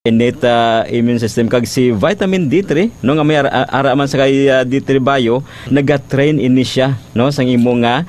innate immune system kag si vitamin D3 no nga may ara man sa kay D3 bio naga-train ini siya no sang imo nga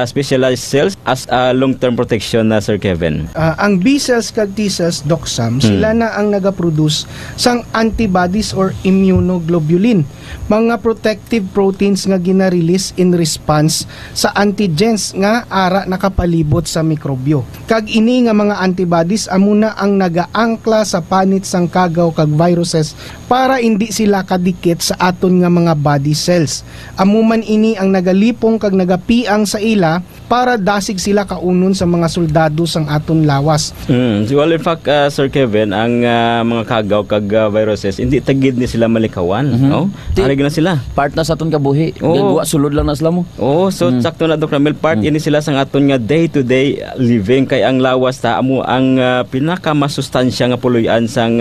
specialized cells as long-term protection na Sir Kevin. Ang B cells kag T cells, Doc Sam, sila na ang naga-produce sang antibodies or immunoglobulin, mga protective proteins nga gina-release in response sa antigens nga ara nakapalibot sa mikrobyo. Kag ini nga mga antibodies amuna ang nagaangkla sa panit sang kagaw kag viruses para hindi sila kadikit sa aton nga mga body cells. Amuman ini ang nagalipong kag nagapiang sa ila para dasig sila kaunon sa mga soldado sang aton lawas. Well, in fact, Sir Kevin, ang mga kagaw kag viruses hindi tagid ni sila malikawan, no? Arig na sila. Part na sa aton kabuhi. Gagwa sulod lang na sila mo. So sakto na Dr. Ramil, part ini sila sang aton nga day-to-day living kay ang lawas ta amo ang pinakamasustansya nga puloy-an sang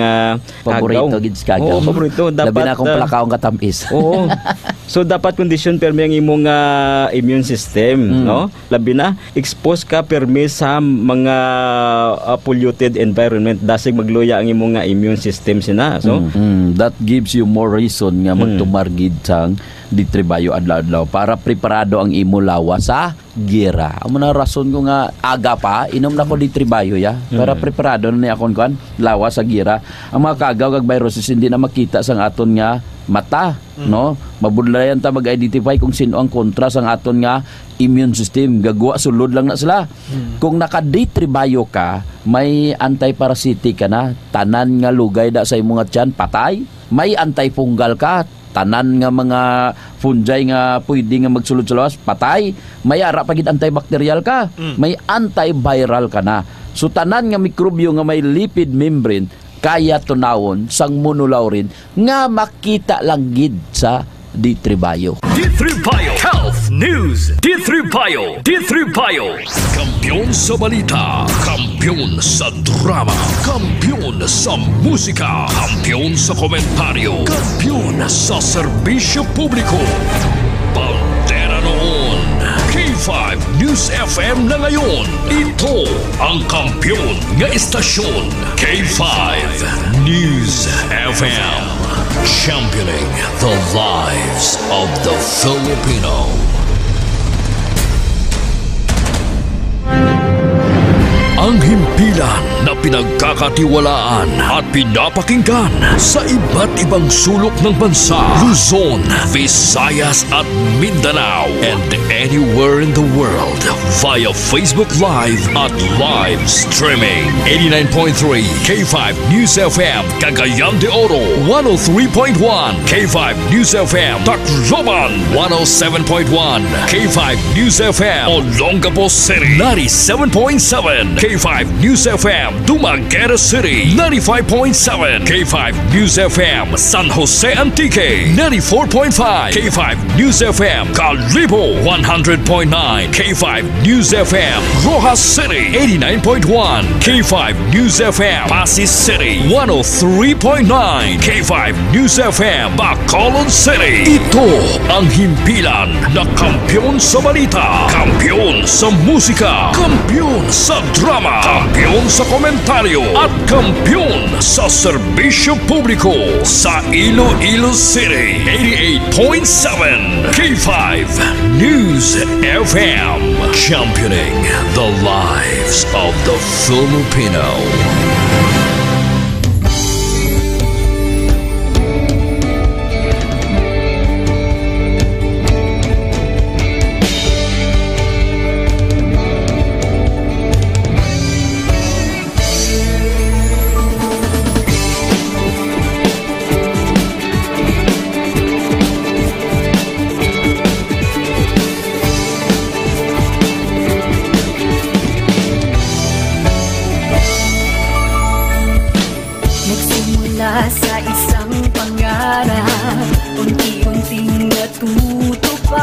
paborito gid sa kagaw. Paborito dapat. Labi na akong palakaong katamis. So dapat condition permi ang imong immune system, no? Labi na expose ka permi sa mga polluted environment dasig magluya ang imong immune system sina. So that gives you more reason nga magtumargid sang D3 bio adlaw-adlaw para preparado ang imo lawas sa gira. Amo na rason ko nga aga pa inom na ko D3 bio ya para preparado na ni akon kan lawas sa gira. Ang mga kagaw kag viruses hindi na makita sang aton nga mata, no? Mabudlayan ta mag-identify kung sino ang kontra sang aton nga immune system. Gagwa sulod lang na sila. Kung naka D3 bio ka, may anti-parasitic ka na, tanan nga lugay da sa imong tiyan patay. May antifungal ka, tanan nga mga fungi nga pwede nga magsulod sa lawas, patay. May ara pagid antibacterial ka, may antiviral ka na. So tanan nga mikrobyo nga may lipid membrane kaya tunawon sang monolaurin nga makita lang gid sa D3 Bio. D3 Bio Health News. D3 Bio. D3 Bio. Kampiyon sa balita. Kampiyon sa drama. Kampiyon sa musika. Kampiyon sa komentaryo. Kampiyon sa serbisyo publiko. Bandera noon. K5 News FM na ngayon. Ito ang kampiyon nga istasyon. K5 News FM. Championing the lives of the Filipino. Ang himpilan na pinagkakatiwalaan at pinapakinggan sa iba't ibang sulok ng bansa, Luzon, Visayas at Mindanao, and anywhere in the world via Facebook Live at live streaming. 89.3 K5 News FM, Cagayan de Oro, 103.1 K5 News FM, Tacloban, 107.1 K5 News FM, Olongapo City, 97.7 K5 News FM, Dumaguete City, 95.7 K5 News FM, San Jose Antique, 94.5 K5 News FM, Calibo, 100.9 K5 News FM, Rojas City, 89.1 K5 News FM, Pasig City, 103.9 K5 News FM, Bacolod City. Ito ang himpilan na kampiyon sa balita, kampiyon sa musika, kampiyon sa drama, kampiyon sa komentaryo at kampiyon sa serbisyo publiko sa Iloilo City. 88.7 K5 News FM, championing the lives of the Filipino. Sa isang pangarap, unti-unting natutupad,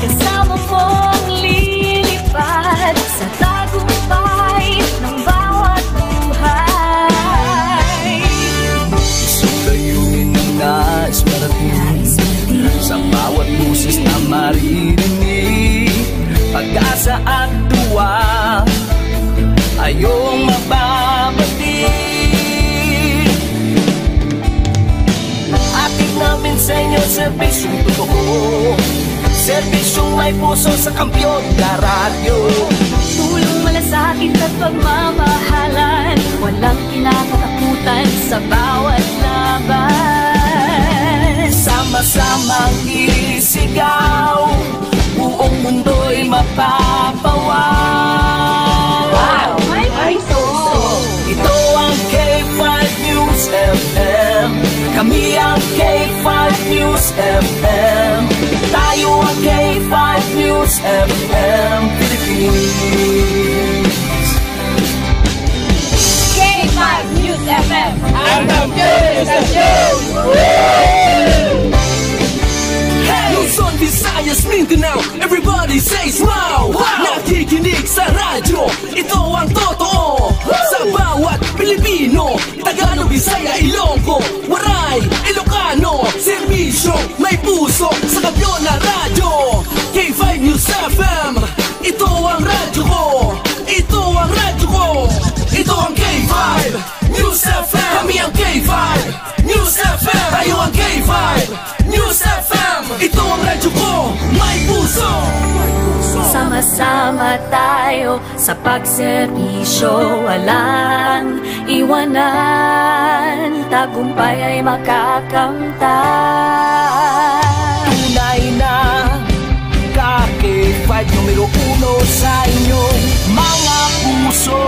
kasama mong lilipad sa tagumpay ng bawat buhay. Isang layunin ng nais parating sa bawat busis na maririnig, pag-asa at tuwa ayong mababati. serbisyong totoo, serbisyong may puso sa kampiyon na radyo. Tulong malasakit at pagmamahalan, walang kinakatakutan sa bawat laban. Sama-samang isigaw, buong mundo'y mapapawaw. Wow! May puso! Ito ang K5 News FM, kami ang K5 News FM, tayo ang K5 News FM Philippines. K5 News FM! Ang K5 Luzon, Visayas, Mindanao, everybody says wow! Nakikinig sa radyo, ito ang totoo. Sa bawat Pilipino, Tagalog, Bisaya, Ilonggo, Waray, Ilocano, serbisyo, may puso sa kampiyon na radyo. K5 News FM, ito ang radyo ko, ito ang radyo ko, ito ang K5 News FM. Kami ang K5 News FM, tayo ang K5 News FM. Ito ang radyo ko, may puso. Sama-sama tayo sa pagserbisyo, walang iwanan, tagumpay ay makakamtan. Tunay na K5 numero 1 sa inyong mga puso.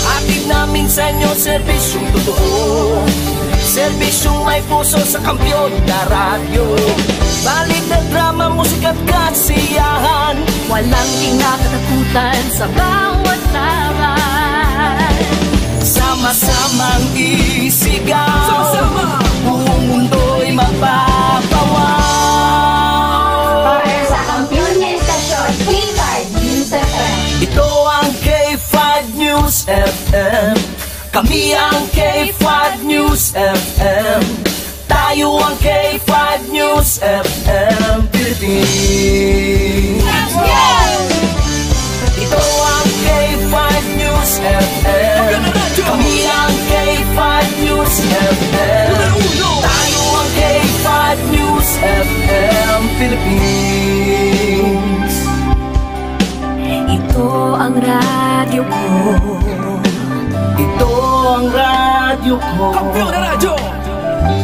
Hatid namin sa inyo serbisyong totoo, serbisyong may puso sa kampiyon na radyo. Balik na drama, musika at kasiyahan, Walang kinakatakutan sa bawat laban. sama-samang isigaw, buong mundo'y mapapawaw. Para sa kampiyon na istasyon, K5 News FM. Ito ang K5 News FM, kami ang K5 News FM, tayo ang K5 News FM Philippines. Ito ang K5 News FM, kami ang K5 News FM, tayo ang K5 News FM Philippines. Ito ang radyo ko, Ito ang radyo ko,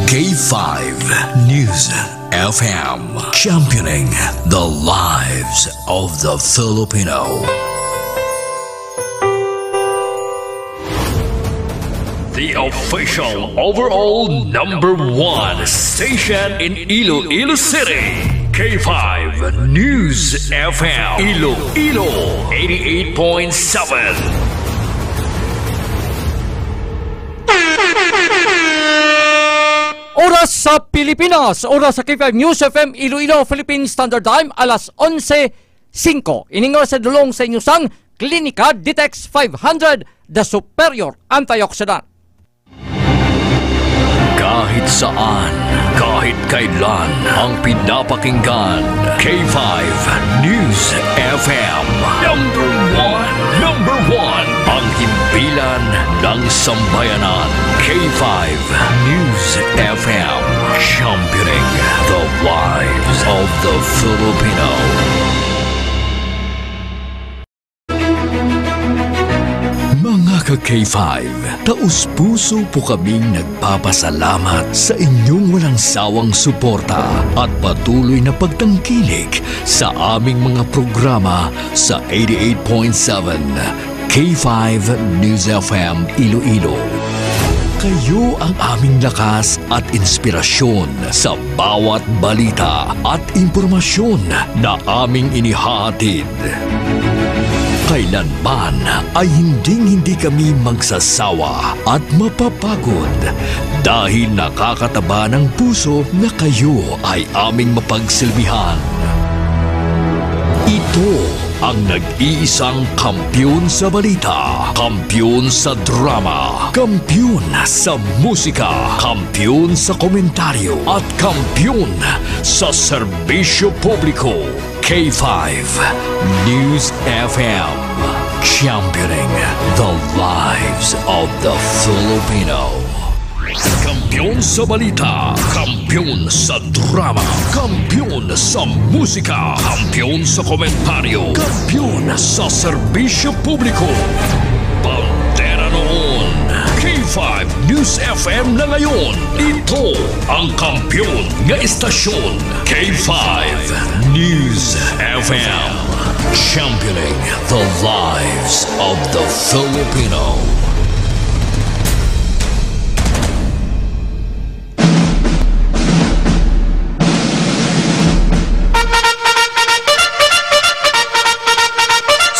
K5 News FM, championing the lives of the Filipino. The official overall #1 station in Iloilo City. K5 News FM, Iloilo 88.7. Oras sa Pilipinas, oras sa K5 News FM Iloilo Philippine Standard Time, alas 11:05. Iningaw sa dulong sa inyo sang Clinica Ditex 500, the superior antioxidant. Kahit saan, kahit kailan, ang pinapakinggan. K5 News FM. Number one, ang himpilan ng sambayanan. K5 News FM. Championing the lives of the Filipino. Mga ka-K5, taus-puso po kaming nagpapasalamat sa inyong walang sawang suporta at patuloy na pagtangkilik sa aming mga programa sa 88.7 K5 News FM Iloilo. Kayo ang aming lakas at inspirasyon sa bawat balita at impormasyon na aming inihahatid. Kailanman ay hindi kami magsasawa at mapapagod dahil nakakataba ng puso na kayo ay aming mapagsilbihan. Ito ang nag-iisang kampiyon sa balita, kampiyon sa drama, kampiyon sa musika, kampiyon sa komentaryo, at kampiyon sa serbisyo publiko. K5 News FM, championing the lives of the Filipino. Kampiyon sa balita, kampiyon sa drama, kampiyon sa musika, kampiyon sa komentaryo, kampiyon sa serbisyo publiko. Pantera noon, K5 News FM na ngayon. Ito ang kampiyon nga istasyon, K5 News FM. Championing the lives of the Filipino.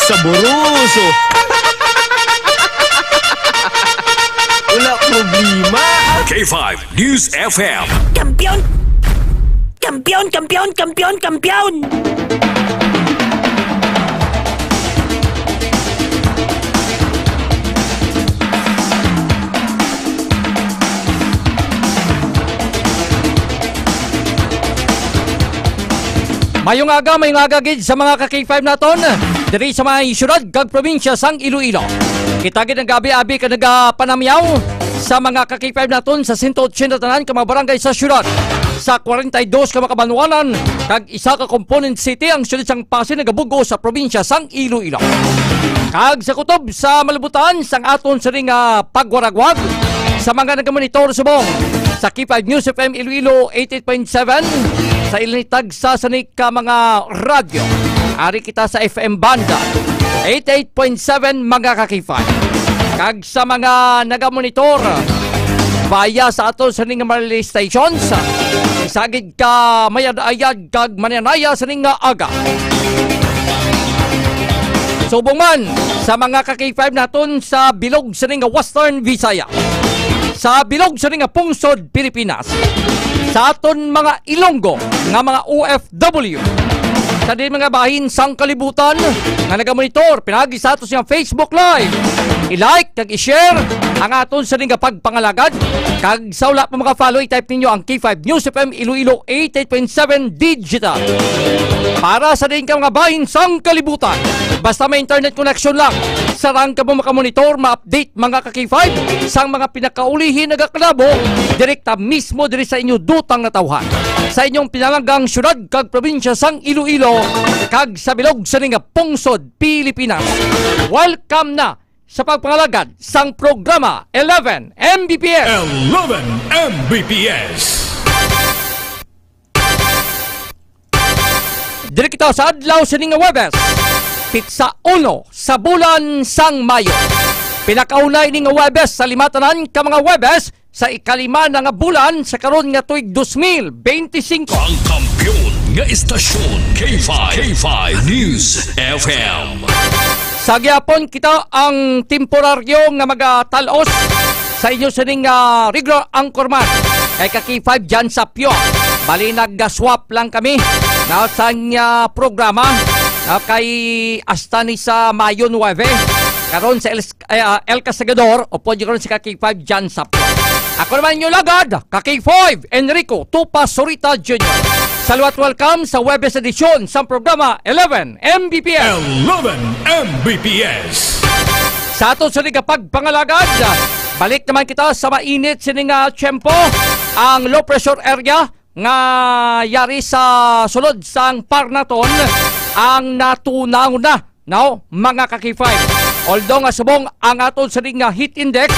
Saboroso. Wala problema. K5 News FM. Kampiyon! Kampiyon, kampiyon, kampiyon, kampiyon! Mayong aga gid sa mga ka-K5 naton diri sa mga syudad kag probinsya sang Iloilo. Kita gid ang gabi-abi ka nagapanamyaw sa mga ka-K5 naton sa 180 tanan ka mga barangay sa syudad. Sa 42 ka makabanwanan kag isa ka component city ang syudad sang Pasig nagabugo sa probinsya sang Iloilo. Kag sa kutob sa malabutan sang aton sa ring pagwaragwag sa mga nagamonitor subong sa K5 News FM Iloilo 88.7 sa ilinitag sa sanik ka mga radyo. Ari kita sa FM Banda 88.7 mga ka-K5. Kag sa mga nagamonitor via sa aton sa ning mga stations isagid ka mayad-ayad kag mananaya sa ning aga. Subong man sa mga ka-K5 naton sa bilog sa ning Western Visaya, sa bilog sa ning Pungsod Pilipinas, sa aton mga Ilonggo nga mga OFW, sa din mga bahin sang kalibutan nga nagamonitor pinagi sa aton sa Facebook Live. I-like kag i-share ang aton sa ning pagpangalagad kag sa wala pa maka-follow i-type ninyo ang K5 News FM Iloilo 88.7 Digital. Para sa din ka mga bahin sang kalibutan, basta may internet connection lang, sarang ka mo makamonitor, ma-update mga ka-K5 sang mga pinakaulihin nagaklabo direkta mismo diri sa inyo dutang natawhan sa inyong pinalanggang syudad kag probinsya sang Iloilo kag sa bilog sa ning Pungsod Pilipinas. Welcome na sa pagpangalagad sang programa 11 Mbps. 11 Mbps. Diri kita sa adlaw sa ning Huwebes, pitsa 1 sa bulan sang Mayo. Pinakaunay ning Huwebes sa limatanan ka mga Huwebes sa ikalima na nga bulan sa karon nga tuig 2025. Ang kampiyon nga istasyon, K5 News FM. Sa gyapon kita ang temporaryo nga magatalos sa inyo sa ning regular anchorman kay ka-K5 dyan sa Pio. Bali nag-swap lang kami na sa programa kay hasta ni sa Mayo 9 karon sa El Casagador o pwede karon si ka-K5 dyan sa Pio. Ako naman yung lagad, ka-K5 Enrico Tupa Sorita Jr. Salwat welcome sa Huwebes edisyon sa programa 11 Mbps. 11 Mbps. Sa ato sa pagpangalagad, balik naman kita sa mainit sining tiyempo, ang low pressure area nga yari sa sulod sang Parnaton ang natunaw na mga ka-K5. Although nga subong ang aton sa heat index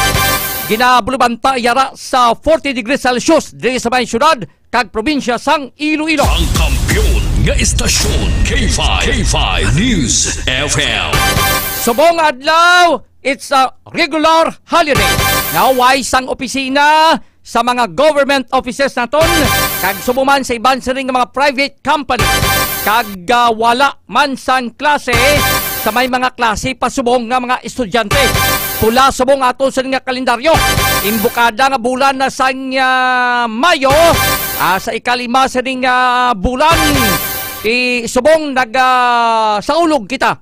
ginabulubanta yara sa 40 degrees Celsius diri sa may syudad kag probinsya sang Iloilo. Ang kampiyon nga istasyon, K5 News FM. Subong adlaw, it's a regular holiday. Naway sang opisina sa mga government offices naton kag subong man sa iban sa ring mga private company kag wala man sang klase sa may mga klase pasubong nga mga estudyante. Pula subong ato sa nga kalendaryo, imbukada nga bulan na sang Mayo, sa ikalima sa ning bulan subong saulog kita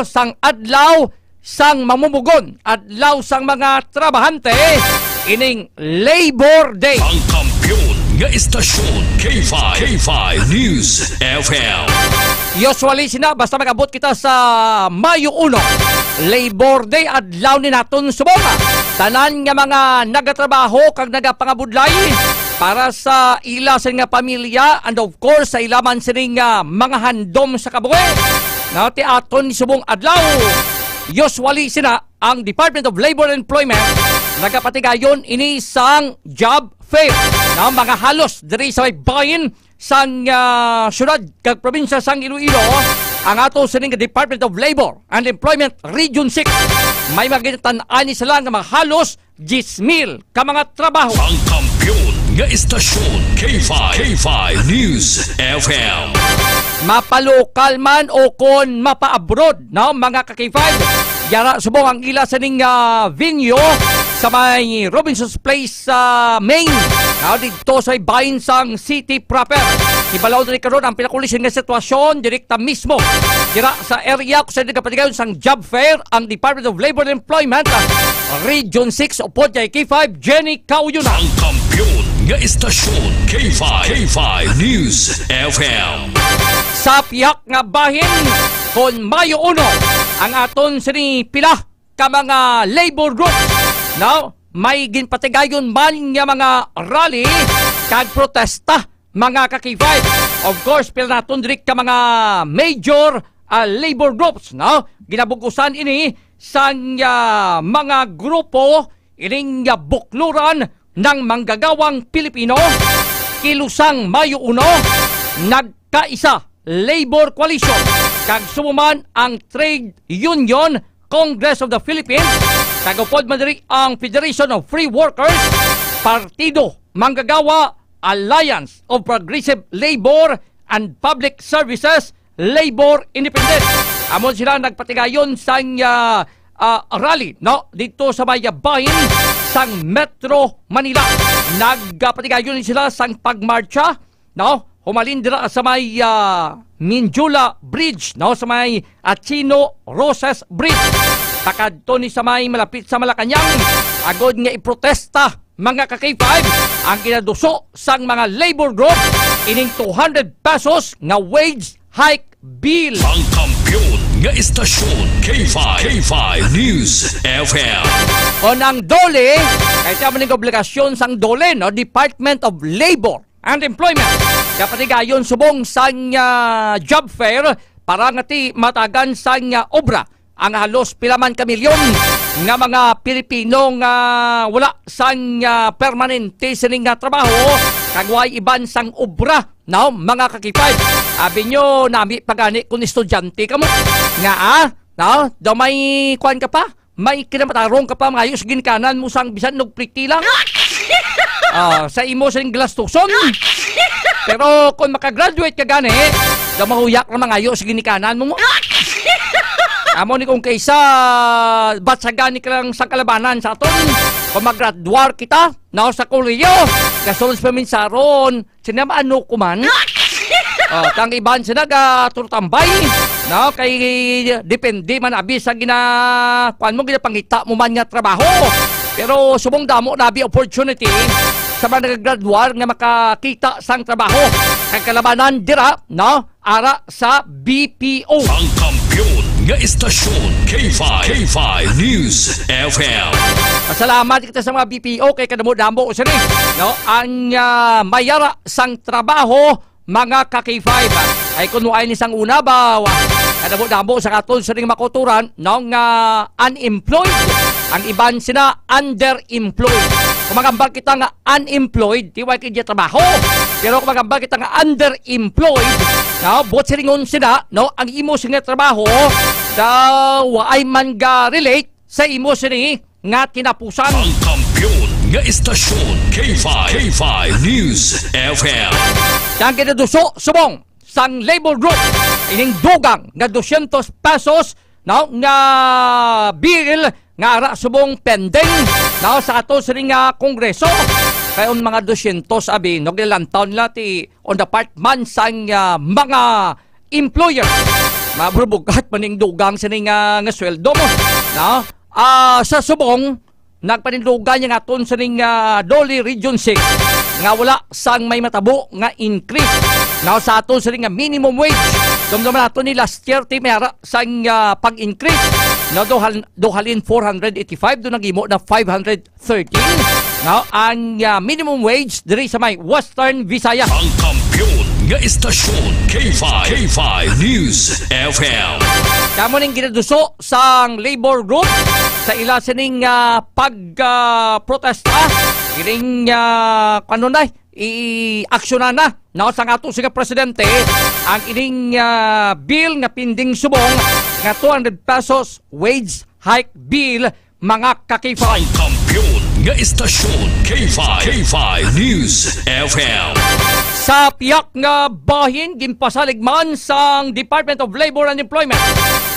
sang adlaw sang mamumugon, adlaw sang mga trabahante, ining Labor Day. Ang kampiyon nga istasyon, K5 News FM. Usually sina basta magabot kita sa Mayo 1, Labor Day adlaw ni naton subong tanan nga mga nagatrabaho kag nagapangabudlay para sa ila sa nga pamilya and of course sa ilaman sining mga handom sa kabuhi. Na ti aton ni subong adlaw. Usually sina ang Department of Labor and Employment nagapatigayon ini sang job fair na mga halos diri sa may bayin sang syudad kag probinsya sang Iloilo. Ang ato sining Department of Labor and Employment Region 6 may magitan-ani sila nga mga halos 10,000 ka mga trabaho. Ang kampiyon nga istasyon K5 News FM. Mapalokal man o kon mapa-abroad no mga ka-K5. Yara subong ang ila sa ning venue sa may Robinson's Place sa Maine. Dito sa bayin sang city proper. Ibalaw na karon ang pinakulisin nga sitwasyon direkta mismo. Dira sa area kung saan nagapatigayon sang job fair ang Department of Labor and Employment Region 6 upod kay K5 Jenny Cauyuna. Ang kampiyon nga istasyon K5 News FM. Sa piyak nga bahin kon Mayo 1 ang aton sini pila ka mga labor group. Now, may ginpatigayon man nga mga rally kag protesta mga ka-K5. Of course, pila naton diri ka mga major labor groups, no? Ginabugusan ini sa mga grupo ining bukluran ng manggagawang Pilipino. Kilusang Mayo 1 nagkaisa Labor Coalition kag sumuman ang Trade Union Congress of the Philippines, kagupod man diri ang Federation of Free Workers, Partido Manggagawa, Alliance of Progressive Labor and Public Services, Labor Independent. Amon sila nagpatigayon sang rally no dito sa bayin sang Metro Manila. Nagpatigayon sila sang pagmarcha no humalin dira sa may Minjula Bridge no sa may Chino Roses Bridge. Takadto ni sa may malapit sa Malacañang agod nga iprotesta mga ka-K5 ang kinaduso sang mga labor group ining 200 pesos nga wage hike bill. Ang kampiyon nga istasyon K5 News FM. O nang DOLE, kahit naman ng obligasyon sang DOLE, no? Department of Labor and Employment. Kapatigayon subong sang job fair para nga ti matagan sang obra ang halos pilaman ka milyon nga mga Pilipino nga wala sang permanente sining trabaho kagway iban sang obra no mga ka-K5. Abi nyo nami pagani kung estudyante ka mo nga no daw may kuan ka pa may kinamatarong ka pa mayos ginkanan mo sang bisan nog pretty lang sa imo sa glass tuson. Pero kung makagraduate ka gani daw mahuyak na mangayo sa ginikanan mo. Amo ni kung kaysa batsagan ni ka lang sa kalabanan sa aton kung maggraduar kita na sa koleyo kasunod pa minsaron sinama ano kuman tang iban sila turtambay no kay depende man abi sa kuan mo ginapangita mo man nga trabaho pero subong damo nabi opportunity sa mga nagagraduar nga makakita sang trabaho kay kalabanan dira no ara sa BPO. Ang kampiyon nga istasyon K5 News FM. Salamat kita sa mga BPO kay kadamo-damo sa ni no ang mayara sang trabaho mga ka-K5 ay kuno ay ni sang una ba kadamo-damo sa katon sa ring makuturan no nga unemployed ang iban sina underemployed. Kung magambal kita nga unemployed di way kaya trabaho pero kung magambal kita nga underemployed no bot siringon sila no ang imo sing trabaho daw ay man ga relate sa imo sini nga kinapusan. Ang kampiyon nga istasyon K5 News FM. Ang kinaduso subong sang labor group ining dugang nga 200 pesos no nga bill nga ara subong pending no sa ato sa ring kongreso kay mga 200 abi no gilantaw nila ti on the part man sang mga employer mabrubugat maning dugang sa ning nga sweldo mo no sa subong nagpanindugan niya aton sa ning Dole Region 6 nga wala sang may matabo nga increase no sa aton sa ring minimum wage dumduman nato ni last year ti mayara sang pag-increase No, dohalin 485, doon nag-imo na 513. No, ang minimum wage diri sa may Western Visayas. Ang kampiyon nga istasyon K5 News FM. Kamo ning ginaduso sang labor group sa ila sining pag-protesta. Ining kanunay i-aksyonan na sa ato siga presidente ang ining bill nga pinding subong nga 200 pesos wage hike bill mga kakifay. Ang kampiyon nga istasyon K5 News FM. Sa piyak nga bahin ginpasaligman sang Department of Labor and Employment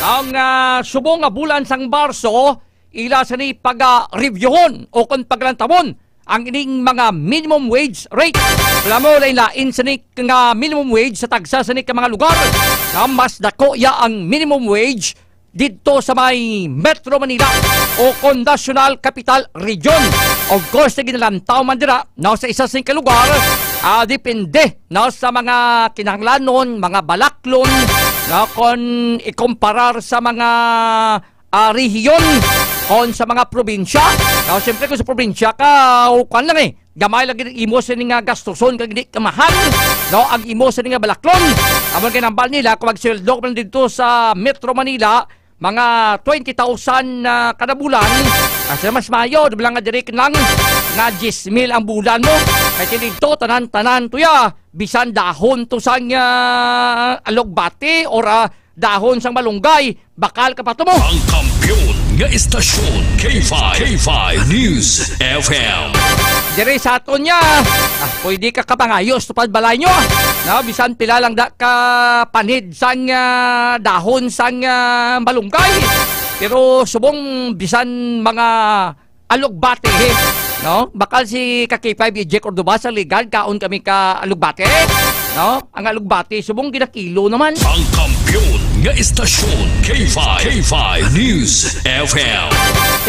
ang subong nga bulan sang Marso ila sa ni pag-reviewon o kung paglantamon ang ining mga minimum wage rate. Wala mo lain sa ni nga minimum wage sa tagsa sa ni ka mga lugar na mas dako ya ang minimum wage dito sa may Metro Manila o National Capital Region. Of course, na ginalantaw man dira sa isa sa lugar, depende sa mga kinahanglanon, mga balaklon, kung ikumparar sa mga rehiyon o sa mga probinsya. Siyempre kung sa probinsya ka, kan lang gamay lagi imo sa nga gastuson kag di kamahal. Ang imo sa nga balaklon. Amon kinambal nila kung magsweldo man dito sa Metro Manila, mga 20,000 kada bulan. Kasi mas mayo, bilang nga direct lang nga 10,000 ang bulan mo. Kasi dito, tanan-tanan to ya. Bisan dahon to sang alogbate or dahon sang malunggay. Bakal ka pa to mo. Ang kampiyon nga istasyon K5 News FM. Dire sa aton niya, pwede ka kapangayos tupad balay nyo. Bisan pila lang da ka panid sang dahon sang malunggay. Pero subong bisan mga alugbate. Bakal si K5 Ejek Ordoba sa legal, kaon kami ka alugbate. Ang alugbate, subong ginakilo naman. Ang kampiyon nga istasyon K5 News FM.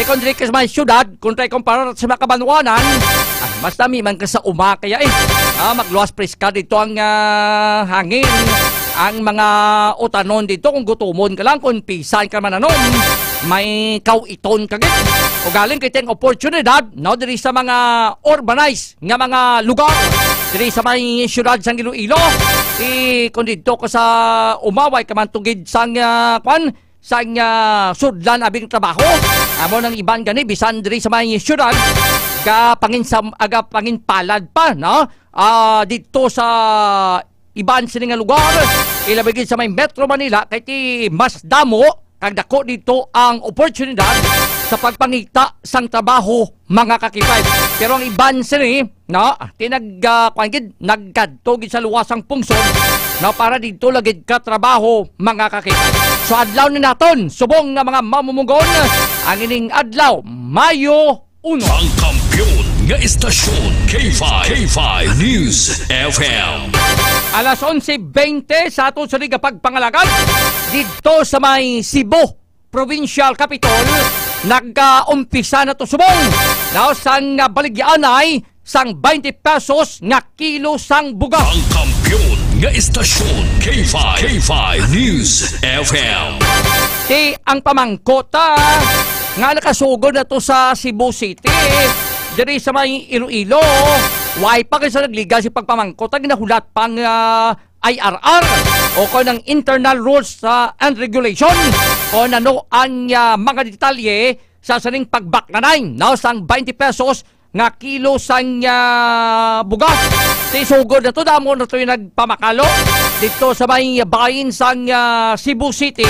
Kung diri ka sa mga syudad, kung tayo kumpara sa mga kabanwanan, mas dami man ka sa uma kaya magluwas preska dito ang hangin. Ang mga utanon dito, kung gutumon ka lang, kung pisan ka man may kauiton kagit. O galing kay tayong oportunidad, diri sa mga urbanized nga mga lugar, diri sa may syudad sang Iloilo, kung dito ka sa umaway ka man tugid sang sudlan abing trabaho. Amo nang iban gani bisan diri sa may syudad panginpalad pa dito sa iban sini nga lugar ilabigin sa may Metro Manila kay ti mas damo kag dako dito ang oportunidad sa pagpangita sang trabaho mga kakipay. Pero ang iban sini nagkadto gid sa luwasang pungsod para dito lagid ka trabaho mga kakipay. So adlaw ni naton subong nga mga mamumugon ang ining adlaw Mayo 1. Ang kampiyon nga istasyon K5 News FM. Alas 11:20 sa aton sa liga pagpangalagad dito sa may Cebu Provincial Capital. Nag-umpisa na to subong sang baligyanay sang 20 pesos nga kilo sang bugas. Ang kampiyon nga istasyon K5 News FM. Ang pamangkota nga nakasugod na to sa Cebu City, diri sa may Iloilo, why pa kasi nagliga si pagpamangkot ang ginahulat pang IRR o kung ng Internal Rules and Regulation o ano ang mga detalye sa saning pagbaknanay sang 20 pesos nga kilo sang bugas. Sugod na to, damo na to yung nagpamakalo dito sa may bayin sang Cebu City.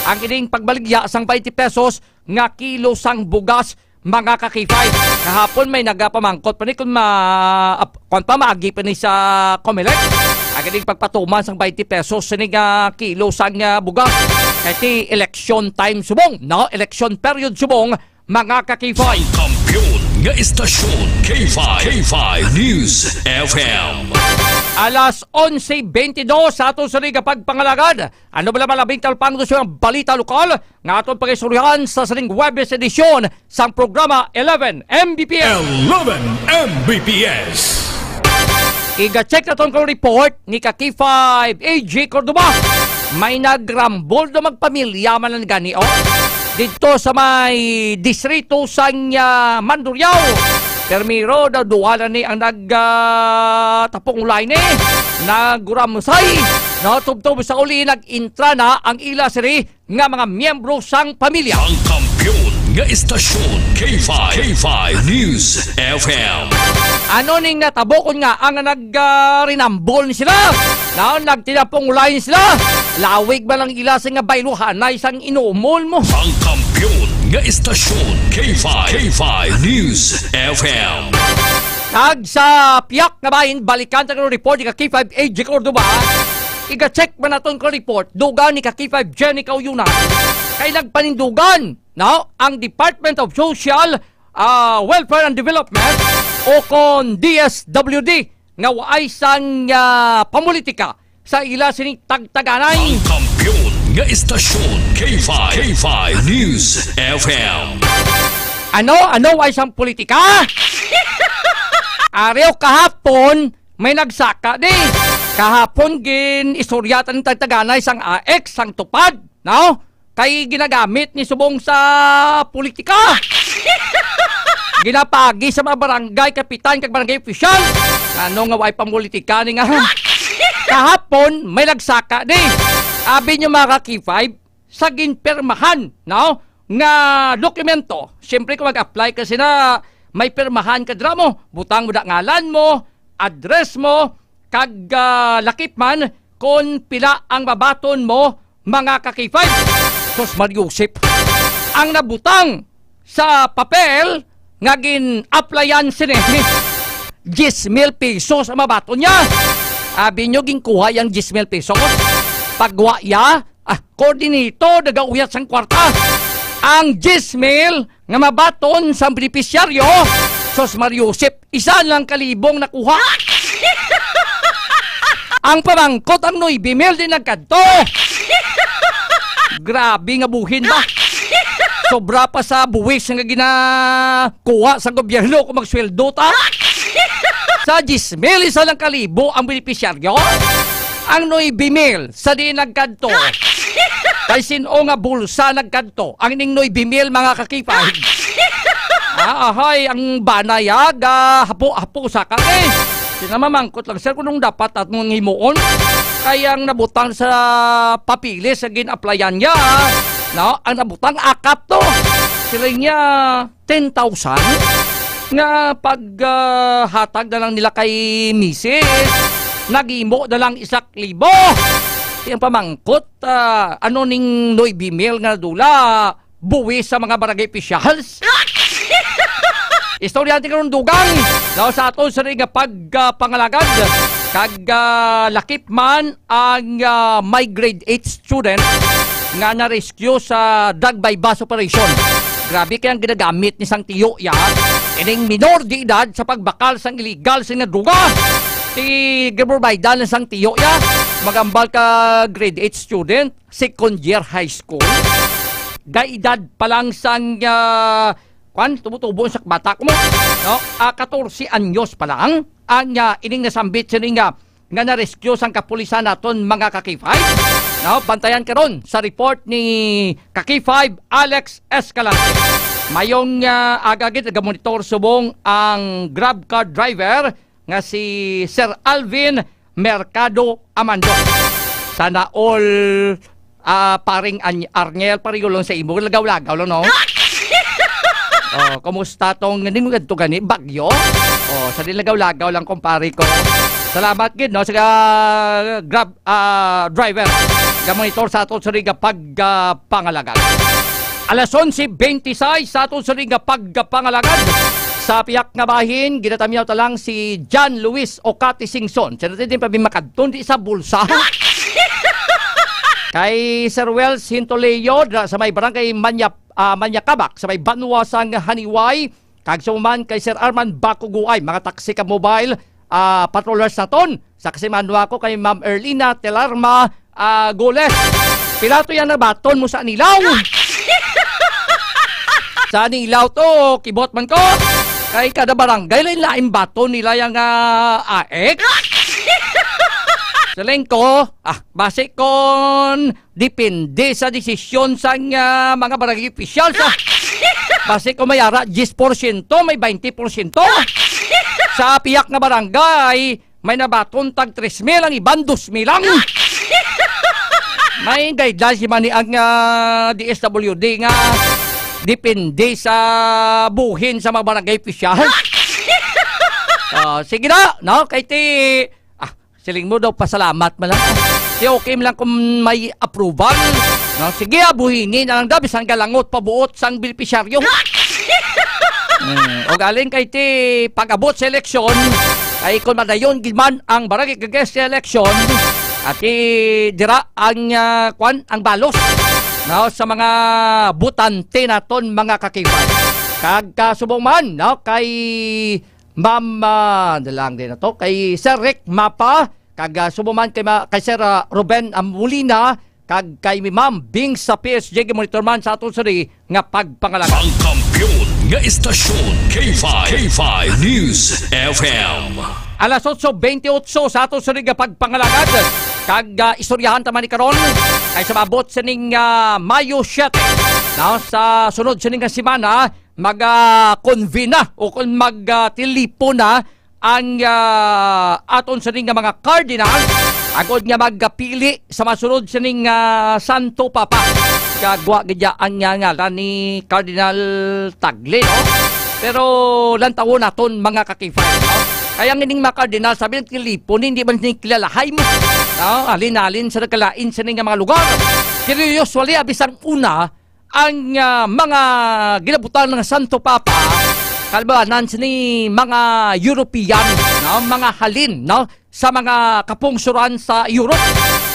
Ang ining pagbaligya sang 20 pesos nga kilo sang bugas mga kakifay. Kahapon may nagapamangkot pa ni kung maagi pa ni sa Comelec. Ang ining pagpatuman sang 20 pesos sa kilo sang bugas. Kaya election time subong, election period subong mga kakifay. Kampiyon nga istasyon K5 News FM. Alas 11:22 sa aton sa liga pagpangalagad. Ano ba malabing talpang doon sa balita lokal nga aton pag-istoryahan sa saling Webes edisyon sang programa 11 Mbps. 11 Mbps. Iga-check na itong report ni K5 AJ Cordoba. May nagrambol na magpamilya man lang gani dito sa may distrito sa Mandurriao. Permiro daw duwala ni ang nagtapong ulay ni naguramsay na tubtob sa uli nag-intra na ang ila siri nga mga miyembro sang pamilya. Ang kampiyon nga istasyon K5 News FM. Ano ning natabokon nga ang nagrinambol sila na nagtinapong ulay sila. Lawig ba lang ila sa nga bayluhan na isang inuumol mo. Ang kampiyon nga istasyon K5 News FM. Tag sa piyak nga bahin, balikan sa kong report ni K5 AJ Cordoba. Iga-check ba naton ko report, dugan ni K5 Jenny Cauyuna. Kay nagpanindugan, no, ang Department of Social Welfare and Development o kon DSWD nga waay sang pamulitika sa ila sining tagtaganay. Ang kampiyon nga istasyon K5 News FM. Ano ay sang politika? Ariyo kahapon may nagsaka di. Kahapon gin istoryatan ng tagtaganay sang AX sang tupad, no? Kay ginagamit ni subong sa politika. Ginapagi sa mga barangay kapitan kag barangay official. Ano nga way pamulitika ni nga. Kahapon may nagsaka di. Abi nyo mga K5 sa ginpermahan, no? Nga dokumento. Siyempre kung mag-apply kasi na may permahan ka dramo, butang mo da ngalan mo, address mo, kag lakip man kung pila ang babaton mo mga K5. Sos Mariusip ang nabutang sa papel nga gin-applyan sinemi 10,000 pesos ang mabaton niya. Abi nyo ginkuha yung 10,000 pesos. Pagwa ya, koordinito nagauyat sang kwarta. Ang 10,000 nga mabaton sa benepisyaryo, Sos Mariusip, 1,000 nakuha. Ang pamangkot ang 9,000 din nagkadto. Grabe nga buhin ba? Sobra pa sa buwis nga ginakuha sa gobyerno kung magsweldo ta. Sa 10,000, 1,000 ang benepisyaryo. Ang 9,000 sa di nagkadto. Kay sino nga bulsa nagkadto. Ang ining 9,000 mga kakipay. Ahay, ang banayag, hapo-hapo sa kake. Sinamamangkot lang, sir, kung dapat at mong himuon. Kaya ang nabutang sa papili sa gin-applyan niya, no? Ang nabutang akap to. Sila niya 10,000 nga paghatag na lang nila kay misis. Nagimo na lang 1,000. Yung pamangkot, ano ning 9,000 nga dula, buwi sa mga barangay officials. Istorya natin karong dugang daw sa aton sa rin nga pagpangalagad kag lakip man ang my grade 8 student nga na-rescue sa Dagbay Bus Operation. Grabe kayang ginagamit ni sang tiyo ya ining minor di edad sa pagbakal sang illegal sa nga druga. Ti giprovidean sang tiyo ya magambal ka grade 8 student, second year high school. Gaedad pa lang sang tumutubo sa batak mo, no? 14 anyos pa lang ang ining nasambit sining nga na-rescue sang kapulisan naton mga K5. No, bantayan karon sa report ni K5 Alex Escalante. Mayong agagit nagamonitor subong ang Grab car driver nga si Sir Alvin Mercado Amando. Sana all paring Arnel parigulong sa imo lagaw-lagaw lang, no? Kumusta tong hindi mo ganito gani? Bagyo? Sa dilagaw-lagaw lang kumpare ko. Salamat gid no sa Grab driver. Gamonitor sa aton sa riga pagpangalagad. Alas 11:26 sa aton sa riga pagpangalagad. Sa piyak nga bahin, ginatamyaw ta lang si John Luis Ocati Singson. Sa natin din pa makadton di sa bulsa. Kay Sir Wells Hintoleo sa may barangay Manyakabak sa may Banwa sang Haniway. Kag suman kay Sir Arman Bakuguay, mga taxi ka mobile patrollers naton. Sa kasimanwa ko kay Ma'am Erlina Telarma Goles. Pilato yan na baton mo sa Nilaw. Sa Nilaw to, kibot man ko. Kay kada barangay lain baton nila yung AX. Saling ko, base kon depende sa desisyon sa mga barangay officials. Base ko mayara 10%, may 20%. Sa piyak na barangay, may nabaton tag 3,000, ang iban 2,000 lang. May guidelines man ni ang DSWD nga depende sa buhin sa mga barangay official. Sige na, no? Kay ti, siling mo daw pasalamat man lang. Di okay man lang kung may approval. No? Sige, buhingin na lang daw, bisang galangot pabuot sang beneficiaryo. O galing kay ti, pag-abot sa eleksyon, ay kung madayon giman ang barangay kagaya sa eleksyon, at dira ang ang balos, no, sa mga butante naton mga kakibay. Kag kasubong man, no, kay Ma'am dalang din na to, kay Sir Rick Mapa, kag subong man kay Sir Ruben Molina, kag kay Ma'am Bing sa PSG monitor man sa aton sari nga pagpangalaga. Ang kampiyon nga istasyon K5 News FM. Alas 8:28 sa aton sari nga pagpangalagad. Kag istoryahan taman ni karon kay sa mabot sining Mayo 7. Now sa sunod sining nga semana mag-convene na o kung mag-tilipo na ang aton sining nga mga cardinal agod nga magpili sa masunod sining Santo Papa. Gagwa gidya ang ngalan ni Cardinal Tagle, no? Pero lantawo naton mga kakifay, no? Kaya nga ning mga cardinal, sabi ng Tilipo, hindi man kilalahay mo. No? Alin-alin sa nagkalain sa mga lugar. Pero usually, abisang una, ang mga ginabutan ng Santo Papa, kalbanan sa ni mga European, no? Mga halin, no? Sa mga kapungsuran sa Europe.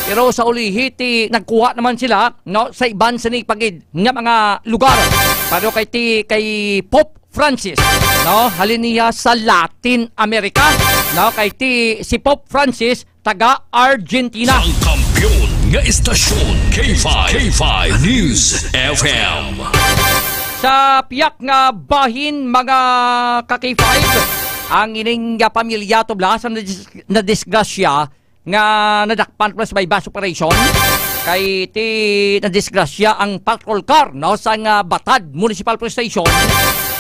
Pero sa ulihiti, nagkuha naman sila, no? Sa iban sa ni pagid nga mga lugar. Pero kay Pope Francis, no, halin niya sa Latin America, no, kay si Pope Francis taga Argentina. Ang kampiyon nga istasyon K5 News FM. Sa piyak nga bahin mga ka-K5, ang ining pamilya tubla sa nadisgrasya nga nadakpan plus by bus operation kay ti nadisgrasya ang patrol car, no, sa Batad Municipal Police Station.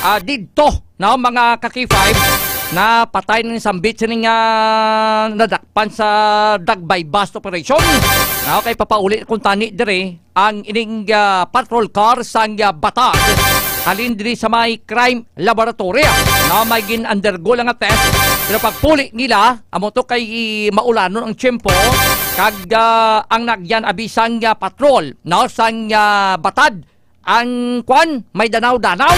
Dito, no, mga ka-K5 na patay ng sambit sining nadakpan sa Dagbay bus operation. No, kay papauli kung tani dire ang ining patrol car sa Batad. Halin diri sa may crime laboratory, no, may gin-undergo lang nga test. Pero pagpuli nila, amo to kay maulanon ang tiyempo, kag ang nagyan abisang patrol, no, sa Batad. Ang kwan, may danaw-danaw.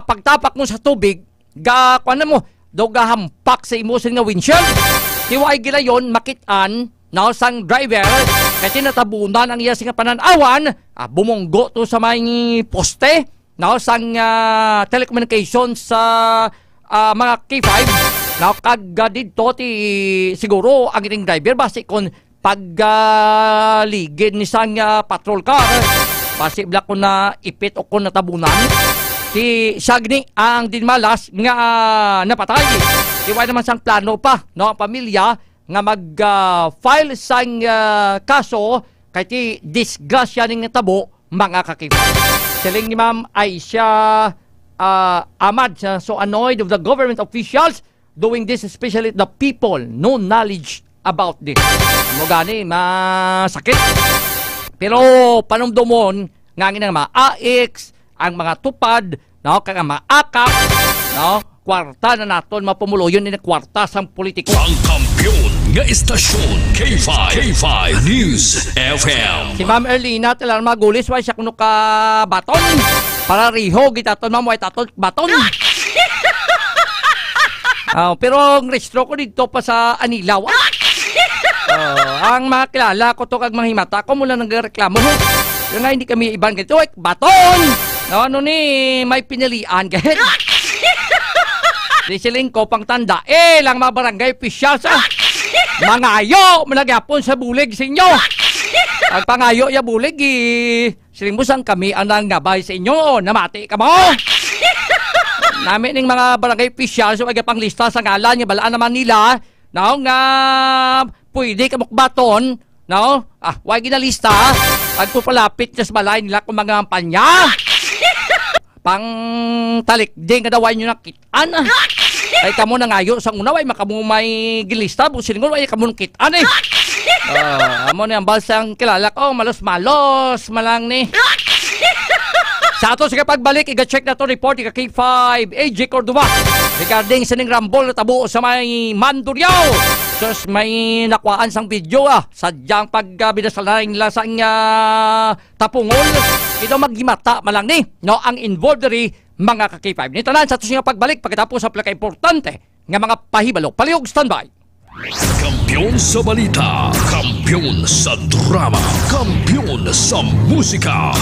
Pagtapak mo sa tubig, kwan mo, gahampak sa imusin nga windshield. Tiwai gila yon makitaan, no, sang driver, kasi natabunan ang iya singa pananawan, bumunggo to sa may poste, no, sang telecommunications sa mga K5, no, kag dito siguro ang ining driver basi kon pagligid ni sang patrol car, basi black ko na ipit o kon natabunan ti sagni ang dinmalas nga napatay. Iway naman sang plano pa, no, ang pamilya nga mag-file sang kaso kay ti disgrasya ning tabo mga kakip. Siling ni Ma'am Aisha Ahmad, so annoyed of the government officials doing this, especially the people no knowledge about this. Mo gani masakit. Pero panumdumon ngangin nga mga AX, ang mga tupad, no, kag mga akap, no, kwarta na naton mapumuloyon ni kwarta sang politiko. Ang kampiyon nga istasyon K5 News FM. Si Ma'am Erlina talang magulis wa siya kuno ka baton. Para riho gitaton ma'am way taton baton. Pero ang restro ko dito pa sa Anilaw. Ang mga kilala ko to kag manghimata ko mula nagreklamo. Nga hindi kami ibang ganito, baton! No, ano ni, may pinilian kahit. Di siling ko pang tanda, lang mga barangay officials, mga ayo, managapon sa bulig sa inyo. Ang pangayo ya bulig, siling mo sang kami ang nangabay sa inyo, namati ka mo. Namin ng mga barangay officials, so pang lista sa ngalan, balaan naman nila, no, nga pwede ka mukbaton, no? Huwag ginalista, pagpupalapit niya sa balay nila kung mga kampanya. Pang talikding nga daw nyo nakitaan. Ay kamo na ngayo sa una, way makamu may gilista, busilingol, ay kamo nakitaan eh. Amo na yung balsang kilala ko, malos-malos, malang ni. Sa ato sa pagbalik, iga-check na to report, iga-K5, AJ Cordova. Regarding sa ning rambol na tabo sa may Mandurriao. Sus, may nakwaan sang video sadyang pagbinasal na rin lasang tapungol. Ito magimata malang ni, no, ang involved rin mga ka-K5. Nitanan sa ato sa pagbalik, pagkatapos sa plaka-importante nga mga pahibalo. Palihog, standby. Kampiyon sa balita, kampiyon sa drama, kampiyon sa musika.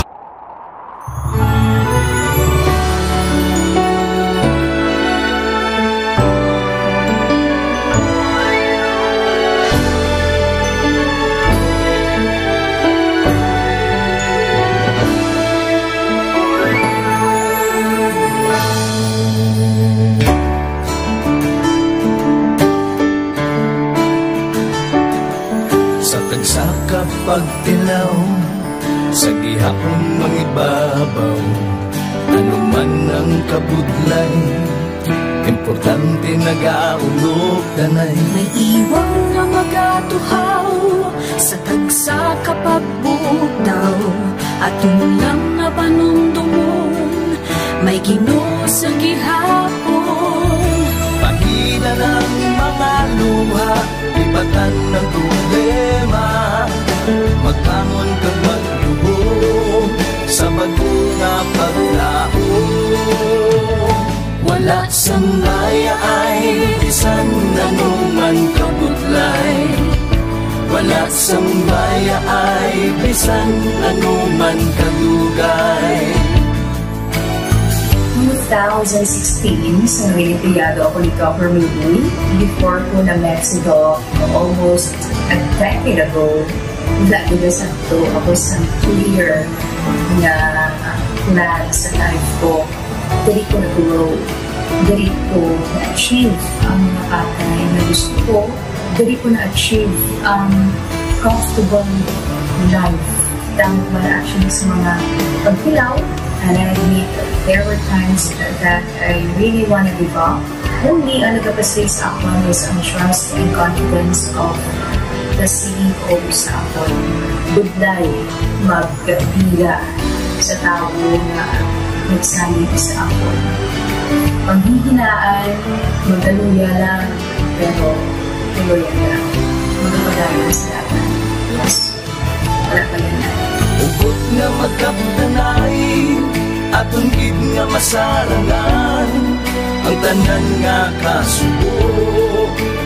Sa kapagtilaw, sa gihapon mangibabaw, ano man ang kabudlay, importante nagaulog danay. May iwang na magatuhaw, sa tagsa kapagbutaw, at lang na panumdumon, may Ginoo sa gihapon. Pahina ng mga luha, ibatan ng problema, magkamon kag magluhog sa bagunga paglaho. Wala sang maya ay bisan nanuman kabudlay, wala sang maya ay bisan nanuman kadugay. 2016, sa Olimpiado ako ni Copper Movie. Before po na Mexico, almost a decade ago, dahil sa ito, ako sa 2-year na plan sa life ko. Dali ko na-grow, dali ko na-achieve ang mga patay na gusto ko, dali ko na-achieve ang comfortable life. Dahil wala actually sa mga pagpilaw. And I admit there were times that I really want to give up. Only ang nagkapasay sa ako is ang trust and confidence of the CEO sa ako. Budlay, magkapila sa tao na nagsalit sa ako. Panghihinaan, magaluya lang, pero tuloy lang. Magpapadayon sa lahat. Yes, wala pa yan na. Ugot nga magkapdanay, atong gid nga masarangan, ang tanan nga kasubo,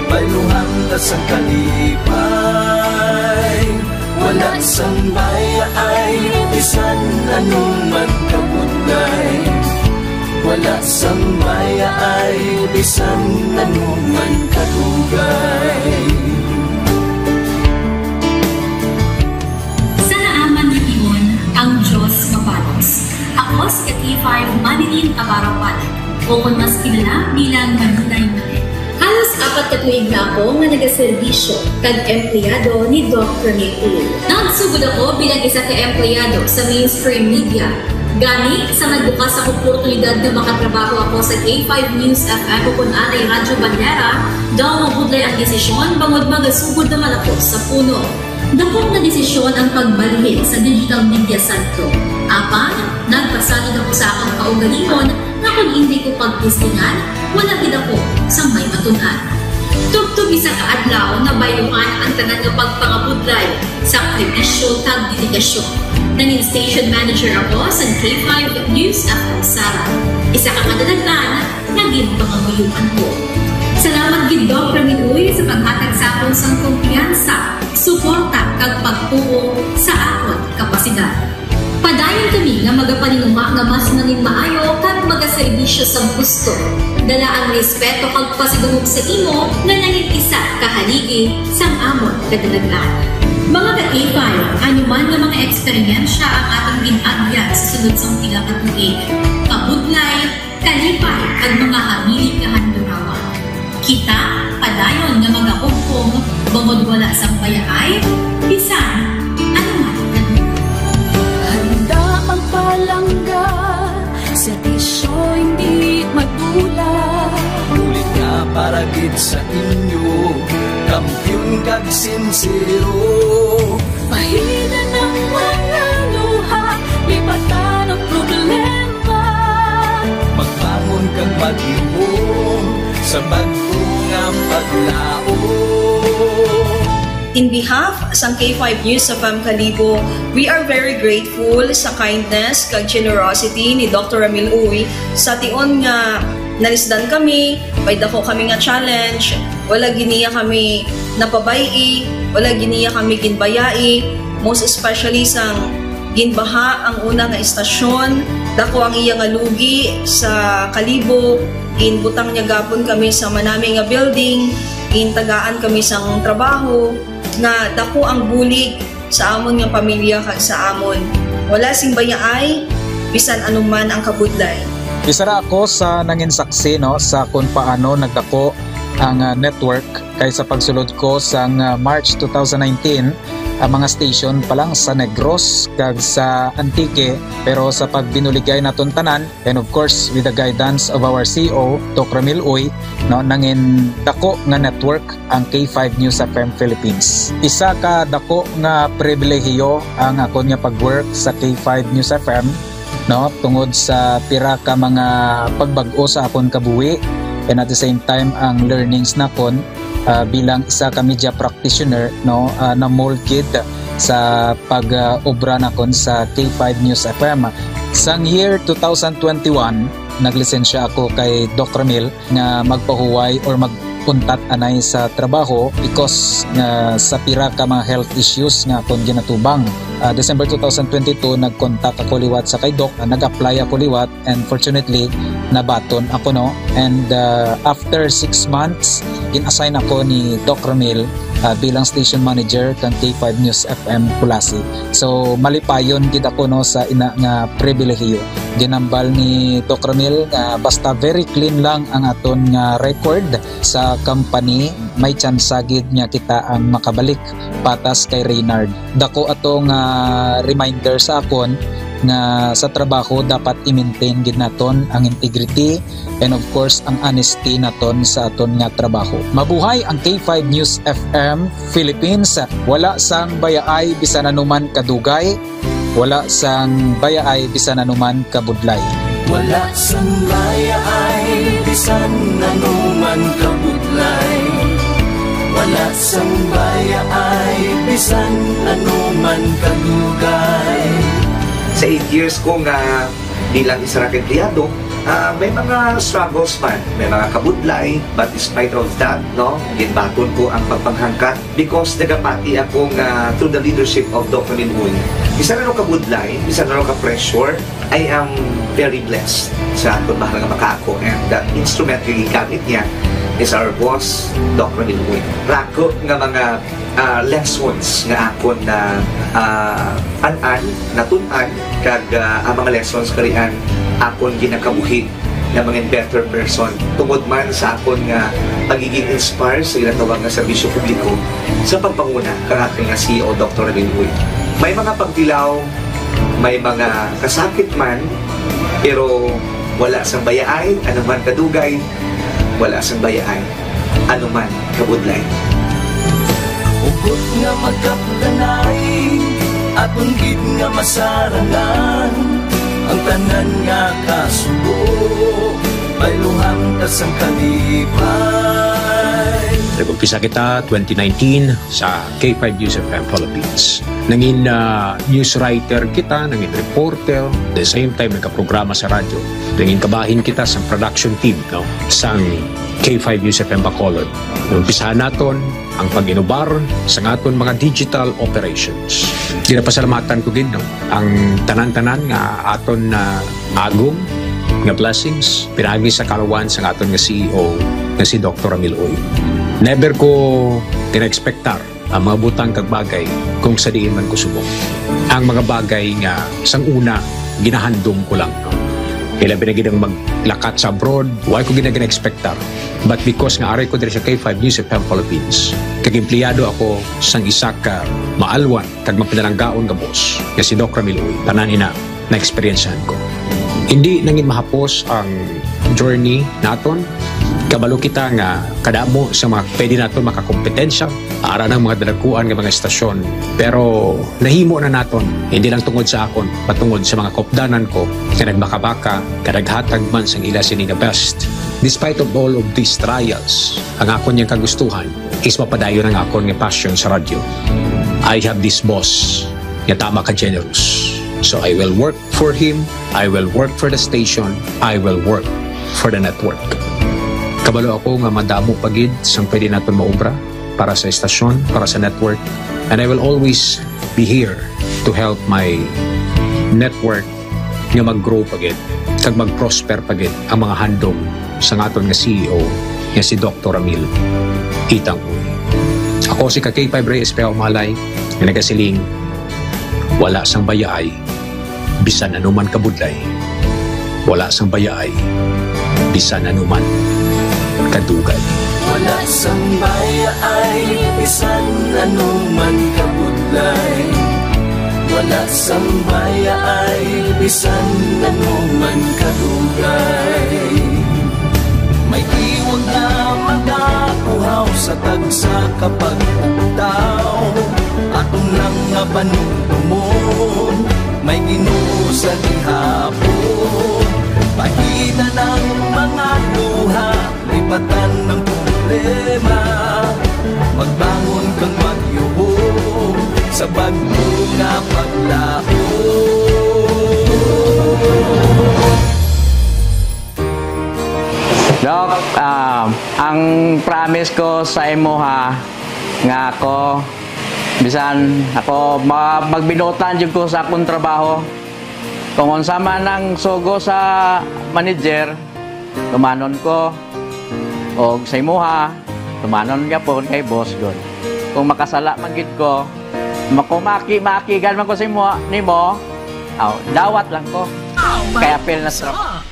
bayluhan ta sa kalipay. Wala sang baya ay bisan anuman kabudlay, wala sang baya ay bisan anuman kadugay. Ang Diyos mapalos. Ako si K5 Manilin Abarapan, o kung mas kilala bilang Manilay Manil. Halos 4 ka tuig na ako nga nagaserbisyo kag empleyado ni Dr. Nicole. Nagsugod ako bilang isa ka empleyado sa mainstream media. Gani sa nagbukas sa oportunidad na makatrabaho ako sa K5 News FM o kung anay Radyo Bandera, daw mabudlay ang desisyon bangod magasugod naman ako sa puno. Dakot na desisyon ang pagbalhin sa digital media santo. Apan, nagpasalid ako sa akong kaugalingon na kung hindi ko pagpustingan, wala din ako sa may matunan. Tugtog isa ka adlaw na bayuhan ang tanan nga pagpangabudlay sa sakripisyo kag dedikasyon. Nanging station manager ako sa K5 News FM Sara. Isa ka kadagdagan na ginpanganguyuan ko. Salamat gid Dr. Minuy sa paghatag sa akon sang kumpiyansa, suporta kag pagtuo sa akon kapasidad. Padayon kami nga magapaninuma nga mas nanging maayo kag magaserbisyo sa gusto. Dala ang respeto kag pasigurog sa imo nga nanging isa kahaligi sang amon kadalagan. Mga ka-K5, anyuman nga mga eksperyensya ang atong ginagyan sa sunod sang pila ka tuig. Kabudlay, kalipay kag mga habiling nga handurawan. Kita, padayon nga magakungkong bangod wala sa bayaay, bisan anuman kanila. Handa ang palangga, servisyo hindi magdula. Ulit nga para gid sa inyo, kampiyon kag sincero. Pahina ng mga luha, lipatan ang problema. Magbangon kang pag-iwong sa bago nga paglao. In behalf sa K5 News FM Kalibo, we are very grateful sa kindness kag generosity ni Dr. Ramil Uy sa tion nga nalisdan kami, may dako kami nga challenge, wala giniya kami napabayi, wala giniya kami ginbayai, most especially sang ginbaha ang una nga istasyon, dako ang iya nga lugi sa Kalibo, ginbutang niya gapon kami sa manami nga building, gintagaan kami sang trabaho, nga dako ang bulig sa amon nga pamilya kag sa amon. Wala sing bayaay, bisan anuman ang kabudlay. Isa ra ako sa nangin saksi no sa kung paano nagdako ang network kay sa pagsulod ko sa March 2019 ang mga station pa lang sa Negros kag sa Antique, pero sa pagbinuligay naton tanan and of course with the guidance of our CEO Dr. Ramil Uy no nangin dako nga network ang K5 News FM Philippines. Isa ka dako nga pribilehiyo ang ako nga pagwork sa K5 News FM no tungod sa pira ka mga pagbag-o sa akon kabuhi and at the same time ang learnings nakon bilang isa ka media practitioner no na mold kid sa pag-obra nakon sa K5 News FM. Sang year 2021 naglisensya ako kay Doc Ramil nga magpahuway or magpuntat anay sa trabaho because sa pira ka mga health issues nga akong ginatubang. December 2022 nag-contact ako liwat sa kay Doc, nag-apply ako liwat and fortunately nabaton ako no, and after 6 months in-assign ako ni Doc Ramil bilang station manager kang K5 News FM Pulasi. So malipayon gid ako no sa ina nga pribilehiyo. Ginambal ni Doc Ramil nga basta very clean lang ang aton nga record sa company, may chance gid nga kita ang makabalik patas kay Reynard. Dako atong reminder sa akon nga sa trabaho dapat i-maintain gid naton ang integrity and of course ang honesty naton sa aton nga trabaho. Mabuhay ang K5 News FM Philippines. Wala sang bayaay bisan anuman kadugay, wala sang bayaay bisan anuman kabudlay. Wala sang bayaay bisan anuman kabudlay. Wala sang bayaay bisan anuman kadugay. Sa 8 years ko nga bilang isa ra ka empleyado, may mga struggles man, may mga kabudlay, but despite of that, no, ginbaton ko ang pagpanghangkat because nagapati ako nga through the leadership of Dr. Minmoy. Isa na kabudlay, isa na ka-pressure, I am very blessed sa atong mahal nga makaako, and that instrument nga gamit niya is our boss, Dr. Minmoy. Rako nga mga lessons nga akon na natun-an kag ang mga lessons karian akon ginakabuhi na mga better person tungod man sa akon nga pagiging inspired sa ginatawag nga serbisyo publiko sa pagpanguna kang aking nga CEO Dr. Ramil Uy. May mga pagdilaw, may mga kasakit man, pero wala sang bayaay, anuman kadugay, wala sang bayaay, anuman kabudlay. Ugot nga magkaputanay at unggid nga masarangan ang tanan nga kasubo may luhang kasang kalipay. Nag-umpisa kita 2019 sa K5 News FM Philippines. Nangin news writer kita, nangin reporter, the same time nagka-programa sa radyo. Nangin kabahin kita sa production team no, sa K5 News FM Bacolod. Umpisahan naton ang pag-inobar sa aton mga digital operations. Ginapasalamatan ko gid no, ang tanan-tanan nga aton na agong nga blessings pinagi sa kalawan sa aton nga CEO nga si Dr. Ramil Uy. Never ko tina-expectar ang mga butang kag bagay kung sa diin man ko subok. Ang mga bagay nga sang una ginahandom ko lang no. Kailan pinagidang lakat sa abroad, why ko ginag-expectar. But because nga aray ko diri sa K5 News FM Philippines, kag empleyado ako sang isa ka maalwan kag mapinalanggaon nga boss, nga si Doc Ramil Uy, tanan ina na experiencehan ko. Hindi nangin mahapos ang journey naton. Kabalo kita nga kadamo sa mga pwede naton makakompetensya ara ng mga dalakuan ng mga estasyon. Pero nahimo na naton, hindi lang tungod sa akon, patungod sa mga kopdanan ko na nagmakabaka, kadaghatag man sang ila sini nga best. Despite of all of these trials, ang akon niyang kagustuhan is mapadayon ang akon nga passion sa radyo. I have this boss nga tama ka generous. So I will work for him, I will work for the station, I will work for the network. Kabalo ako nga madamo pagid sang pwede naton maubra para sa estasyon, para sa network. And I will always be here to help my network nga mag-grow pagid, kag mag-prosper pagid ang mga handom sa aton nga CEO nga si Dr. Ramil Itang Uy. Ako si K5 Reyes Peao Malay nga nagasiling wala sang bayaay bisan anuman kabudlay. Wala sang bayaay bisan anuman kadugay. Wala sang bayaay bisan anuman kabudlay. Wala sang bayaay bisan anuman kadugay. May iwag na magapuhaw sa tagsa kapag ugtaw. Atong lang nga panumon, may Ginoo sa gihapon. Pahina ng mga luha, lipatan ng problema. Magbangon kang magyuhong sa bagyo nga paglaho. Doc, ang promise ko sa imo ha, nga ako, bisan ako magbinutan jud ko sa akong trabaho. Kung unsa man ang sugo sa manager, tumanon ko. O sa imo ha, tumanon gyapon kay boss gud. Kung makasala man gid ko, makigan man ko sa imo nimo, dawat lang ko. Kaya apel na strap.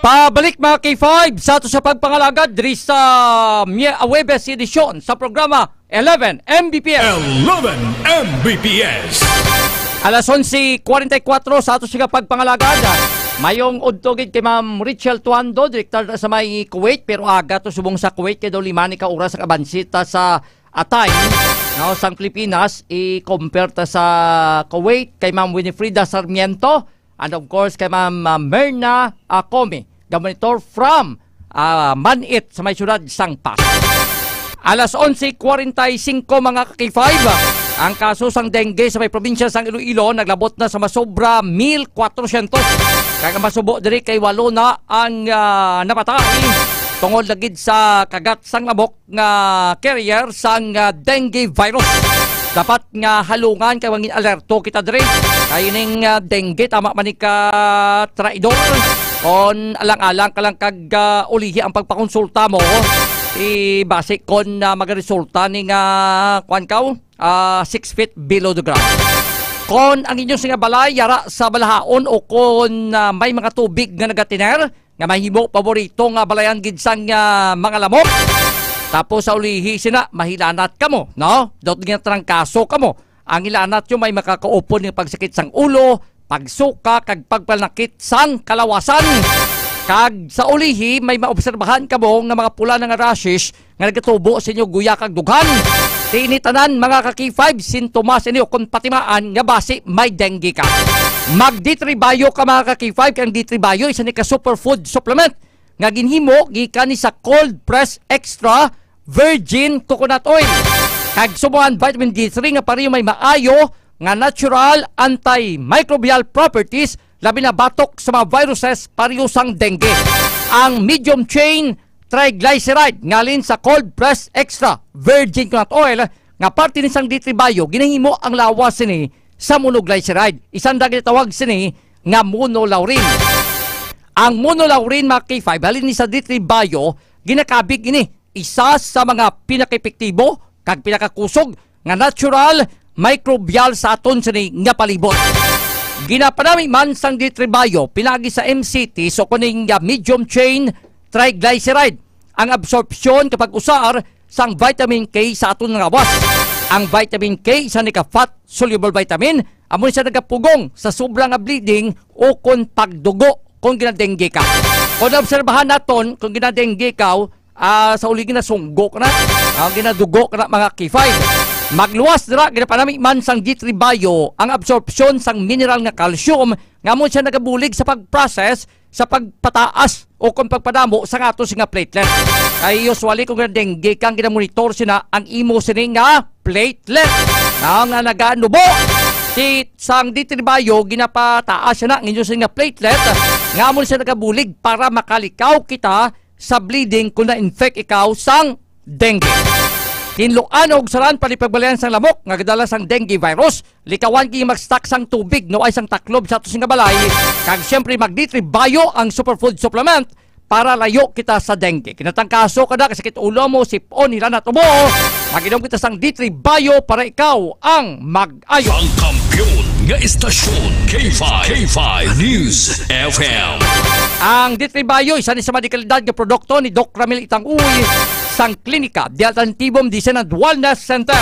Pabalik mga K5 sa ato sa pagpangalagad diri sa Webes edisyon sa programa 11 Mbps. 11 Mbps. Alas 11:44 sa ato siya pagpangalagad. Mayong udtogid kay Ma'am Richel Tuando, direktor sa may Kuwait, pero aga to subong sa Kuwait kay daw 5 ka oras sa kabansita sa time no, sang Pilipinas i-compare ta sa Kuwait kay Ma'am Winifrida Sarmiento and of course kay Ma'am Merna Acome, monitor from Manit sa may syudad Sangpas. Alas 11:45 mga K5, ang kaso sang dengue sa may probinsya sang Iloilo naglabot na sa masobra 1,400. Kaya masubo diri kay 8 na ang napatay tungod lagid sa kagat sang lamok nga carrier sang dengue virus. Dapat nga halungan kay wangin alerto kita diri kay ning dengue tama man ni ka traidor. On alang-alang ka lang kag ulihi ang pagpakonsulta mo, basic kon magaresulta ni nga kwan kaw 6 feet below the ground. Kon ang inyong singa balay yara sa balahaon o kon may mga tubig nga nagatiner nga mahimo paborito nga balayan gid sang mga lamok. Tapos sa ulihi sina mahilanat kamo, no? Dot nga trangkaso kamo. Ang ilanat yo may makakaupon ng pagsakit sang ulo, pagsuka kag pagpanakit sang kalawasan. Kag sa ulihi may maobserbahan kamo nga mga pula nga rashes nga nagatubo sa inyo guya kag dughan. Tinitanan mga ka-K5 sintomas inyo kung patimaan nga basi may dengue ka. Mag-D3Bio ka mga ka-K5 kang D3Bio isa ni ka superfood supplement nga ginhimo gikan ni sa cold press extra virgin coconut oil. Kag sumuhan vitamin D3 nga pareho may maayo nga natural antimicrobial properties labi na batok sa mga viruses pareho sang dengue. Ang medium chain triglyceride ngalin sa cold press extra virgin coconut oil nga parte ni sang D3Bio ginahimo ang lawas sini sa monoglyceride. Isang dagit tawag sini nga monolaurin. Ang monolaurin mga K5 halin ni sa D3Bio ginakabig ini isa sa mga pinaka-epektibo kag pinakakusog nga natural microbial sa aton sini nga palibot. Ginapanami man sang ditribayo pinagi sa MCT so kuning medium chain triglyceride ang absorpsyon kapag usar sang vitamin K sa aton nga was. Ang vitamin K isa ni ka fat soluble vitamin amo siya nagapugong sa sobrang bleeding o kon pagdugo kung ginadengge ka. Kung obserbahan naton kung ginadengge ka sa uli ginasunggo ka na ginadugo ka na mga K5. Magluwas dira ginapanami man sang ditribayo ang absorpsyon sang mineral nga calcium nga mo siya nagabulig sa pagprocess sa pagpataas o kung pagpadamo sa ato nga platelet. Ay usually kung dengue kang ginamonitor sina ang imo sini nga platelet nga naganubo si sang ditribayo ginapataas siya na inyo sini nga platelet nga mo siya nagabulig para makalikaw kita sa bleeding kung na-infect ikaw sang dengue. Kinluan og saran palipagbalayan sang lamok nga gadala sang dengue virus. Likawan kay mag-stock sang tubig no ay sang taklob sa ato nga balay. Kag syempre magditribayo ang superfood supplement para layo kita sa dengue. Kinatangkaso kada kasakit ulo mo, sipon, hila na tubo. Maginom kita sang ditribayo para ikaw ang mag-ayo. Ang kampiyon nga istasyon K5 News FM. Ang ditribayo isa ni sa medikalidad nga produkto ni Doc Ramil Itang-Uy sang klinika di Alternatibum Design and Wellness Center.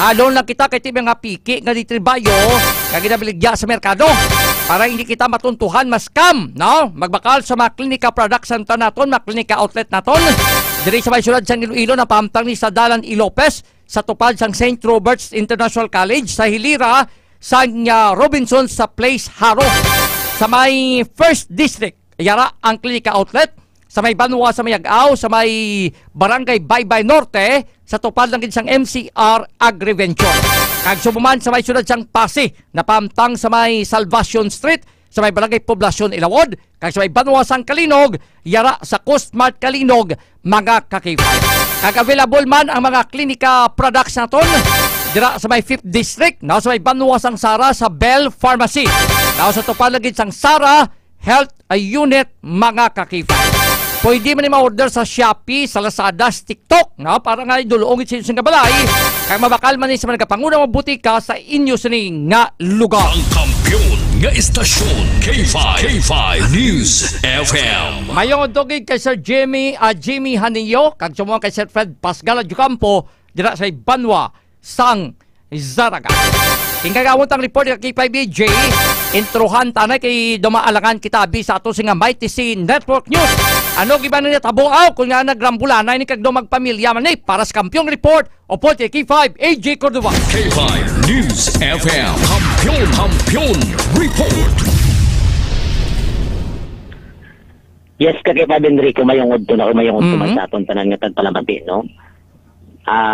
Alon lang kita kay tibang nga piki nga ditribayo nga ginabiligya sa merkado para hindi kita matuntuhan mas scam, no? Magbakal sa mga klinika product center naton, mga klinika outlet naton. Diri sa may sulad sa Iloilo na pamtang ni sa Dalan E. Lopez sa tupad sang St. Robert's International College sa Hilira sa Robinson sa Place Haro. Sa may First District, yara ang klinika outlet. Sa may Banwa, sa may Agaw, sa may Barangay Baybay Norte, sa tupad lang isang MCR Agriventure. Kag subuman sa may syudad siyang Pasig, na pamtang sa may Salvation Street, sa may Barangay Poblasyon Ilawod, kag sa may Banwa sang Kalinog, yara sa Coast Mart Kalinog, mga kakibay. Kag available man ang mga klinika products naton, dira sa may 5th District, na sa may Banwa sang Sara, sa Bell Pharmacy. Na sa tupad lang isang Sara Health Unit, mga kakibay. Pwede man ma-order sa Shopee, sa Lazada, sa TikTok, no? Para nga idulungit sa inyong balay. Kaya mabakal man sa mga pangunang butika sa inyo sa nga lugar. Ang kampiyon nga istasyon K5 News FM. Mayong dogig kay Sir Jimmy Hanillo, kag sumuha kay Sir Fred Pasgala Jucampo, dira sa Banwa, sang Zaraga. Tingkagawon tang report ng K5BJ, introhan tanay kay dumaalangan kitabi sa ato nga Mighty C Network News. Ano giba na tabuaw kung nga nagrambulanay ni kagdo magpamilya man para sa kampyong report o po kay K5 AJ Cordova. K5 News FM, kampyon report. Yes, kag-K5 Enrico, mayungod to na o mayungod to man sa aton tanan nga tagpalamati, no?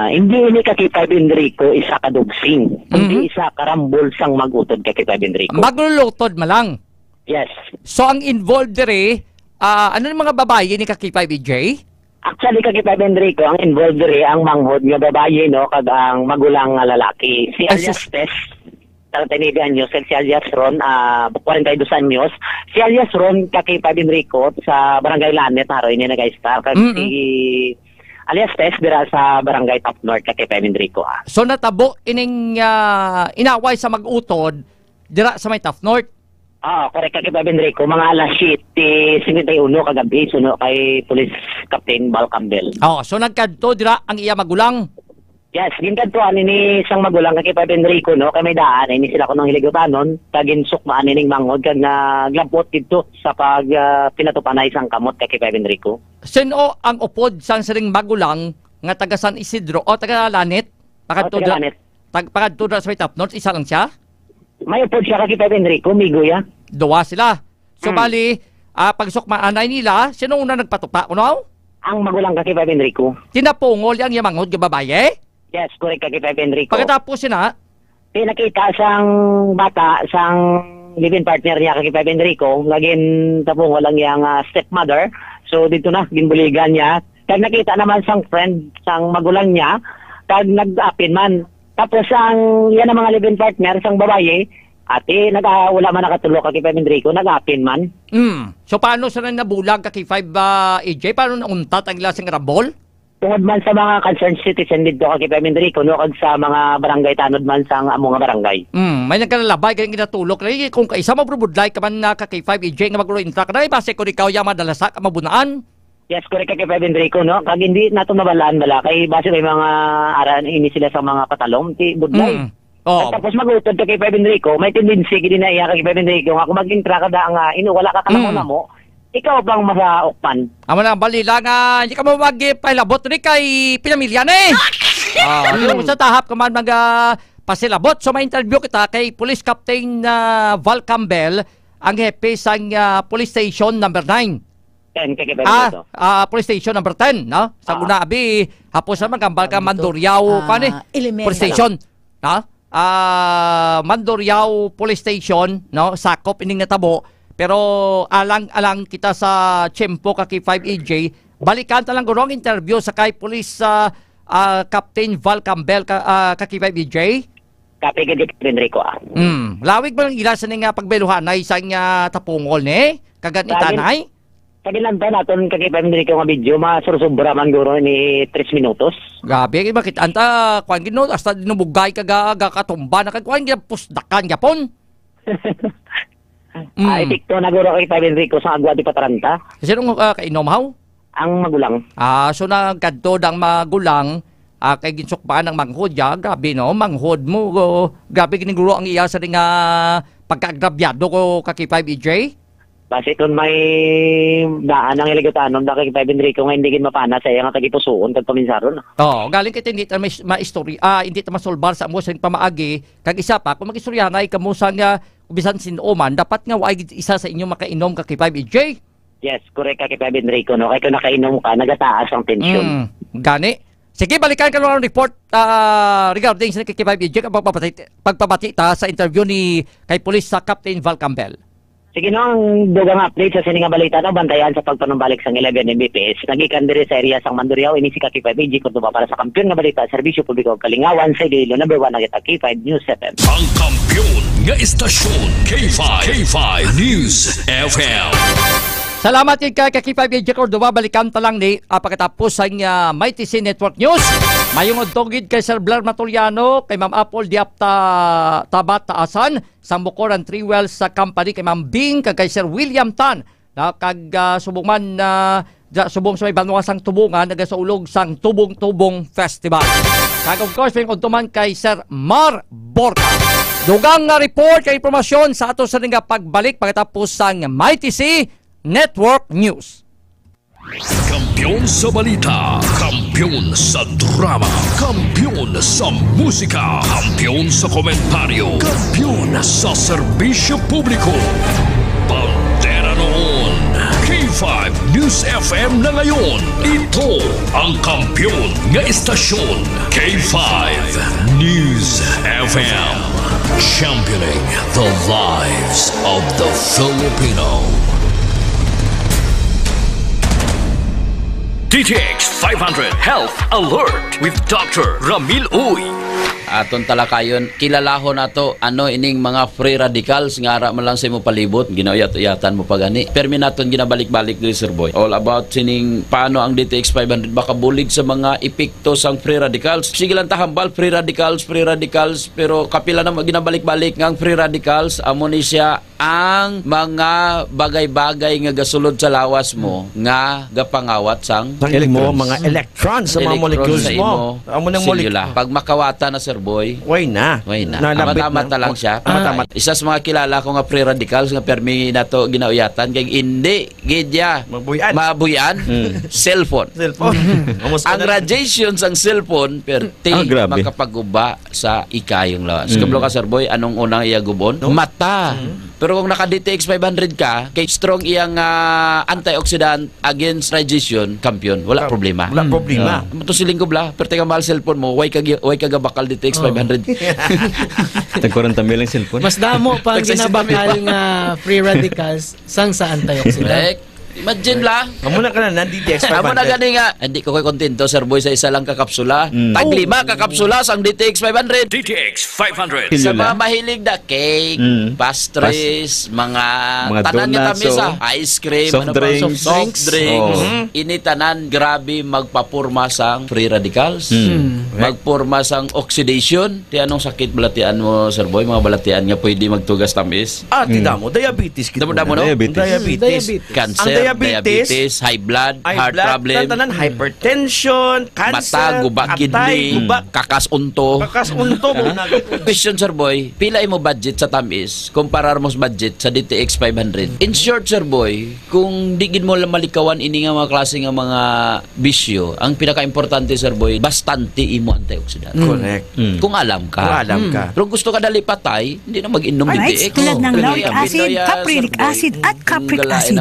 Hindi ni K5 Enrico isa kadugsing, hindi isa karambol sang magutod K5 Enrico. Maglulutod malang. Yes. So ang involved dere, ano yung mga babae ni K5 EJ? Actually, K5 Enrico, ang involved dere ang manghod nga babae, no, kag ang magulang nga lalaki. Si alias Tess, 39 anyos, si alias Ron, 42 anyos. Si alias Ron, K5 Enrico, sa Barangay Lanet, haroy niya nag-star. Kag si alias Tess dira sa Barangay Top North kay Kevin Enrico. So natabo ining inaway sa mag-utod dira sa may Top North. Correct kay Kevin Enrico, mga alas 7:51 kagabi suno kay Police Captain Bal Campbell. So nagkadto dira ang iya magulang. Yes, ginkadtoan ni sang magulang kay Kevin Enrico, no, kay may daan ini sila kuno hiligutanon taginsuk maan ning mangod kag naglampot didto sa pag pinatupanay sang kamot kay Kevin Enrico. Sino ang upod sang siring magulang nga taga San Isidro o taga Lanet? Pakadto dira sa Top North, isa lang siya? May upod siya kay Kevin Enrico, migo ya. Duwa sila. So bali, pagsok maanay nila, sino una nagpatupa kuno? Ang magulang kay Kevin Enrico. Tinapungol yang yamangod nga babaye? Yes, correct kay Kevin Enrico. Pagkatapos sina, pinakita sang bata, sang living partner niya kay Kevin Enrico, laging tapong walang yang stepmother. So dito na, ginbuligan niya. Kag nakita naman sang friend, sang magulang niya, kag nag-apin man. Tapos sang yan ang mga living partner, sang babaye, ate, wala man nakatulo kay Kevin Enrico, nag-apin man. So paano sa nabulag kay 5 EJ? Paano nauntat ang lasing rambol? tungod man sa mga concerned citizen dito kay Kay Enrico no kag sa mga barangay tanod man sa mga barangay. May nagkalalabay kay ginatulok kay kung kaisa mabrubudlay ka man na ka K5 EJ nga magro intra ka base ko ikaw ya madalasa ka mabunaan. Yes, correct kay Enrico no. Kag hindi nato mabalaan bala kay base may mga aran ini sila sa mga patalom ti budlay. Tapos magutod kay Enrico, may tendency gid na iya kay Enrico nga kung mag-intra ka da nga wala ka kalamon mo. Ikaw bang masaokpan? Amo na balila nga hindi ka mo magpahilabot ni kay pinamilya ni. Kung sa tahap ka man pasilabot so ma-interview kita kay Police Captain Val Campbell ang hepe sa Police Station number 9. 10 kay Police Station number 10 no? Sa una abi hapos naman kambal ka Mandurriao kani Police Station no? Mandurriao Police Station no? Sakop ining natabo. Pero alang kita sa Tiyempo kay 5EJ, balikan talang gurong interview sa kay Police Captain Val Campbell kay 5EJ. Kapi kay Enrico Lawig ba lang ila sa nga pagbeluhanay sa nga tapungol ni? Kaganitanay? Kagilantan naton kay Enrico nga video masursubra man guro ni 3 minutos. Gabi bakit anta kuan gino hasta dinubugay kaga katumba na kuan pusdakan gyapon. Epekto na guro kay Enrico sa agwa di pataranta. Sino kainom haw? Ang magulang. So nagkadto dang magulang kay ginsukbaan ng manghod ya. Grabe no, manghod mo. Grabe giniguro ang iya sa nga pagkagrabyado ko kay 5EJ. Base kung may daan ang iligutanon da kay Enrico nga hindi gid mapana sa iya nga tagipusoon kag paminsaron. Galing kay hindi ta ma-istorya, hindi ta masolbar sa amo sa pamaagi kag isa pa kung magistoryanay kamo sa nga bisan sinuman dapat nga way isa sa inyo makainom ka kay 5EJ. Yes, correct ka kay Enrico no. Kay kung nakainom ka nagataas ang tension. Gani. Sige, balikan ka lang ang report regarding sa kay 5EJ pagpabati ta sa interview ni kay Police Captain Val Campbell. Sige no, ang dugang update sa sininga balita no, bantayan sa pagpanumbalik sang 11 Mbps. Nagikan diri sa area sang Mandurriao ini si K5 EJ kuno para sa kampiyon nga balita serbisyo publiko Kalingawan sa Iloilo number 1 na K5 News FM. Ang kampiyon nga istasyon K5 News FM. Salamat kay K5 EJ Cordova. Balikan ta lang ni pagkatapos ang Mighty C Network News. Mayong tugid kay Sir Blair Matoliano, kay Ma'am Apple Diapta Tabat Taasan, sa Bukoran Three Wells sa company kay Ma'am Bing kay Sir William Tan na kag subong man subong sa may banwasang tubungan nagasaulog sang Tubong-Tubong Festival. Kag of course ping man kay Sir Mar Borca. Dugang nga report kay impormasyon sa ato sa nga pagbalik pagkatapos sang Mighty C Network News. Kampiyon sa balita, kampiyon sa drama, kampiyon sa musika, kampiyon sa komentaryo, kampiyon sa serbisyo publiko. Pantera noon, K5 News FM na ngayon. Ito ang kampiyon nga istasyon, K5 News FM. Championing the lives of the Filipino. DTX 500 Health Alert with Dr. Ramil Uy. Aton talakayon, kilalahon nato ano ining mga free radicals nga ara man lang sa imo palibot, ginauyat-uyatan mo pa gani. Permi naton ginabalik-balik diri Sir Boy. All about sining paano ang DTX 500 baka bulig sa mga epekto sang free radicals. Sige lang tahambal free radicals, pero kapila na ginabalik-balik nga ang free radicals amo ni siya ang mga bagay-bagay nga gasulod sa lawas mo nga gapangawat sang mga electrons sa mga molecules mo. Amo nang molecule. Pag makawata na Sir Boy, way na. Mata lang siya. Isa sa mga kilala ko nga free radicals nga permi nato ginauyatan kay hindi gidya mabuyan cellphone. Ang radiation sang cellphone perti makapaguba sa ikayong lawas. Kablo ka Sir Boy, anong unang iyagubon? Mata. Pero kung naka-DTX 500 ka, kay strong iyang antioxidant against radiation, kampiyon, wala problema. Wala problema. Matusiling ko bla, pero teka mahal cellphone mo, way kagabakal DTX 500. Tag-40 mil ang cellphone. Mas damo pa ang ginabakal nga free radicals sang sa antioxidant. Imagine lang. Amo na ka na DTX 500. Amo na gani nga. Hindi ko kontento, Sir Boy, sa isa lang kakapsula. Tag-5 kakapsula sang DTX 500. DTX 500. Sa mga mahilig na cake, pastries, mga tanan niya tamis ice cream, soft drinks. Soft drinks. Ini tanan grabe magpapurma sang free radicals. Magpurma sang oxidation. Ti anong sakit balatian mo, Sir Boy? Mga balatian nga pwede magtugas tamis. Tida mo, diabetes. Damo no? Diabetes. Cancer, diabetes, high blood, heart problem, tanan hypertension, cancer, mata, guba, kidney, kakasunto. Question, Sir Boy, pila mo budget sa tamis kumparar mo sa budget sa DTX 500? In short, Sir Boy, kung digid mo lang malikawan ini nga mga klase nga mga bisyo, ang pinaka-importante, Sir Boy, bastante imo antioxidant. Correct. Kung alam ka. Pero gusto ka dali patay, hindi na mag-inom DTX. Tulad ng lauric acid, capric acid at capric acid.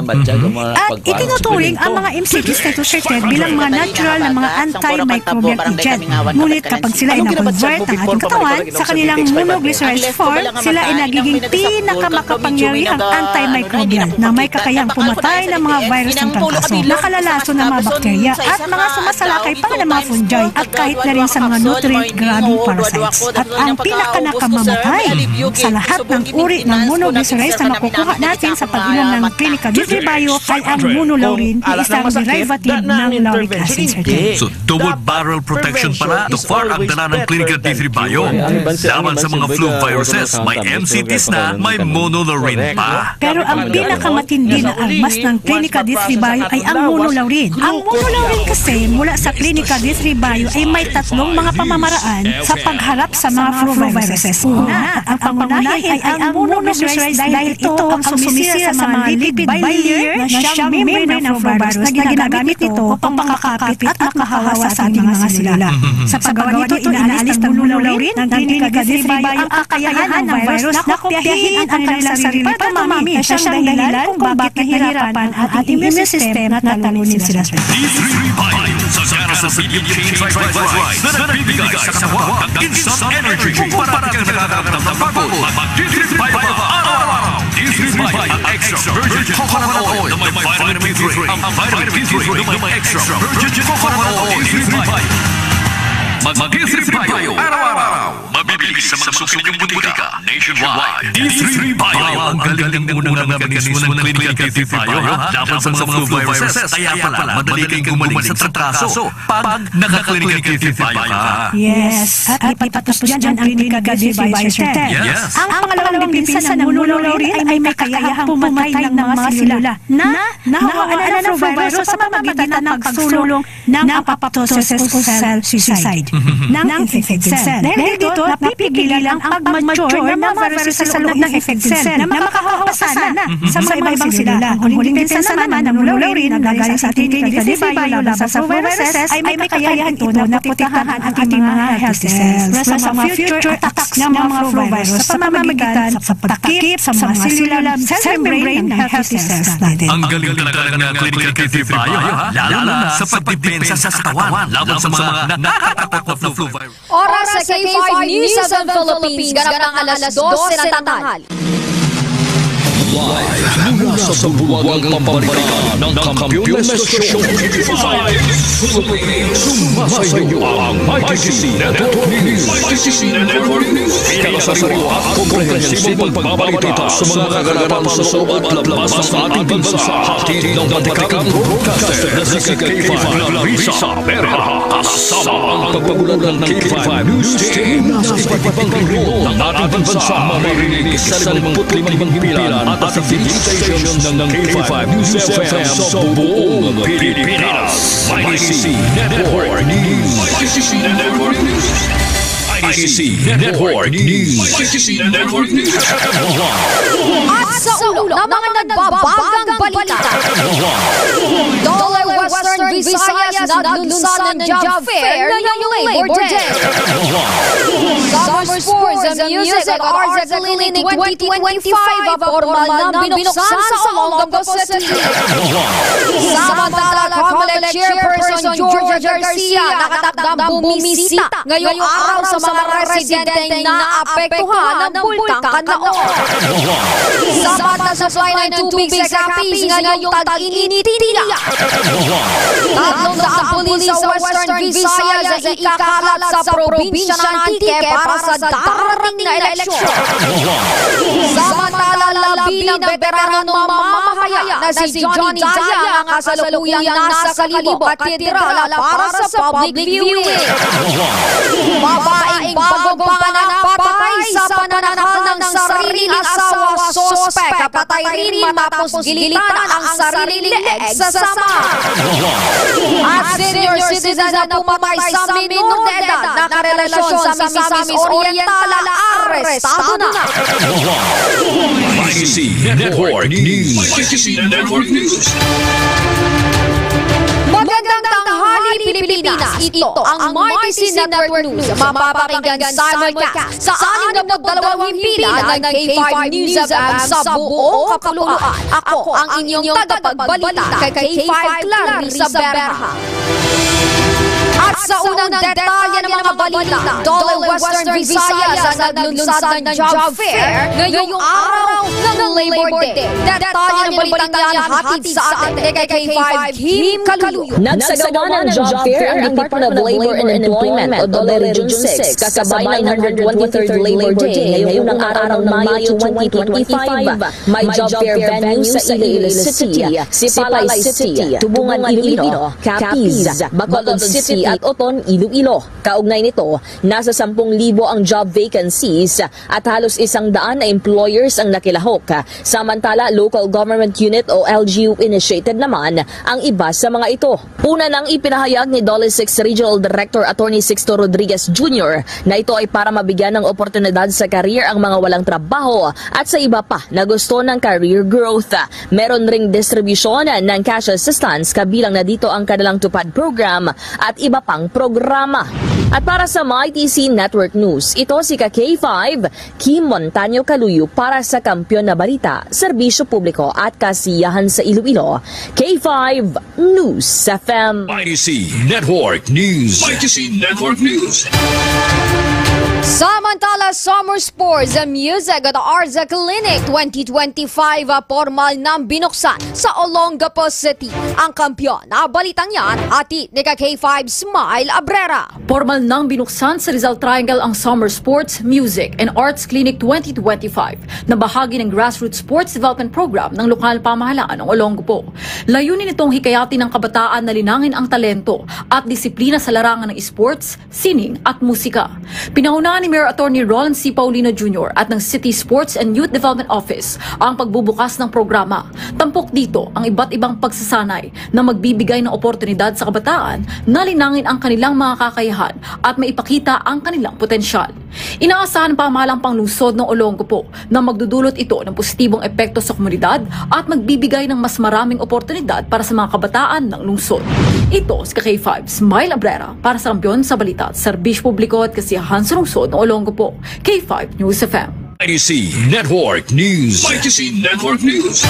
At itinuturing ang mga MCTs na treated bilang mga natural na mga antimicrobial agent. Ngunit kapag sila ay na-convert ng ating katawan sa kanilang monoglycerized form, sila ay nagiging pinakamakapangyarihang antimicrobial na may kakayang pumatay ng mga virus ng pangkaso, nakalalaso ng mga bakterya at mga sumasalakay pa ng mga fungi at kahit na rin sa mga nutrient-grabbing parasites. At ang pinakanakamamatay sa lahat ng uri ng monoglycerized na makukuha natin sa pag-inom ng Clinica D3 Bio ay ang monolaurin na isang derivative ng lauric acid. So double barrel protection pala to far ang dala ng Clinica D3 Bio. Laban sa mga flu viruses, may MCTs na, may monolaurin pa. Pero ang pinakamatindi na armas ng Clinica D3 Bio ay ang monolaurin. Ang monolaurin kasi mula sa Clinica D3 Bio ay may tatlong mga pamamaraan sa pagharap sa mga flu viruses. Una, ang pangunahin ay ang monoglycerized dahil ito ang sumisira sa mga lipid bilayer na siyang membrane ng flu virus na ginagamit nito upang makakapit at makahawa sa ating mga selula. Sa paggawa nito, inaalis ng monolaurin ng Clinica D3 Bio ang kakayahan ng virus na kopyahin ang kanilang sarili pagmamamit na siyang dahilan kung bakit nahihirapan ang ating immune system na talunin sila. D3 Bio sa gana sa medium chain triglycerides na nagbibigay sa katawan ng instant energy kung parati ka nakakaramdam ng pagod. Mag-D3 Bio araw-araw. D3 Bio ang extra virgin coconut oil na may vitamin B3. Ang vitamin B3 na may extra virgin coconut oil. D3 Bio. Mag-D3 Bio araw-araw. Mabibili sa mga susunod yung butika nationwide. D3 Bio ang galing ng unang mekanismo ng Clinica D3 Bio laban sa mga flu viruses. Kaya pala, madali kayong gumaling sa trangkaso pag naka-Clinica D3 Bio ka. Yes. At ipatapos dyan ang Clinica D3 Bio test. Ang pangalawang pinsan ng monolaurin ay may kakayahang pumatay ng mga selula na nahawaan ng flu virus sa pamamagitan ng pagsulong ng apoptosis o cell suicide ng infected cell. Dahil dito, napipigilan ang pag-mature ng mga virus sa loob ng infected cell na makahawa sana sa mga ibang selula. Ang huling pinsan naman ng monolaurin na galing sa ating Clinica D3 Bio laban sa flu viruses ay may kakayahan ito na protektahan ang ating mga healthy cells sa mga future attacks ng mga flu virus sa pamamagitan sa pagtakip sa mga selula cell membrane ng healthy cells natin. Ang galing talaga ng Clinica D3 Bio, lalo na sa pagdepensa sa katawan laban sa mga nakakatakot na flu virus. Oras sa K5 News of the Philippines, ganap ng alas 12 ng tanghali. Live mula sa buwagang pambalita ng Kampiyon Estasyon K5 Philippines. Sumasayo ang ITC Network News. Pinakasariwa at komprehensibong pagbabalita sa mga kaganapan sa loob at labas ng ating bansa. Hatid ng Batikang Broadcaster na si K5 na Risa Berha. Kasama ang pagpagulan ng K5 News Team sa iba't ibang rehiyon ng ating bansa. Maririnig sa 55 himpilan at affiliation ng K5 News FM sa buong Pilipinas. ITC Network News. ITC Network News. ITC Network News. ITC Network News. At sa ulo ng mga nagbabagang balita, Dollar Western Visayas naglunsan ng job fair ng Labor Day. Summer Sports and Music at Arts Clinic 2025 formal na binuksan sa Olongapo City. Samantala, Comelec Chairperson Georgia Garcia nakatakdang bumisita ngayong araw sa mga residenteng naapektuhan ng Bulkang Kanlaon. Sapat na supply ng tubig sa Capiz ngayong tag-init tila. 300 pulis sa Western Visayas sa ikakalat sa probinsya ng Antique para sa darating na eleksyon. Samantala, labi ng veteranong mamamahaya na si Johnny Daya ang kasalukuyang nasa Kalibo at titira para sa public viewing. Babaeng bagong panganak patay sa pananakal ng sariling asawa sospek. Kapatay rin matapos gilitan ang sariling leeg sa sama. At senior citizen na pumatay sa minor de edad na karelasyon sa Misamis Oriental arestado na. Network News. Magandang tanghali Pilipinas. Ito ang Martis Network News. Mapapakinggan simulcast sa 62 himpilan ng K5 News FM sa buong kapuluan. Ako ang inyong tagapagbalita kay K5 Clarissa Berha. At sa unang detalye ng mga balita, Dole Western Visayas ang naglunsad ng job fair ngayong araw ng Labor Day. Detalye ng balitang yan hatid sa atin kay K5 Kim Kaluyo. Nagsagawa ng job fair ang Department of Labor and Employment o Dole Region 6 kasabay ng 123rd Labor Day ngayong ng araw ng Mayo 2025. May job fair venue sa Iloilo City, Sipalay City, Tubungan Iloilo, Capiz, Bacolod City at Oton, Iloilo. Kaugnay nito, nasa 10,000 ang job vacancies at halos 100 na employers ang nakilahok. Samantala, local government unit o LGU initiated naman ang iba sa mga ito. Una nang ipinahayag ni Dole 6 Regional Director Attorney Sixto Rodriguez Jr. na ito ay para mabigyan ng oportunidad sa career ang mga walang trabaho at sa iba pa na gusto ng career growth. Meron ring distribusyon ng cash assistance kabilang na dito ang kanilang tupad program at iba pang programa. At para sa MyTC Network News, ito si K5 Kim Montaño Kaluyo para sa Kampiyon na Balita, Serbisyo Publiko at Kasiyahan sa Iloilo. K5 News FM. MyTC Network News. Samantala, Summer Sports and Music at Arts Clinic 2025 formal nang binuksan sa Olongapo City. Ang kampiyon na balitang yan, hatid ni K5 Smile Abrera. Formal nang binuksan sa Rizal Triangle ang Summer Sports, Music and Arts Clinic 2025 na bahagi ng Grassroots Sports Development Program ng lokal pamahalaan ng Olongapo. Layunin itong hikayatin ng kabataan na linangin ang talento at disiplina sa larangan ng sports, sining at musika. Pinaunahan ni Mayor Attorney Ron C. Paulino Jr. at ng City Sports and Youth Development Office ang pagbubukas ng programa. Tampok dito ang iba't ibang pagsasanay na magbibigay ng oportunidad sa kabataan na linangin ang kanilang mga kakayahan at maipakita ang kanilang potensyal. Inaasahan pa pamahalang panglungsod ng Olongapo na magdudulot ito ng positibong epekto sa komunidad at magbibigay ng mas maraming oportunidad para sa mga kabataan ng lungsod. Ito si K5 Smile Abrera para sa Kampiyon sa Balita, Serbisyo Publiko at Kasiyahan sa Lungsod ng Olongapo. K5 News FM. MyTC Network News.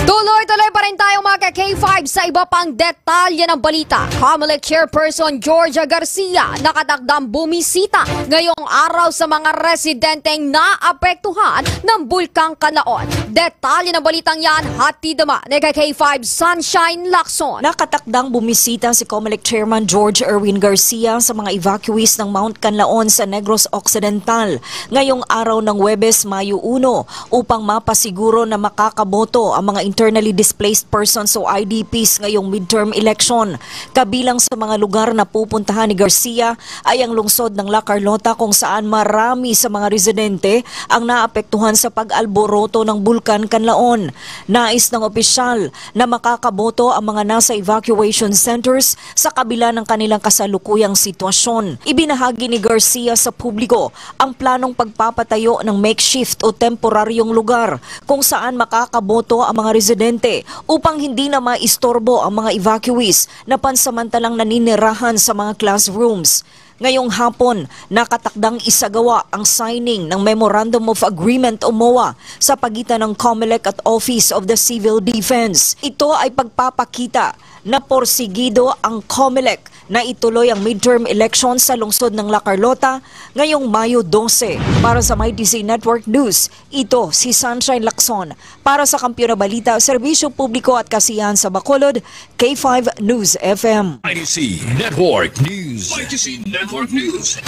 Tuloy-tuloy pa rin tayong mga K5 sa iba pang detalye ng balita. Comelec Chairperson Georgia Garcia nakatakdang bumisita ngayong araw sa mga residenteng naapektuhan ng Bulkang Kanlaon. Detalye ng balitang yan, hatid naman ni K5 Sunshine Lacson. Nakatakdang bumisita si Comelec Chairman George Erwin Garcia sa mga evacuees ng Mount Kanlaon sa Negros Occidental ngayong araw ng Huwebes, Mayo 1 upang mapasiguro na makakaboto ang mga internally displaced persons o IDPs ngayong midterm election. Kabilang sa mga lugar na pupuntahan ni Garcia ay ang lungsod ng La Carlota kung saan marami sa mga residente ang naapektuhan sa pag-alboroto ng Bulkan Kanlaon. Nais ng opisyal na makakaboto ang mga nasa evacuation centers sa kabila ng kanilang kasalukuyang sitwasyon. Ibinahagi ni Garcia sa publiko ang planong pagpapatayo ng makeshift o temporaryong lugar kung saan makakaboto ang mga residente upang hindi na maistorbo ang mga evacuees na pansamantalang naninirahan sa mga classrooms. Ngayong hapon, nakatakdang isagawa ang signing ng Memorandum of Agreement o MOA sa pagitan ng COMELEC at Office of the Civil Defense. Ito ay pagpapakita na porsigido ang COMELEC na ituloy ang midterm election sa lungsod ng La Carlota ngayong Mayo 12. Para sa MyTC Network News, ito si Sunshine Lacson. Para sa Kampiyon na Balita, Serbisyo Publiko at Kasiyahan sa Bacolod, K5 News FM. MyTC Network News. MyTC Network News.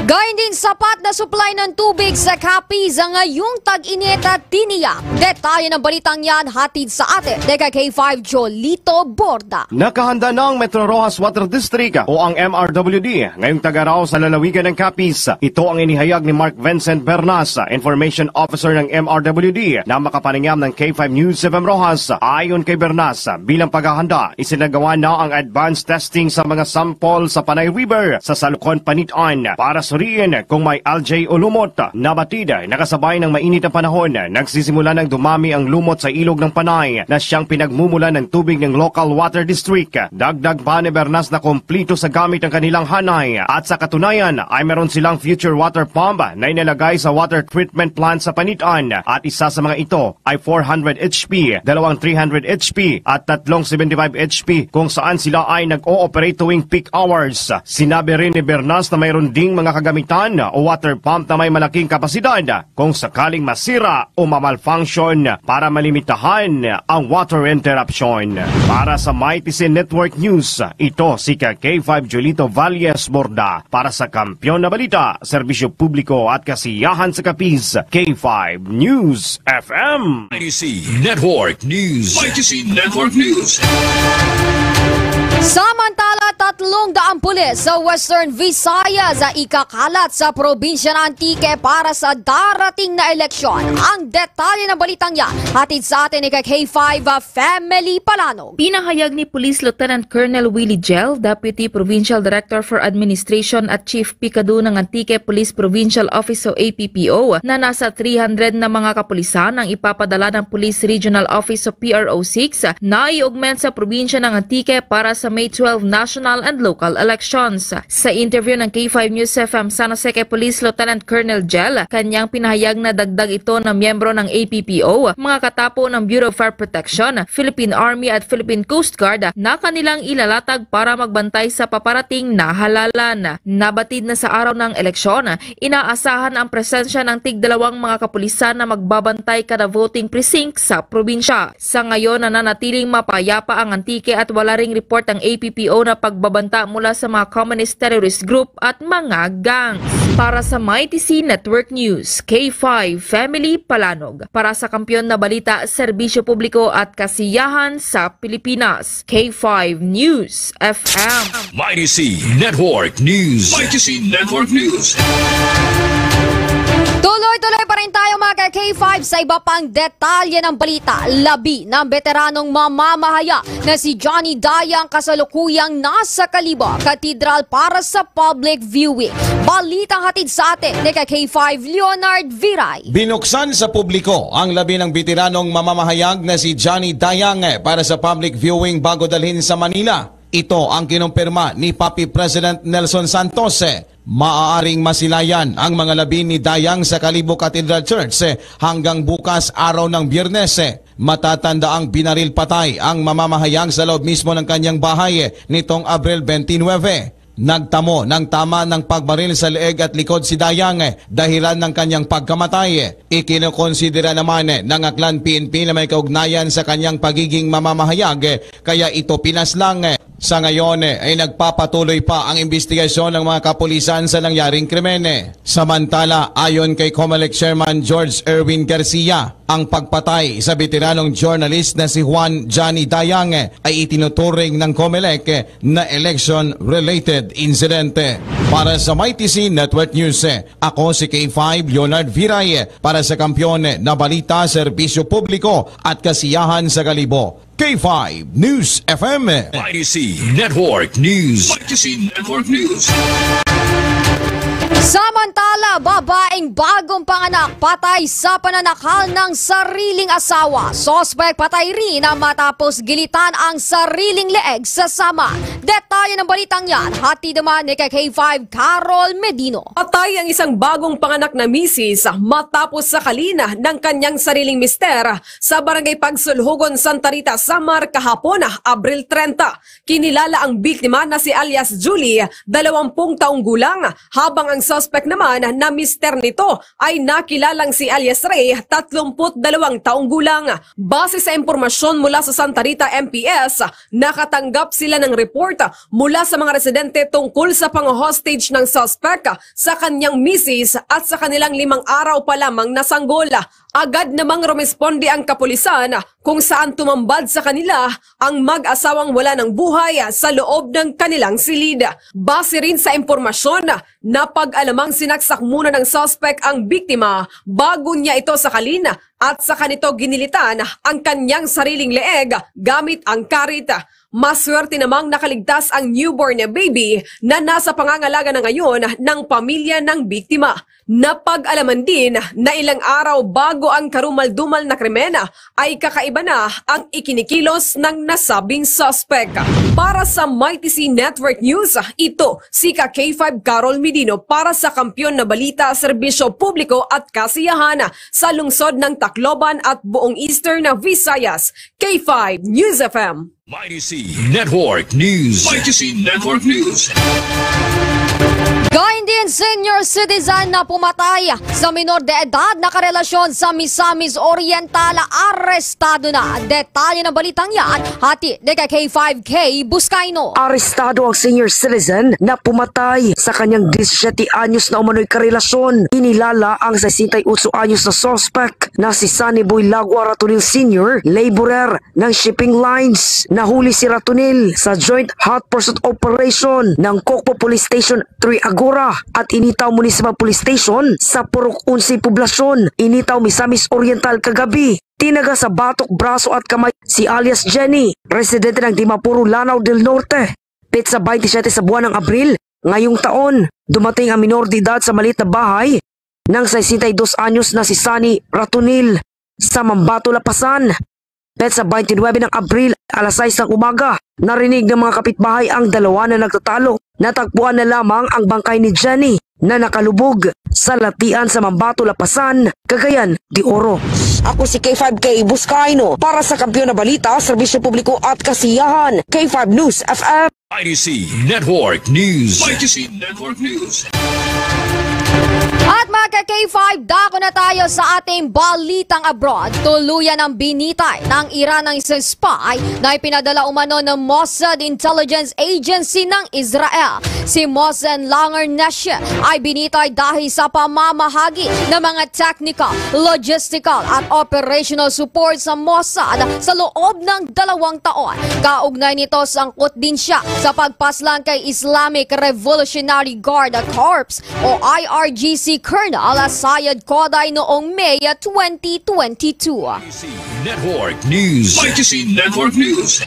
Gayun din sapat na supply ng tubig sa Capiz sa ngayong tag-init at tiniyak. Detalye ng balitang yan hatid sa atin ni K5 Jolito Borda. Nakahanda na ang Metro Rojas Water District o ang MRWD ngayong tagaraw sa lalawigan ng Capiz. Ito ang inihayag ni Mark Vincent Bernas, Information Officer ng MRWD na makapaningam ng K5 News 7 Rojas. Ayon kay Bernas, bilang paghahanda, isinagawa na ang advanced testing sa mga sample sa Panay River sa Salukon Panitan para suriin kung may algae o lumot. Nabatid, nakasabay ng mainit na panahon, nagsisimula ng dumami ang lumot sa ilog ng Panay na siyang pinagmumula ng tubig ng local water district. Dagdag pa ni Bernas na kumplito sa gamit ang kanilang hanay at sa katunayan ay meron silang future water pump na inilagay sa water treatment plant sa Panitan at isa sa mga ito ay 400 HP, dalawang 300 HP at tatlong 75 HP kung saan sila ay nag-ooperate tuwing peak hours. Sinabi rin ni Bernas na mayroon ding mga kagamitan o water pump na may malaking kapasidad kung sakaling masira o mamalfunction para malimitahan ang water interruption. Para sa MyTC Network News, ito si K5 Jolito Valles Borda para sa Kampiyon na Balita, Serbisyo Publiko at Kasiyahan sa Capiz, K5 News FM. MyTC Network News. MyTC Network News. Samantala, 300 pulis sa Western Visayas ay ikakalat sa probinsya ng Antique para sa darating na eleksyon. Ang detalye ng balitang yan, hatid sa atin ni K5 Family Palano. Pinahayag ni Police Lieutenant Colonel Willie Gel, Deputy Provincial Director for Administration at Chief Picado ng Antique Police Provincial Office o APPO, na nasa 300 na mga kapulisan ang ipapadala ng Police Regional Office o PRO6 na i-augment sa probinsya ng Antique para sa May 12 national and local elections. Sa interview ng K5 News FM San Jose kay Police Lieutenant Colonel Gel, kanyang pinahayag na dagdag ito ng miyembro ng APPO, mga katapo ng Bureau of Fire Protection, Philippine Army at Philippine Coast Guard na kanilang ilalatag para magbantay sa paparating na halalan. Nabatid na sa araw ng eleksyon, inaasahan ang presensya ng tig-2 mga kapulisan na magbabantay kada voting precinct sa probinsya. Sa ngayon, nananatiling mapayapa ang Antique at wala ring report ang APPO na pagbabanta mula sa mga communist terrorist group at mga gangs. Para sa MyTC Network News, K5 Family Palanog. Para sa Kampiyon na Balita, Serbisyo Publiko at Kasiyahan sa Pilipinas, K5 News FM. MyTC Network News. MyTC Network News. Tuloy-tuloy pa rin tayo mga K5 sa iba pang detalye ng balita. Labi ng veteranong mamamahaya na si Johnny Daya ang kasalukuyang nasa Kalibo Cathedral para sa public viewing. Balitang hatid sa atin ni K5 Leonard Viray. Binuksan sa publiko ang labi ng veteranong mamamahayag na si Johnny Dayang para sa public viewing bago dalhin sa Manila. Ito ang kinumpirma ni Papi President Nelson Santos. Maaaring masilayan ang mga labi ni Dayang sa Kalibo Cathedral Church hanggang bukas araw ng Biyernes. Matatanda ang binaril patay ang mamamahayag sa loob mismo ng kanyang bahay nitong Abril 29. Nagtamo ng tama ng pagbaril sa leeg at likod si Dayang dahilan ng kanyang pagkamatay. Ikinokonsidera naman ng Aklan PNP na may kaugnayan sa kanyang pagiging mamamahayag kaya ito pinaslang. Sa ngayon ay nagpapatuloy pa ang investigasyon ng mga kapulisan sa nangyaring krimen. Samantala, ayon kay COMELEC Chairman George Erwin Garcia, ang pagpatay sa veteranong journalist na si Juan Johnny Dayang ay itinuturing ng COMELEC na election-related incident. Para sa MyTC Network News, ako si K5 Leonard Viray para sa Kampiyon na Balita, Serbisyo Publiko at Kasiyahan sa Kalibo. K5 News FM. MyTC Network News. MyTC Network News. Samantala, babaeng bagong panganak patay sa pananakal ng sariling asawa. Sospek patay rin na matapos gilitan ang sariling leeg sa sama. Detalye ng balitang yan, hati naman ni K5 Carol Medino. Patay ang isang bagong panganak na misis matapos sa kalina ng kanyang sariling mister sa Barangay Pagsulhugon, Santa Rita, Samar kahapon, Abril 30. Kinilala ang biktima na si alias Julie, 20 taong gulang, habang ang suspect naman na mister nito ay nakilalang si alias Ray, 32 taong gulang. Base sa impormasyon mula sa Santa Rita MPS, nakatanggap sila ng report mula sa mga residente tungkol sa pang-hostage ng suspect sa kanyang misis at sa kanilang 5 araw pa lamang na sanggol. Agad namang rumesponde ang kapulisan kung saan tumambad sa kanila ang mag-asawang wala ng buhay sa loob ng kanilang silid. Base rin sa impormasyon na pag-alamang sinaksak muna ng suspect ang biktima bago niya ito sakalin at sa kanito ginilitan ang kanyang sariling leeg gamit ang karit. Maswerte namang nakaligtas ang newborn na baby na nasa pangangalaga na ngayon ng pamilya ng biktima. Napag-alaman din na ilang araw bago ang karumal-dumal na krimen ay kakaiba na ang ikinikilos ng nasabing suspect. Para sa Mighty C Network News, ito si K5 Carol Medino para sa Kampiyon na Balita, Serbisyo Publiko at Kasiyahan sa lungsod ng Tacloban at buong Eastern Visayas. K5 News FM. Mighty C Network News. Mighty C Network News. Gayun din senior citizen na pumatay sa minor de edad na karelasyon sa Misamis Oriental, arestado na. Detalye ng balitang yan, hati ni K5K Buscaino. Arestado ang senior citizen na pumatay sa kanyang 17 anyos na umano'y karelasyon. Inilala ang 68 anyos na suspect na si Sunny Boy Lagua Ratonil Sr., laborer ng shipping lines. Nahuli si Ratonil sa Joint Hot Pursuit Operation ng Kokpo Police Station 3 Agora at Initaw Municipal Police Station sa Purok 11 Poblasyon, Initaw Misamis Oriental kagabi. Tinaga sa batok, braso at kamay si alias Jenny, residente ng Dimapuro, Lanao del Norte. Petsa 27 sa buwan ng Abril ngayong taon, dumating ang minor de edad sa maliit na bahay ng 62 anyos na si Sunny Ratonil sa Mambato, Lapasan. Petsa 29 ng Abril, alas 6 ng umaga, narinig ng mga kapitbahay ang dalawa na nagtatalo. Natagpuan na lamang ang bangkay ni Jenny na nakalubog sa latian sa Mambato, Lapasan, Cagayan de Oro. Ako si K5K Buscaino para sa Kampiyon na Balita, Serbisyo Publiko at Kasiyahan. K5 News FM. Mighty C Network News. Mighty C Network News. At mga K5, dako na tayo sa ating balitang abroad. Tuluyan ang binitay ng Iran ng isang spy na ipinadala umano ng Mossad Intelligence Agency ng Israel. Si Mohsen Langer-Neshe ay binitay dahil sa pamamahagi ng mga technical, logistical at operational support sa Mossad sa loob ng 2 taon. Kaugnay nito, sangkot din siya sa pagpaslang kay Islamic Revolutionary Guard Corps o IRGC Colonel Sayed Koday noong May 2022. Network News. Mighty C Network News.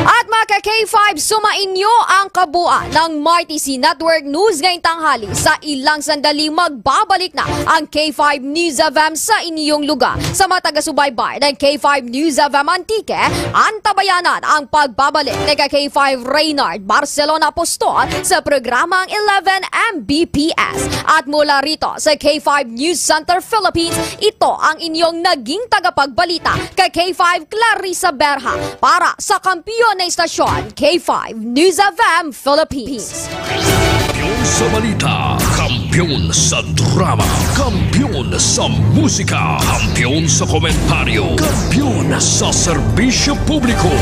At mga K5, sumainyo ang kabuuan ng Mighty C Network News ngayong tanghali. Sa ilang sandali, magbabalik na ang K5 News FM sa inyong lugar. Sa mga taga-subaybay ng K5 News FM Antique, antabayanan ang pagbabalik ni K5 Reynard Barcelona Apostol sa programang 11 Mbps. At mula rito sa K5 News Center Philippines, ito ang inyong naging tagapagbalita kay K5 Clarissa Berha para sa kampiyon na istasyon K5 News FM Philippines. Kampiyon sa balita, kampiyon sa drama, kampiyon sa musika, kampiyon sa komentaryo, kampiyon sa serbisyo publiko.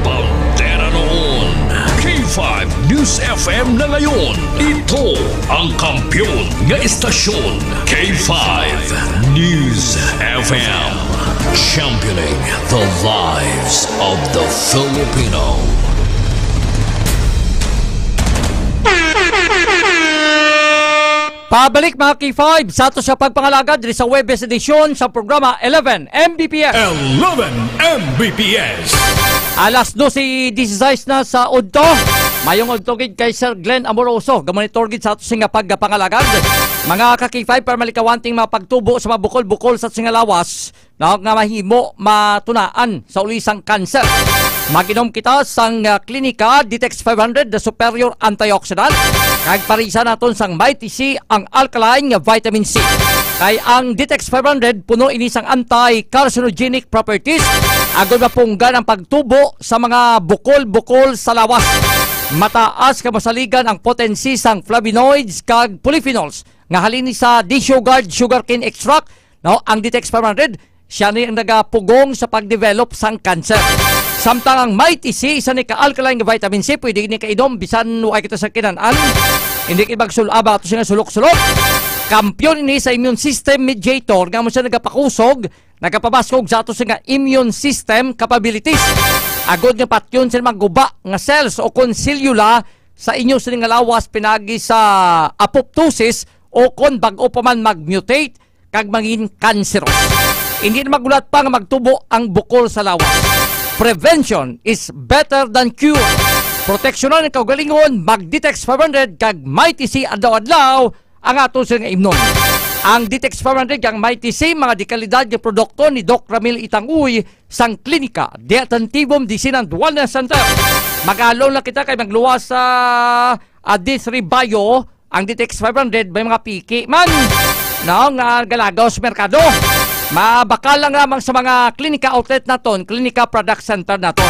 Pantera noon, K5 News FM na ngayon. Ito ang kampiyon ng istasyon K5 News FM. Championing the lives of the Filipino. Pabalik mga K5 sa ato sa pagpangalagad sa Webes edisyon sa programa 11 Mbps. 11 Mbps. Alas 12:16 na sa Udto. Mayong Udtogid kay Sir Glenn Amoroso. Gamonitorgid sa ato singa pagpangalagad. Mga ka-K5 para malikawanting mapagtubo sa mabukol-bukol sa singalawas na nga mahimo matunaan sa ulisang kanser. Maginom kita sang klinika Ditex 500 the superior antioxidant. Kag parisa naton sang Mighty C ang alkaline nga vitamin C. Kay ang Ditex 500 puno ini sang anti-carcinogenic properties. Agod mapunggan ang pagtubo sa mga bukol-bukol sa lawas. Mataas ka masaligan ang potensi sang flavonoids kag polyphenols nga halini sa desugared sugarcane extract. No, ang Ditex 500 siya ni ang nagapugong sa pagdevelop sang cancer. Samtang ang Mighty C, isa ni ka-alkaline vitamin C, pwede ni kainom, bisan nuay kita sa kinanan. Hindi kayo magsulaba ito siya sulok-sulok. Kampyon ini sa immune system mediator, nga mo siya nagapakusog, nagapabaskog sa ito siya immune system capabilities. Agod nga patyon sila magguba nga cells o consilula sa inyo sa nga lawas pinagi sa apoptosis o kon bago pa man mag-mutate kag mangin cancerous. Hindi na magulat pa nga magtubo ang bukol sa lawas. Prevention is better than cure. Proteksyonan ng kaugalingon, mag-Ditex 500 kag Mighty C adlaw-adlaw ang ato sa nga imnon. Ang Ditex 500 kag Mighty C mga dekalidad nga produkto ni Doc Ramil Itanguy sang Klinika de Atantibum Medicine and Wellness Center. Mag-alon na kita kay magluwas sa D3 Bio, ang Ditex 500 may mga piki man nga galagaw sa merkado. Mabakal lang lamang sa mga klinika outlet naton, klinika product center naton.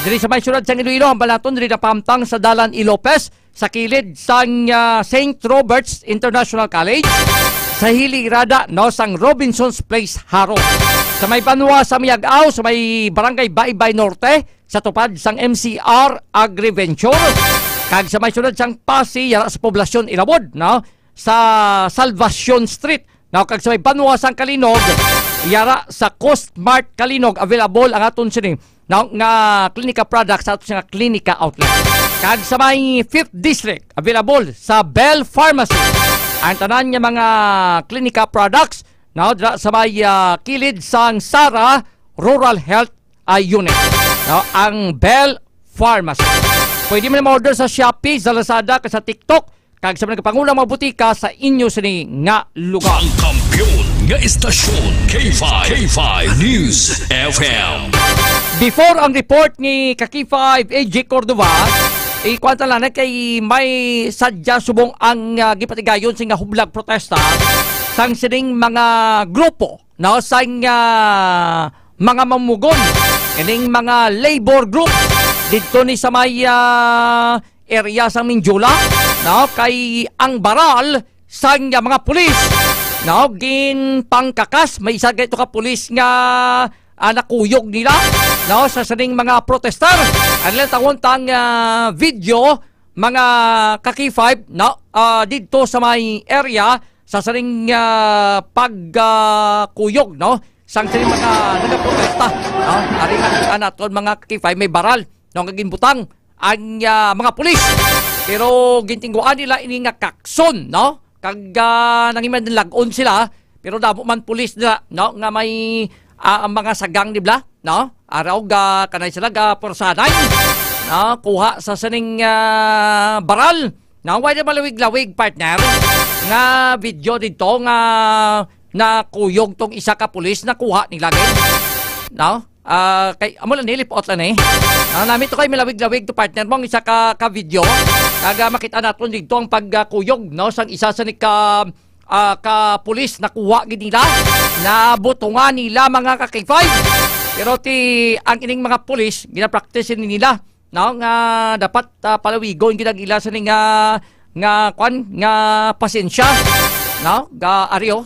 Diri sa may syudad sang Iloilo, ang balaton diri na pamtang sa Dalan Ilopez, sa kilid sang St. Robert's International College, sa Hilirada no sang Robinson's Place Haro. Sa may Banwa sa Miagaw, sa may Barangay Baybay Norte, sa tupad sang MCR Agriventure, kag sa may syudad sang Pasig yara sa poblasyon Ilawod, no, sa Salvacion Street. Now, kag sa may Banwa sang Kalinog, yara sa Coast Mart Kalinog, available ang aton sining nga klinika products sa aton nga klinika outlet. Kag sa may 5th District, available sa Bell Pharmacy. Ang tanan nga mga klinika products, now, sa may kilid sang Sara Rural Health Unit. Now, ang Bell Pharmacy. Pwede mo na ma-order sa Shopee, sa Lazada, sa TikTok, kag sa mga pangulang mga butika sa inyo sini nga lugar. Ang kampyon nga istasyon K5 News FM. Before ang report ni Kaki5 AJ Cordova, ikwanta lang na kay may sadya subong ang gipatigayon sa nga hublag protesta sang sining mga grupo no sang mga mamugon ining mga labor group dito ni sa may area sa Minjula, no, kay ang baral sang mga pulis, no, gin pangkakas, may isa gayto ka pulis nga nakuyog nila, no, sa saning mga protestar. Ano lang tawon tang video mga Kaki5, no, dito sa may area sa saning pagkuyog, no, sang saning mga nagaprotesta, no, ari nga naton mga Kaki5 may baral, no, gagin butang ang mga pulis. Pero gintingguan nila ini nga kakson, no? Kag nangiman lagon sila, pero damo man pulis nila, no? Nga may mga sagang nibla, no? Araw kanay sila porsanay, no? Kuha sa saning baral, no? Why na malawig-lawig partner? Nga video dito nga nakuyog tong isa ka pulis na kuha nila gid, no? Kay amo lang nilipot lang nami to kay milawig-lawig to partner mong isa ka video kaga makita naton dito ang pagkuyog no sang isa sa ni ka pulis na kuha gid nila na butungan nila mga Kaki5 pero ang ining mga pulis gina-practice nila no nga dapat palawigon ginagila sa ni nga pasensya no ga aryo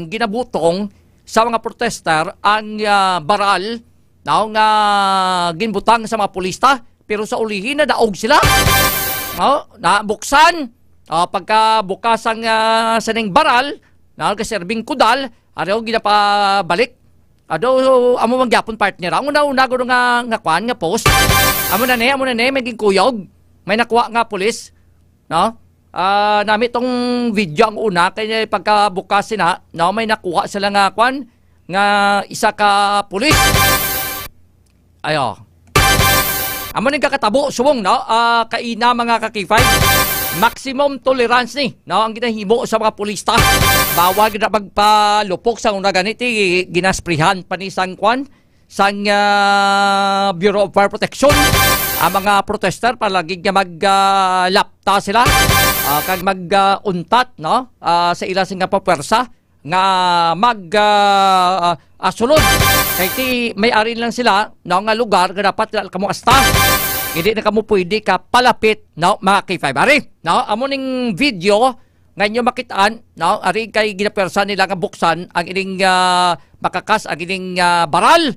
ginabutong sa mga protester ang baral no, nga ginbutang sa mga pulista pero sa ulihin na daog sila no, nabuksan pagkabukas ang saning baral na kaserbing kudal araw ginapabalik amo mangyapon partner amo na una gud nga kwan nga post amo na ne may kuyog may nakuha nga pulis no. Nami tong video ang una kaya pagkabukas sina no, may nakuha sila nga kwan nga isa ka pulis ayo amo ning kakatabo subong no kaina mga Kaki5 maximum tolerance ni no ang ginahimo sa mga pulista bawal gid magpalupok sa una ganiti ginasprihan pa ni sang kwan sa Bureau of Fire Protection. Ang mga protester palagi nga maglapta sila kag mag-untat no sa ila sing papersa nga sulod kay ti may-ari lang sila no nga lugar nga dapat kamo asta. Hindi na kamo pwede ka palapit no mga K5 ari no amo ning video nga inyo makitaan no ari kay ginapersa nila nga buksan ang ining makakas ang ining baral.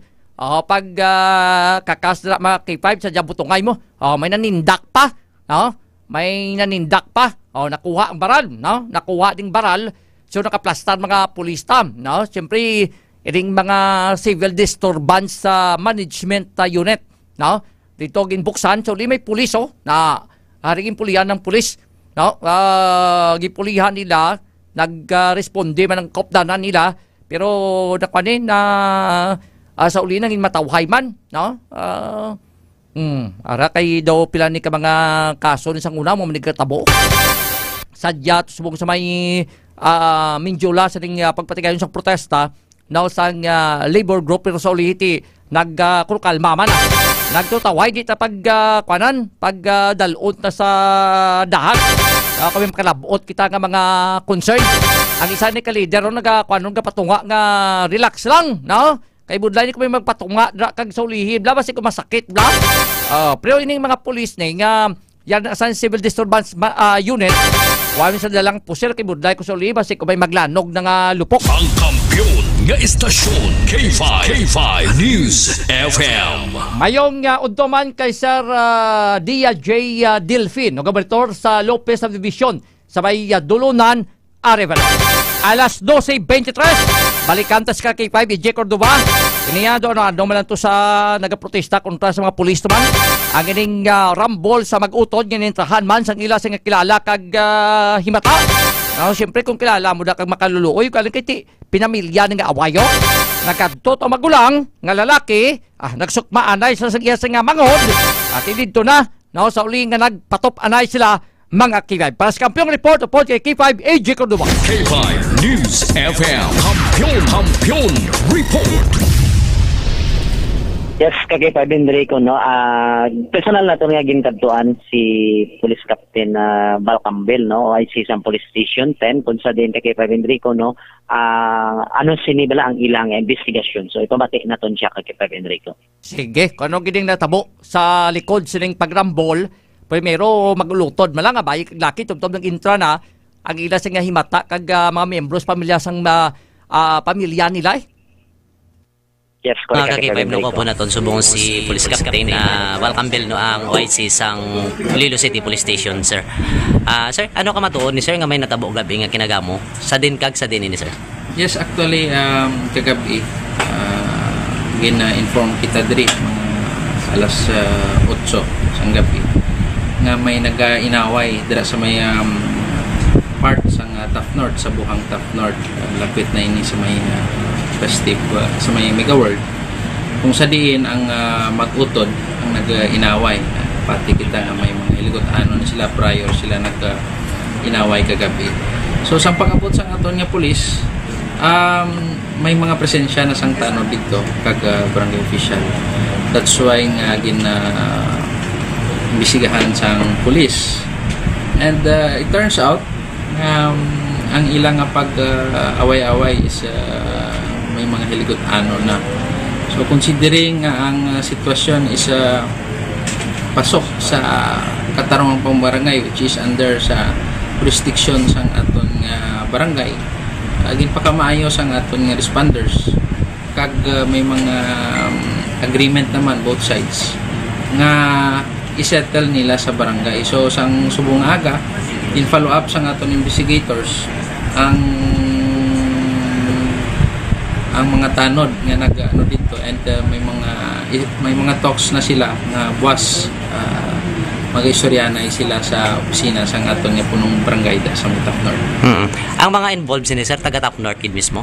Pag kakas na mga K5 sa jabutungay mo, may nanindak pa, no? May nanindak pa. Nakuha ang baral, no? Nakuha ding baral. So nakaplastar mga pulis tam, no? Siyempre, iring mga civil disturbance management unit, no? Dito ginbuksan, so may pulis na haringin pulihan ng pulis, no? Gipulihan nila, nagresponde man ang kopdanan nila, pero nakwanin na sa uli nang matawhay man, no? Ara kay daw pila ni ka mga kaso ni sang una mo manigtabo. Sadya subong sa may Minjula sa ning pagpatigayon sa protesta, no sang labor group pero sa uli iti nagkulkalma man. Nagtutaway di ta pag dalot na sa dahag. Kami makalabot kita nga mga concern. Ang isa ni ka-leader nagapatunga nga relax lang, no? Kay budlay ni ko may magpatunga kag sa ulihim labas ko masakit bla. Pero ining mga pulis ni nga yan sa civil disturbance unit wala sa dalang pusir kay budlay ko sa ulihim basi ko may maglanog na nga lupok. Ang kampiyon nga istasyon K5 News FM. Mayong udtoman kay Sir Dia J. Delfin, gobernador sa Lopez Subdivision sa may Dulunan, Arevalo. Alas 12:23, balikan tas ka K5, EJ Cordova. Iniya doon man to sa nagaprotesta kontra sa mga pulis naman. Ang ining rambol sa mag-utod, ginintrahan man sang ila sing kilala kag himata. Siyempre kung kilala mo da kag makaluluoy, kaya kay pinamilya nga awayo. Nagkadto to magulang nga lalaki, nagsukma anay sa iya sing mangod. At dito na, sa uli nga nagpatop anay sila mga K5. Para sa Kampyong Report, upod kay K5, AJ Cordova. K5 News FM. Kampyon Report. Yes, kay K5 Enrico, no? Personal na ito nga ginkantuan si Police Captain Val Campbell, no? OIC sa Police Station 10, kung sa din kay K5 Enrico, no? Sinibala ang ilang investigasyon. So, ito bati na ito siya kay K5 Enrico. Sige, kung ano gining natabo sa likod sining pagrambol, primero maglutod malang abay laki tubtob ng intra na ang ila sa nga himata kag mga membros pamilya sang pamilya nila. Yes, correct. Kakipay ko po naton subong si Police Captain Val Campbell no ang OIC sang Iloilo City Police Station, sir. Sir, ano ka matuod ni sir nga may natabo gabi nga kinagamo sa din kag sa din ni sir? Yes, actually kagabi gina-inform kita diri mga alas 8 sang gabi nga may nag-inaway dira sa may part sa Top North, sa buhang Top North, lapit na ini sa may festive, sa may Mega World, kung sa diin ang mag-utod ang nag-inaway. Pati kita nga may mga iligot ano na sila prior sila nag-inaway kagabi. So sa pag-abot sa aton nga pulis, may mga presensya na sang tanod dito kag barangay official. That's why nga bisigahan sang pulis. And it turns out ang ilang pag-away-away is may mga hiligot ano na. So considering ang sitwasyon is pasok sa katarungang pambarangay which is under sa jurisdiction sang aton nga barangay, ginpakamaayo sang aton nga responders kag may mga agreement naman both sides nga isettle nila sa barangay. So sang subong aga in follow up sang aton investigators ang mga tanod nga nag-ano dito and may mga talks na sila nga buwas mag-istoryanay sila sa opisina sang aton nga punong barangay sa Top North. Ang mga involved sini sir taga Top North kid mismo?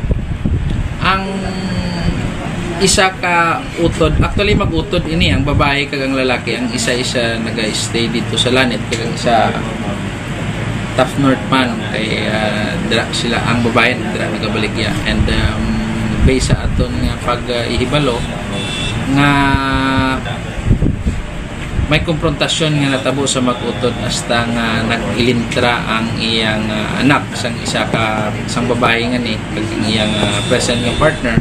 Ang isa ka utod, actually mag-utod ini ang babae kag ang lalaki, ang isa naga-stay dito sa Lanet kag ang isa Top North man kay dira sila ang babae dira nagabaligya and based sa aton nga pag ihibalo nga may konfrontasyon nga natabo sa mag-utod hasta nga nag-ilintra ang iyang anak sang isa ka sang babae nga ni kag ang iyang present nga partner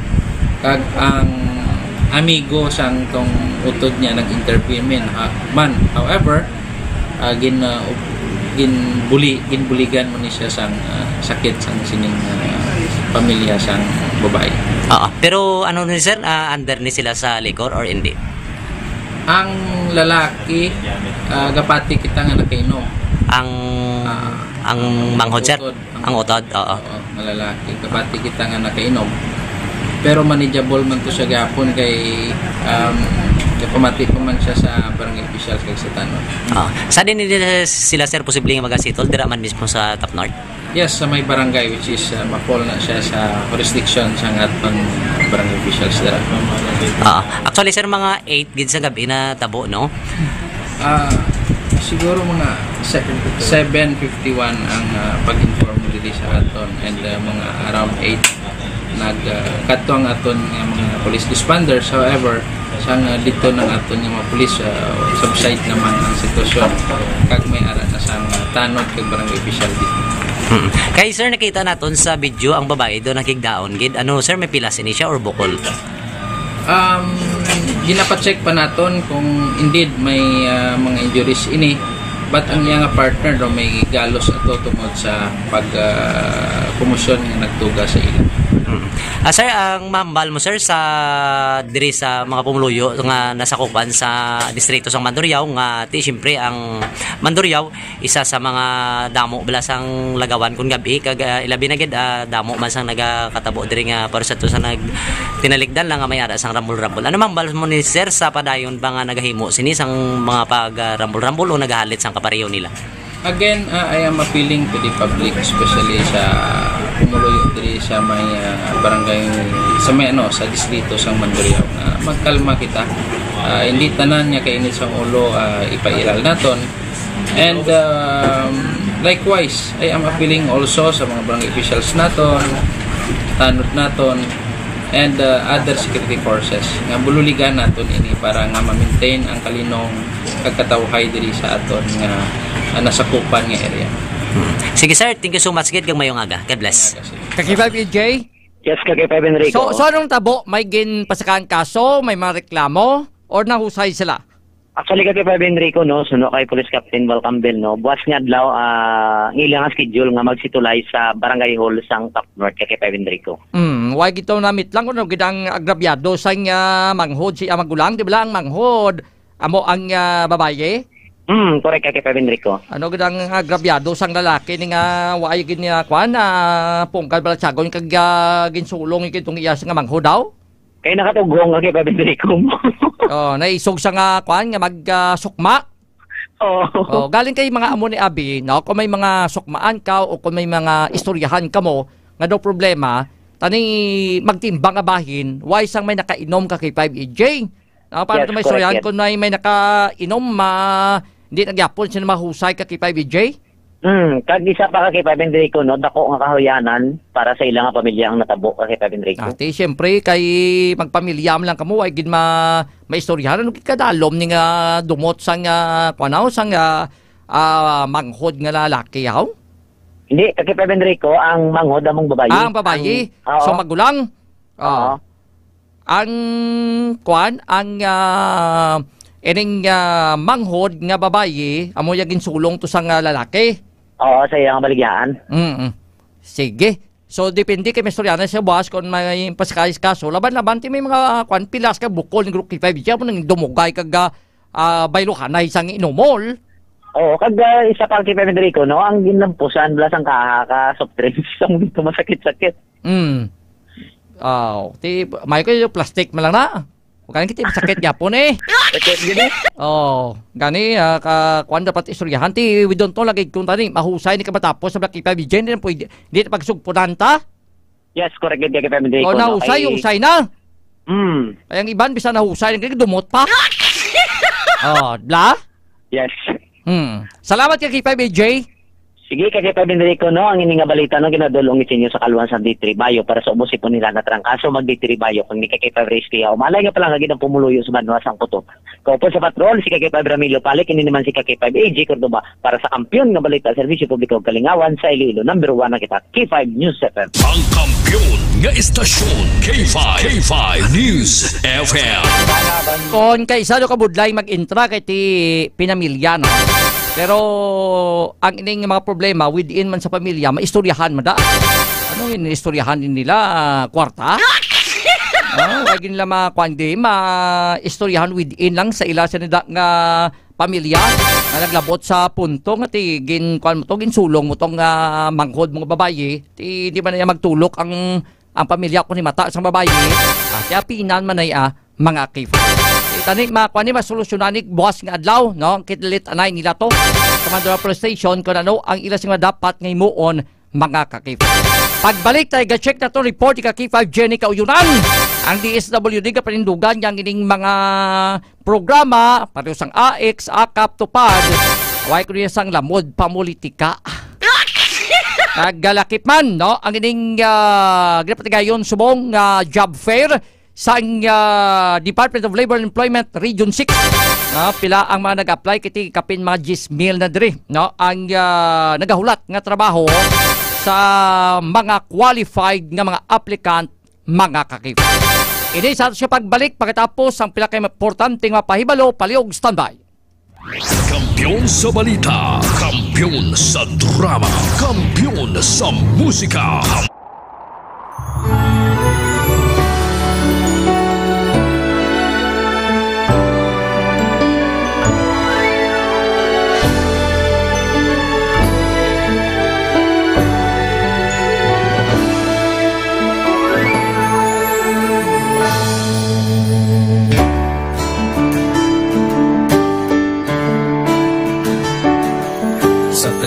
kag ang amigo sang tong utod niya nag-intervene man. However, ginbuligan mo ni siya sang sakit sang sining pamilya sang babae. Pero ano ni sir, under ni sila sa likor or hindi? Ang lalaki gapati kita nga nakainom. Ang manghod sir, ang utod. Oo. Ang lalaki gapati kita nga nakainom. Pero manageable man to siya gapon kay pamati pa man siya sa barangay officials kay sa Tanod. Sa din nila sila sir posibleng magasitol dira man mismo sa Top North? Yes, sa may barangay which is ma-fall na siya sa jurisdiction sa aton barangay officials dira. Actually sir, mga 8 gid sa gabi na tabo, no? Siguro mga 7:51 ang pag-inform dili sa aton and mga around 8 nagkadto ang aton nga mga police responders. However, sang dito ng aton nga mga police subside naman ang sitwasyon kag may ara na sang Tanod kag barangay official dito. Kay sir, nakita naton sa video ang babae do nakigdaon gid. Ano sir, may pilas ini siya or bukol? Ginapacheck pa naton kung indeed may mga injuries ini, but ang iyang partner do may galos ato tungod sa pag komosyon nga nagtuga sa ila. Sir, ang mambal mo sir sa diri sa mga pumuluyo nga nasakupan sa distrito sang Mandurriao nga siyempre ang Mandurriao isa sa mga damo belasang lagawan kun gabi kag ilabi na gid damo man sang nagakatabo diri nga para sa to sa tinalikdan lang nga may ara sang rambol-rambol. Ano mambal mo ni sir sa padayon ba nga nagahimo sini sang mga pag rambol-rambol o nagahalit sang kapareho nila? Again, I am appealing to the public, especially sa pumuluyo diri sa may barangay sa may sa distrito sang Mandurriao na magkalma kita. Hindi tanan niya kainit sa ulo ipairal naton. And likewise, I am appealing also sa mga barangay officials naton, Tanod naton, and other security forces nga bululigan naton ini para nga ma-maintain ang kalinong kagkatawhay diri sa aton nga nasakupan nga area. Sige sir, thank you so much gid kag mayong aga. God bless. Kaki-5 EJ? Yes, Kaki-5 Enrico. So anong tabo? May ginpasakaan kaso? May mga reklamo? Or nahusay sila? Actually, Kaki-5 Enrico, no, suno kay Police Captain Val Campbell, no, buwas nga adlaw, ilang schedule nga magsitulay sa barangay hall sang Top North, Kaki-5 Enrico. Why gito namit lang kung gidang agrabyado sa manghod si magulang, di ba ang manghod? Amo ang babaye? Correct, Kaki-5 Enrico. Ano gidang agrabyado sang lalaki ni nga waay gid niya kwan pungkal balatsagon kag ginsulong ikitong iya nga manghod daw? Kay nakatugong Kaki-5 Enrico. Naisog sa nga kwan nga magsukma. Galing kay mga amo ni Abi, no, kung may mga sukmaan ka o kung may mga istoryahan ka mo nga daw problema, tani magtimbang nga bahin, why sang may nakainom ka kay 5EJ? Para may istoryahan kung may nakainom hindi nagyapon siya na mahusay ka kay 5EJ? Kag isa pa kay 5 Enrico, no, dako nga kahuyanan para sa ilang pamilya ang natabo kay 5 Enrico. Ate, siyempre kay magpamilya mo lang kamo ay gid maistoryahan ano kadalom ni nga dumot sang kuanaw sang manghod nga lalaki haw? Hindi, kay 5 Enrico ang manghod among babayi. Ang babayi. So magulang. Ang kuan ang ining manghod nga babayi amo ya ginsulong to sang lalaki. Oo, sa iyang baligyan. Sige. So depende kay mestoryanan sa boss kung may paskayis kaso laban-laban ti may mga kwan pilas ka bukol ni group 5 diya mo nang dumugay kag bayluhanay sang inomol. Oo, kag isa pa kay 5 Enrico, no, ang ginampusan blas ang ka soft drinks sang dito masakit-sakit. Ti may ko plastic man lang na. Kaya kita sakit yapon eh. Gani kuan dapat istoryahan ti we don't know lagi kung tani mahusay ni kamatapos sa Black Vision din pwede di pagsugpunan ta. Yes, correct gid kay Pemday ko. Nahusay usay na. Ay ang iban bisa nahusay ng dumot pa. Bla? Yes. Salamat kay 5AJ. Sige, kay Enrico, no, ang ini nga balita, no, ginadulong isinyo sa kaluhan sa D3 Bayo para sa umusi po nila na trangkaso mag D3 Bayo kung ni kay Race kaya umalay nga pala nga ginang pumuluyo sa Banwa sang Kuto. Kaupo sa patrol, si kay Ramilo Palik, ini naman si kay AJ Cordoba para sa kampiyon nga balita, Serbisyo Publiko Kalingawan sa Iloilo, number 1 na kita, K5 News FM. Ang kampiyon nga istasyon, K5 News FM. Kon kay isa ka budlay mag-intra kay ti pinamilya, no? Pero ang ining mga problema within man sa pamilya, maistoryahan man da. Ano yun, istoryahan din nila kwarta? Wag nila makwandi, maistoryahan within lang sa ila sa nila nga pamilya na naglabot sa punto nga ti kwan mo to, ginsulong mo tong manghod mga babayi, ti di man na magtulok ang pamilya ko ni mata sa babayi. Kaya pinan man ay mga kif. Tanik makwani masolusyonanik bukas nga adlaw, no? Kitlit anay nila to sa Mandala Police Station kung ano ang ilas nga dapat ngay muon mga kakif. Pagbalik tayo ga-check na to report ka K5 Jenny Kauyunan. Ang DSWD ka panindugan yang ining mga programa pareho sang AX, AKAP, Tupad. Way ko niya sang lamod pamulitika. Galakip man, no? Ang ining ginapatigayon subong job fair sa Department of Labor and Employment Region 6. Pila ang mga nag-apply kiti kapin mga 10,000 na diri, no? Ang nagahulat nga trabaho sa mga qualified nga mga applicant mga kakif. Ini sa siya pagbalik pagkatapos ang pila kay importanteng mapahibalo, paliog standby. Kampiyon sa balita, kampiyon sa drama, kampiyon sa musika.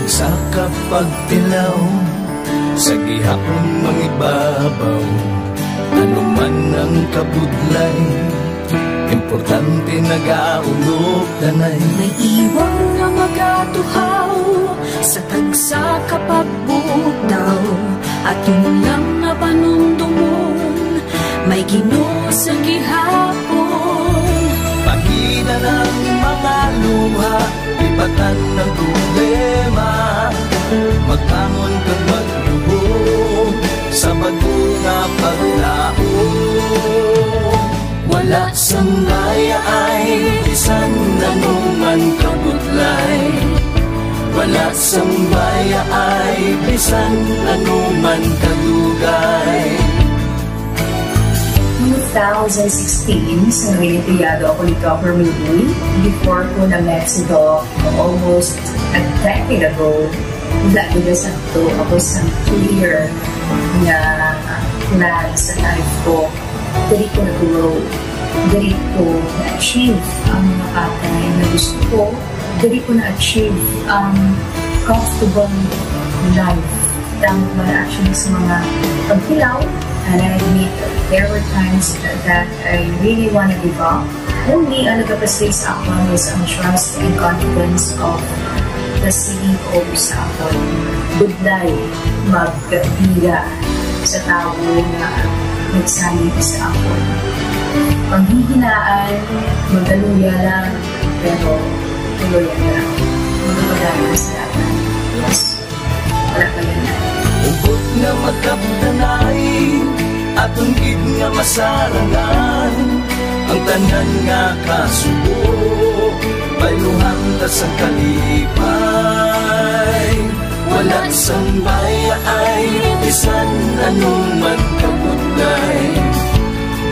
Sa kapagtilaw, sa gihapon mangibabaw, ano man ang kabudlay, importante nagaulog danay. May iwang nga magatuhaw, sa tagsa kapagbutaw, at yung lang nga panundumon, may Ginoo sa gihapon. Pagina ng mga luha, ibatan ng problema, magtangon kang magluhog sa bagunga paglaong. Wala sang baya ay bisan nanuman kabudlay, wala sang baya ay bisan nanuman kadugay. 2016, sa Olimpiado ako nito for Midi. Before ko na Mexico, almost a decade ago, dahil sa ito, ako sa clear na plan sa life ko. Dali ko na-grow. Dali ko na-achieve ang mga patay na gusto ko. Dali ko na-achieve ang comfortable life. Dahil actually sa mga pagkilaw. And I admit there were times that I really want to give up. Only ang nagkapasay sa akin is ang trust and confidence of the CEO sa akin. Budlay magkabira sa tao na nagsalit sa akin. Panghihinaan, magaluya lang, pero tuloy lang. Magkapagalan sa akin. Yes, wala pa yan na. Ubot nga magkapdanay, atong gid nga masarangan, ang tanan nga kasubo, bayuhan ta sa kalipay. Wala sang baya ay bisan anuman kabudlay,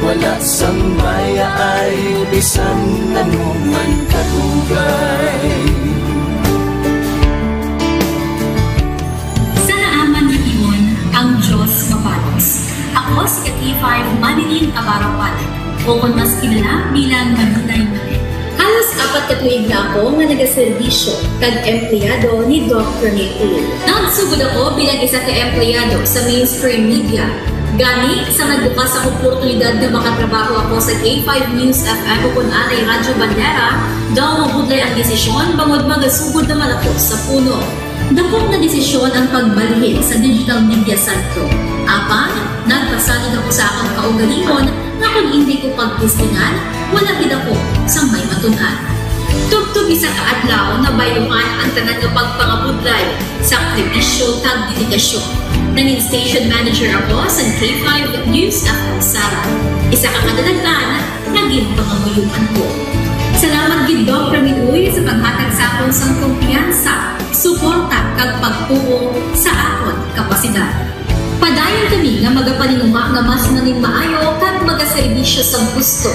wala sang baya ay bisan anuman kadugay. Ang Diyos mapalos. Ako si K5 Manilin Abarapan, o kung mas kilala bilang Manunay Mali. Halos 4 katuig na ako nga nagaservisyo kag-empleyado ni Dr. Nicole. Nagsugod ako bilang isa ka-empleyado sa mainstream media. Gani, sa nagbukas ang oportunidad na makatrabaho ako sa K5 News FM o kung anay Radyo Bandera, daw mabudlay ang desisyon bangod magasugod naman ako sa puno. Dakot na desisyon ang pagbalhin sa digital media santo. Apan, nagpasalig ako sa akong kaugalingon na kung hindi ko pagpustingan, wala gid ako sa may matunan. Tugtog isa ka adlaw na bayuhan ang tanan nga pagpangabudlay, sakripisyo kag dedikasyon. Nanging station manager ako sa K5 News FM Sara. Isa ka kadagdagan naging pangamuyuan ko. Salamat gid Dr. Minuy sa paghatag sa akon sang kumpiyansa, suporta kag pagtuo sa akon kapasidad. Padayon kami nga magapaninuma nga mas nanging maayo kag magaserbisyo sa gusto.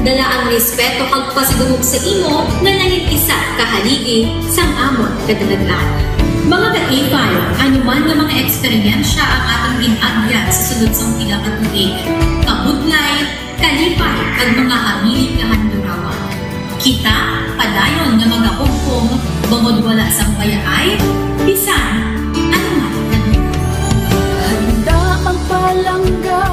Dala ang respeto kag pasigurog sa imo nga nanging isa kahaligi sang amon kadalaglan. Mga ka-K5, anuman nga mga eksperyensya ang atong ginagyan sa sunod sang pila ka tuig. Kabudlay, kalipay kag mga habilin nga handurawan. Kita padayon nga magahugpong bangod wala sang bayaay, bisan anuman ang palangga,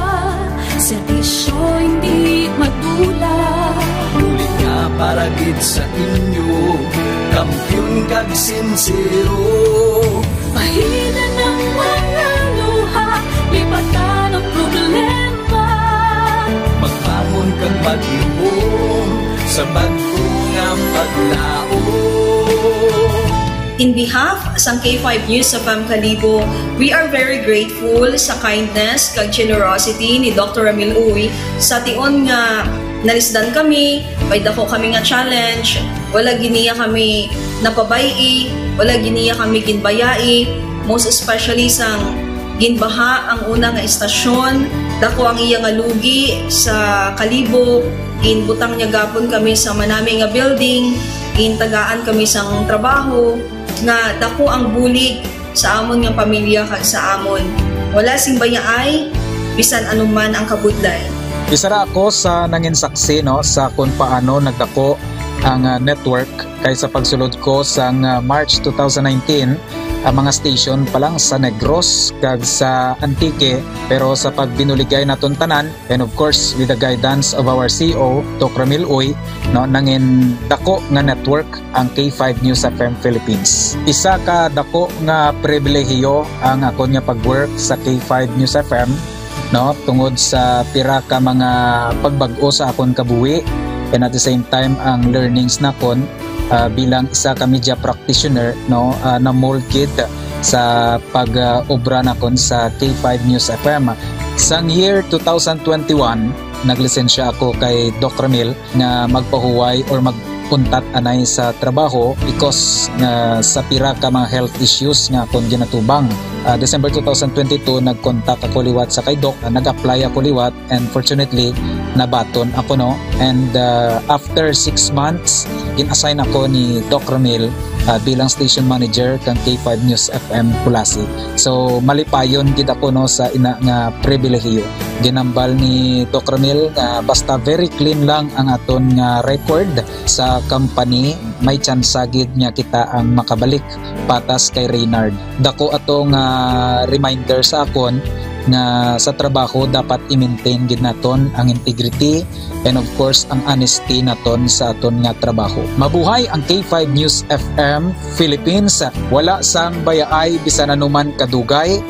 servisyo hindi madula. Ulit nga para gid sa inyo, kampiyon kag sincero. Mahina ng mga luha, lipatan ang problema. Magbangon kang pag-iom sa bago nga paglao. In behalf sa K5 News FM Kalibo, we are very grateful sa kindness kag generosity ni Dr. Ramil Uy sa tion nga nalisdan kami, may dako kami nga challenge, wala giniya kami napabayi, wala giniya kami ginbayai, most especially sang ginbaha ang una nga istasyon, dako ang iya nga lugi sa Kalibo, ginbutang niya gapon kami sa manami nga building, gintagaan kami sang trabaho, nga dako ang bulig sa amon nga pamilya kag sa amon. Wala sing bayaay, bisan anuman ang kabudlay. Isa ra ako sa nangin saksi no sa kung paano nagdako ang network kay sa pagsulod ko sa March 2019 ang mga station pa lang sa Negros kag sa Antique, pero sa pagbinuligay naton tanan and of course with the guidance of our CEO Dr. Ramil Uy no nangin dako nga network ang K5 News FM Philippines. Isa ka dako nga pribilehiyo ang ako nga pagwork sa K5 News FM no tungod sa pira ka mga pagbag-o sa akon kabuhi and at the same time ang learnings nakon bilang isa ka media practitioner no na mold kid sa pag-obra nakon sa K5 News FM. Sang year 2021 naglisensya ako kay Doc Ramil na magpahuway or magpuntat anay sa trabaho because sa pira ka mga health issues nga akong ginatubang. December 2022 nag-contact ako liwat sa kay Doc, nag-apply ako liwat and fortunately nabaton ako no, and after 6 months in-assign ako ni Doc Ramil bilang station manager kang K5 News FM Pulasi. So malipayon gid ako no sa ina nga pribilehiyo. Ginambal ni Doc Ramil nga basta very clean lang ang aton nga record sa company, may chance gid nga kita ang makabalik patas kay Reynard. Dako atong reminder sa akon nga sa trabaho dapat i-maintain gid naton ang integrity and of course ang honesty naton sa aton nga trabaho. Mabuhay ang K5 News FM Philippines. Wala sang bayaay bisan anuman kadugay,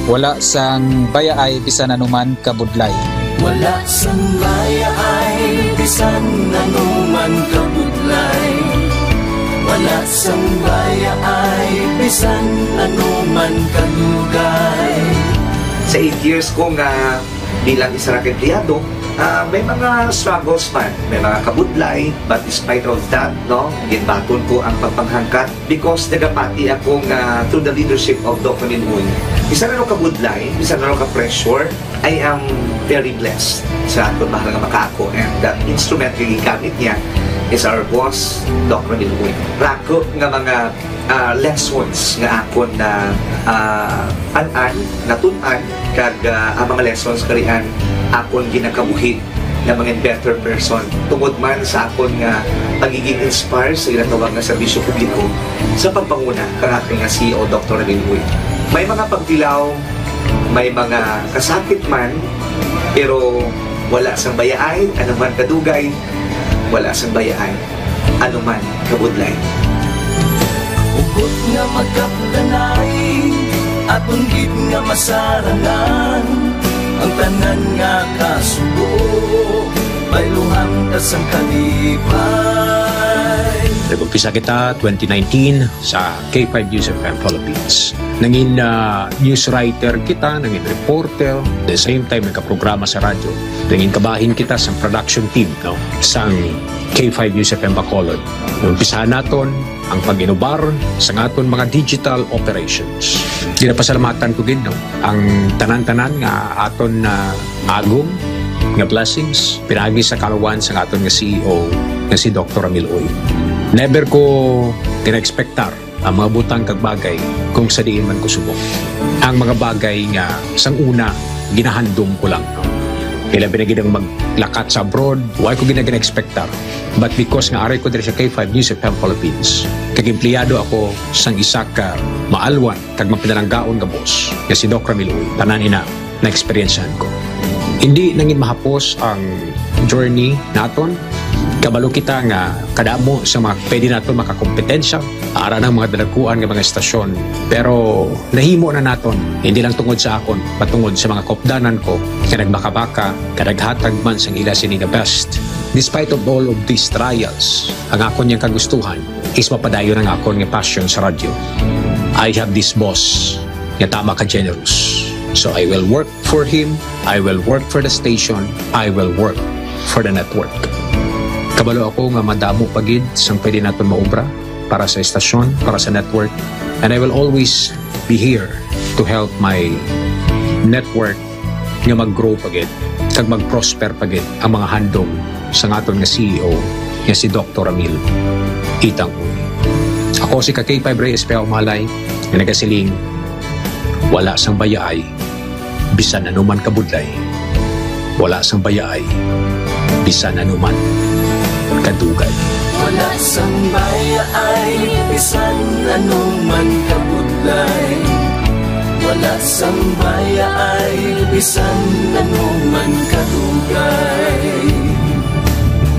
wala sang bayaay bisan anuman kabudlay. Wala sang bayaay bisan anuman kabudlay. Wala sang bayaay bisan anuman kadugay. Sa 8 years ko nga bilang isa ra empleyado, may mga struggles man, may mga kabudlay, but despite of that, no, ginbaton ko ang pagpanghangkat because nagapati ako nga through the leadership of Dr. Minuy. Isa na kabudlay, isa na ka-pressure, I am very blessed sa aton mahal nga makaako, and that instrument nga gigamit niya is our boss, Dr. Minuy. Rako nga mga lessons nga akon na natun-an kag ang mga lessons karian akon ginakabuhi na mga better person tungod man sa akon nga pagiging inspired sa ginatawag nga serbisyo publiko sa pagpanguna kang aking nga CEO Dr. Minuy. May mga pagdilaw, may mga kasakit man, pero wala sang bayaay, anuman kadugay, wala sang bayaay, anuman kabudlay. Subot nga magkapdanay atong gid nga masarangan ang tanan nga kasubo bayluhan kasang kalipay. Nag-umpisa kita 2019 sa K5 News FM Philippines. Nangin news writer kita, nangin reporter, the same time nagka-programa sa radyo. Nangin kabahin kita sa production team sa K5 News FM Bacolod. Umpisahan naton ang pag-inubar sa aton mga digital operations. Ginapasalamatan ko gid ang tanan-tanan nga aton agong nga blessings pinagi sa kalawan sa aton nga CEO nga si Dr. Ramil Uy. Never ko tina-expectar ang mga butang kag bagay kung sa diin man ko subok. Ang mga bagay nga sang una ginahandom ko lang. Kailan pinagidang maglakat sa abroad, why ko ginagina-expectar. But because nga aray ko diri sa K5 News FM Philippines, kag empleyado ako sang isa ka maalwan kag mapinalanggaon nga boss nga si Dr. Ramil Uy, tanan ina na experiencehan ko. Hindi nangin mahapos ang journey naton. Kabalo kita nga kadamo sa mga pwede naton makakompetensya ara ng mga dalaguan ng mga estasyon. Pero nahimo na naton, hindi lang tungod sa akon, patungod sa mga kopdanan ko nga nagbaka-baka, kadaghatag man sang ila sini nga best. Despite of all of these trials, ang akon niyang kagustuhan is mapadayon ang akon nga passion sa radyo. I have this boss nga tama ka generous. So I will work for him, I will work for the station, I will work for the network. Kabalo ako nga madamo pagid sang pwede naton maubra para sa estasyon, para sa network. And I will always be here to help my network nga mag-grow pagid, kag mag-prosper pagid ang mga handom sa aton nga CEO nga si Dr. Ramil Itang Uy. Ako si K5 Reyes Peao Malay nga nagasiling wala sang bayaay bisan anuman kabudlay. Wala sang bayaay bisan anuman kadugay. Wala sang bayaay bisan anuman kabudlay. Wala sang bayaay bisan anuman kadugay.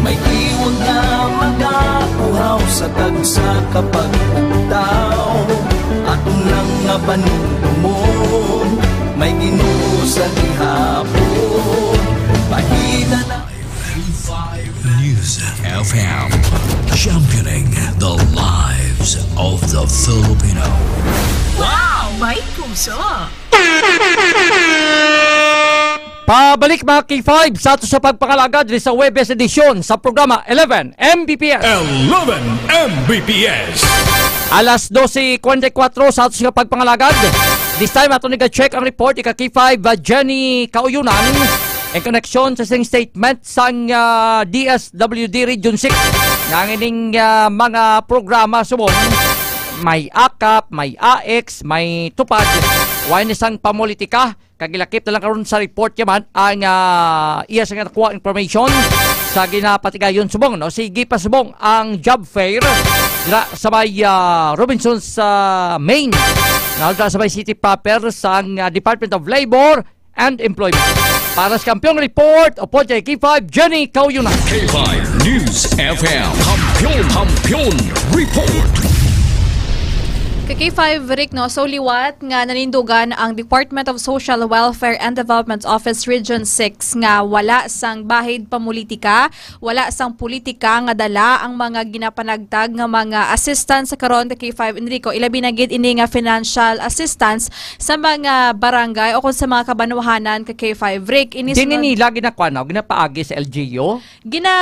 May iwag na magapuhaw sa tagsa kapag ugtaw. Atong lang nga panulumon may Ginoo sa gihapon. Pahina na News FM, championing the lives of the Filipino. Wow! May puso! Pabalik mga K5 sa ato sa pagpakalagad sa Webes edisyon sa programa 11 Mbps. 11 Mbps. Alas 12:44 sa ato sa pagpangalagad. This time ato nag-check ang report ika K5 Jenny Kauyunan in connection sa sing statement sang DSWD Region 6 nga ining mga programa subon may AKAP, may AX, may tupad why nisang pamulitika kagilakip na lang karon sa report yaman ang iya sa nakuha information sa ginapatigayon subong no sige pa subong ang job fair dira sa may Robinsons Main na sa may city proper sa Department of Labor and Employment. Para sa Kampiyon Report, opo dyan K5 Jenny Kauyunan. K5 News FM, Kampiyon Report. K5 Rick no, so liwat nga nanindugan ang Department of Social Welfare and Development Office Region 6 nga wala sang bahid pamulitika, wala sang politika nga dala ang mga ginapanagtag nga mga assistance sa karon K5 Enrico ilabi na gid ini nga financial assistance sa mga barangay o kung sa mga kabanwahanan K5 Rick ini dinini lagi na kuno ginapaagi sa LGU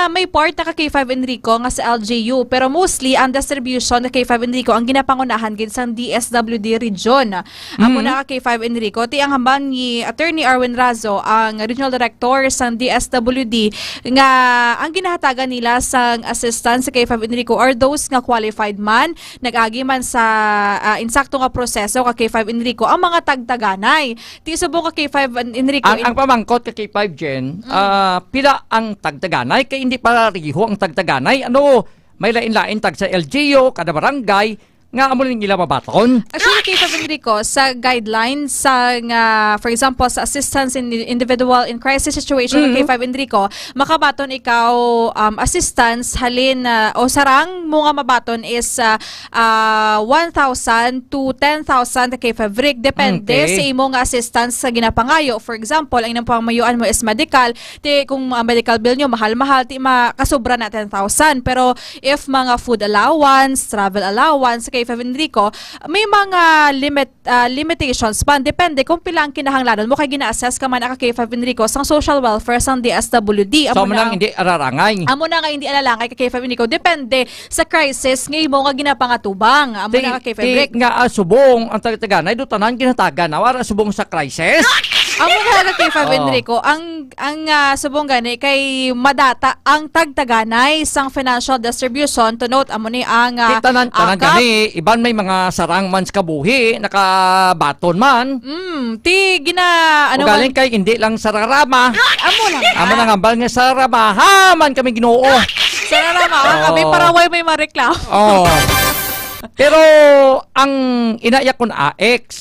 may part na K5 Enrico nga sa LGU pero mostly ang distribution K5 Enrico ang ginapangunahan gid sa DSWD region. Amo na K5 Enrico ti ang hambang ni Attorney Arwin Razo ang Regional Director sa DSWD nga ang ginahatagan nila sa assistance sa K5 Enrico are those nga qualified man nag-agi man sa insakto nga proseso ka K5 Enrico ang mga tagtaganay. Ti subong ka K5 Enrico ang pamangkot ka K5 Jen pila ang tagtaganay kay hindi para riho ang tagtaganay ano may lain-lain tag sa LGU kada barangay nga amo ning ila mabaton. Actually, K5 Enrico, sa guidelines sa for example sa assistance in individual in crisis situation ng K5 Enrico, makabaton ikaw assistance halin o sarang mo nga mabaton is 1,000 to 10,000 K5 rig depende sa imo nga assistance sa ginapangayo. For example, ang inang pangmayuan mo is medical, kung medical bill nyo mahal-mahal, makasubra na 10,000. Pero if mga food allowance, travel allowance sa K5 Enrico, may mga limitations pa. Depende kung pilang kinahanglanon mo kay gina-assess ka man ang K5 Enrico sang social welfare sang DSWD. So mo nang hindi ararangay. Amo na nga hindi alalangay kay K5 Enrico. Depende sa crisis ngay mo nga ginapangatubang. Amo na ka K5 Enrico. Nga subong ang taga-taganay do tanan ginatagan nawara subong sa crisis. Amo na ka K5 Enrico. Ang subong gani kay madata ang tagtaganay sang financial distribution to note amo ni ang tanan gani iban may mga sarang man sa kabuhi nakabaton man. Ti gina ano galing kay hindi lang sararama. Amo lang ambal nga sararama man kami Ginoo. Sararama kami para way may mareklamo. Pero ang inaiyak ko na AX.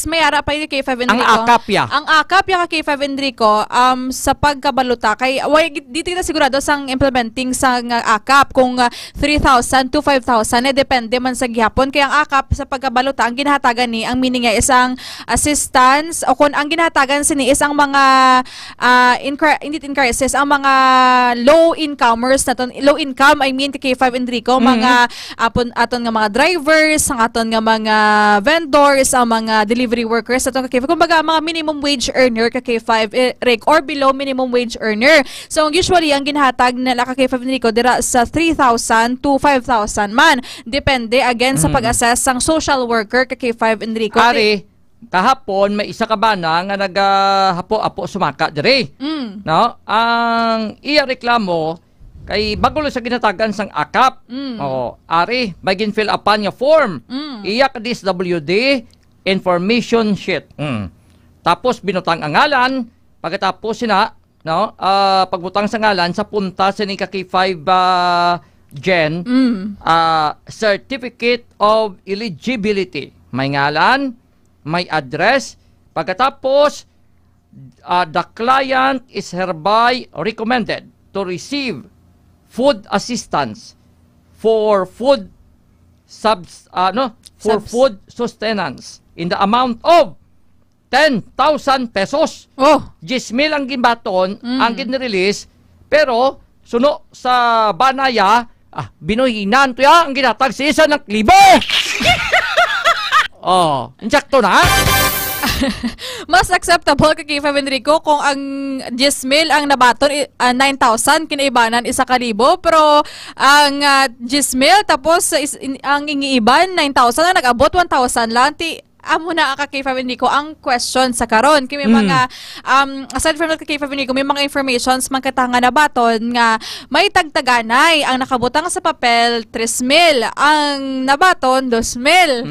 May ara pa yung K5 Enrico. Ang akapya. Ang akapya ka K5 Enrico sa pagkabaluta kay dito kita sigurado sang implementing sa akap kung 3,000 to 5,000 depende man sa gihapon kay ang akap sa pagkabaluta ang ginahatagan ni ang meaning nga isang assistance o kung ang ginahatagan sini is ang mga in crisis ang mga low incomers naton low income I mean kay K5 Enrico mga aton nga mga drivers, ang aton nga mga vendors, ang mga delivery workers aton ka K5. Kumbaga mga minimum wage earner ka K5 or below minimum wage earner. So usually ang ginhatag nila ka K5 Enrico dira sa 3,000 to 5,000 man. Depende again sa pag-assess sang social worker ka K5 Enrico. Ari, kahapon may isa ka bana nga nagahapo-apo sumaka diri. No? Ang iya reklamo kay bago sa ginatagan sang akap. Ari, may gin-fill upan nga form. Iya ka DSWD information sheet. Tapos binutang ang ngalan, pagkatapos sina, no, pagbutang sa ngalan sa punta sa ni K5 Gen, certificate of eligibility. May ngalan, may address, pagkatapos the client is hereby recommended to receive food assistance for food food sustenance in the amount of 10,000 pesos. 10,000 ang ginbaton, ang ginrelease, pero suno sa banaya, binuhinan to ya ang ginatag sa isa ng libo. Insakto na. Mas acceptable ka K5 Enrico kung ang 10,000 ang nabaton 9,000 kinaibanan 1,000 pero ang 10,000 tapos ang ingiiban 9,000 na nag-abot 1,000 lang amo na ka K5 Enrico ang question sa karon kay may mga aside from that K5 Enrico may mga informations man katanga na baton nga may tagtaganay ang nakabutang sa papel 3,000 ang nabaton 2,000.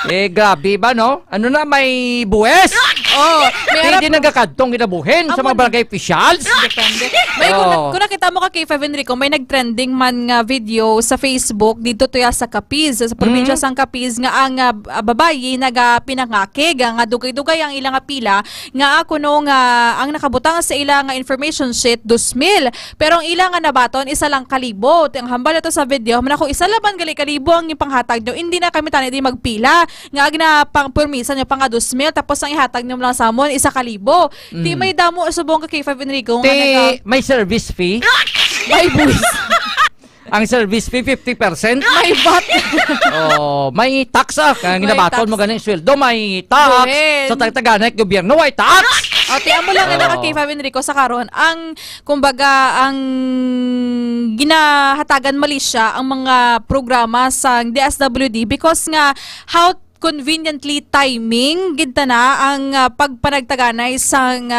Grabe ba, no? Ano na, may buwes? Hindi nagkakadtong kinabuhin sa mga barangay officials? Depende. Kung nakita mo ka K5 Enrico, may nag-trending man nga video sa Facebook dito tuya sa Capiz, sa probinsya sang Capiz, nga ang babayi pinangakig, nga dugay-dugay ang ilang pila, nga ako nga ang nakabutang sa ilang information sheet, 2,000. Pero ang ilang nabaton, 1,000. Ang hambal ito sa video, man ako 1,000 kalibo ang ipanghatag nyo, hindi na kami tani di magpila. Nga agna pang permisa nyo pang 2,000 tapos ang ihatag nyo lang sa amon 1,000. Di may damo subong ka K5 Enrico may service fee. May buwis. Ang service fee 50%. May VAT. May tax kang ginabaton mo ganing sweldo may tax. Sa tagtaganay gobyerno may tax. Tiyan mo lang na K5 Enrico sa karon ang kumbaga ang ginahatagan mali siya ang mga programa sa DSWD because nga how conveniently timing ginta na ang pagpanagtaganay sang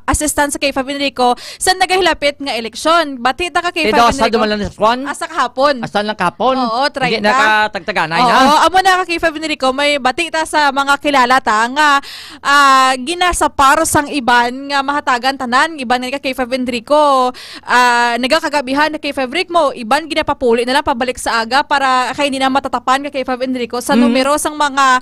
assistant sa K5 Enrico sa nagahilapit nga eleksyon. Bati ta ka K5 Enrico. Asa dumalan sa kwan? Asa kahapon. Asa lang kahapon? Oo, 30. Hindi nakatagtaganay na. Oo, amo na ka K5 Enrico, may bati ta sa mga kilala ta nga ginasapar sang iban nga mahatagan tanan, iban nga K5 Enrico, nagakagabihan na K5 Rick mo, iban ginapapuli na lang pabalik sa aga para kay hindi na matatapan ka K5 Enrico sa numero sang mga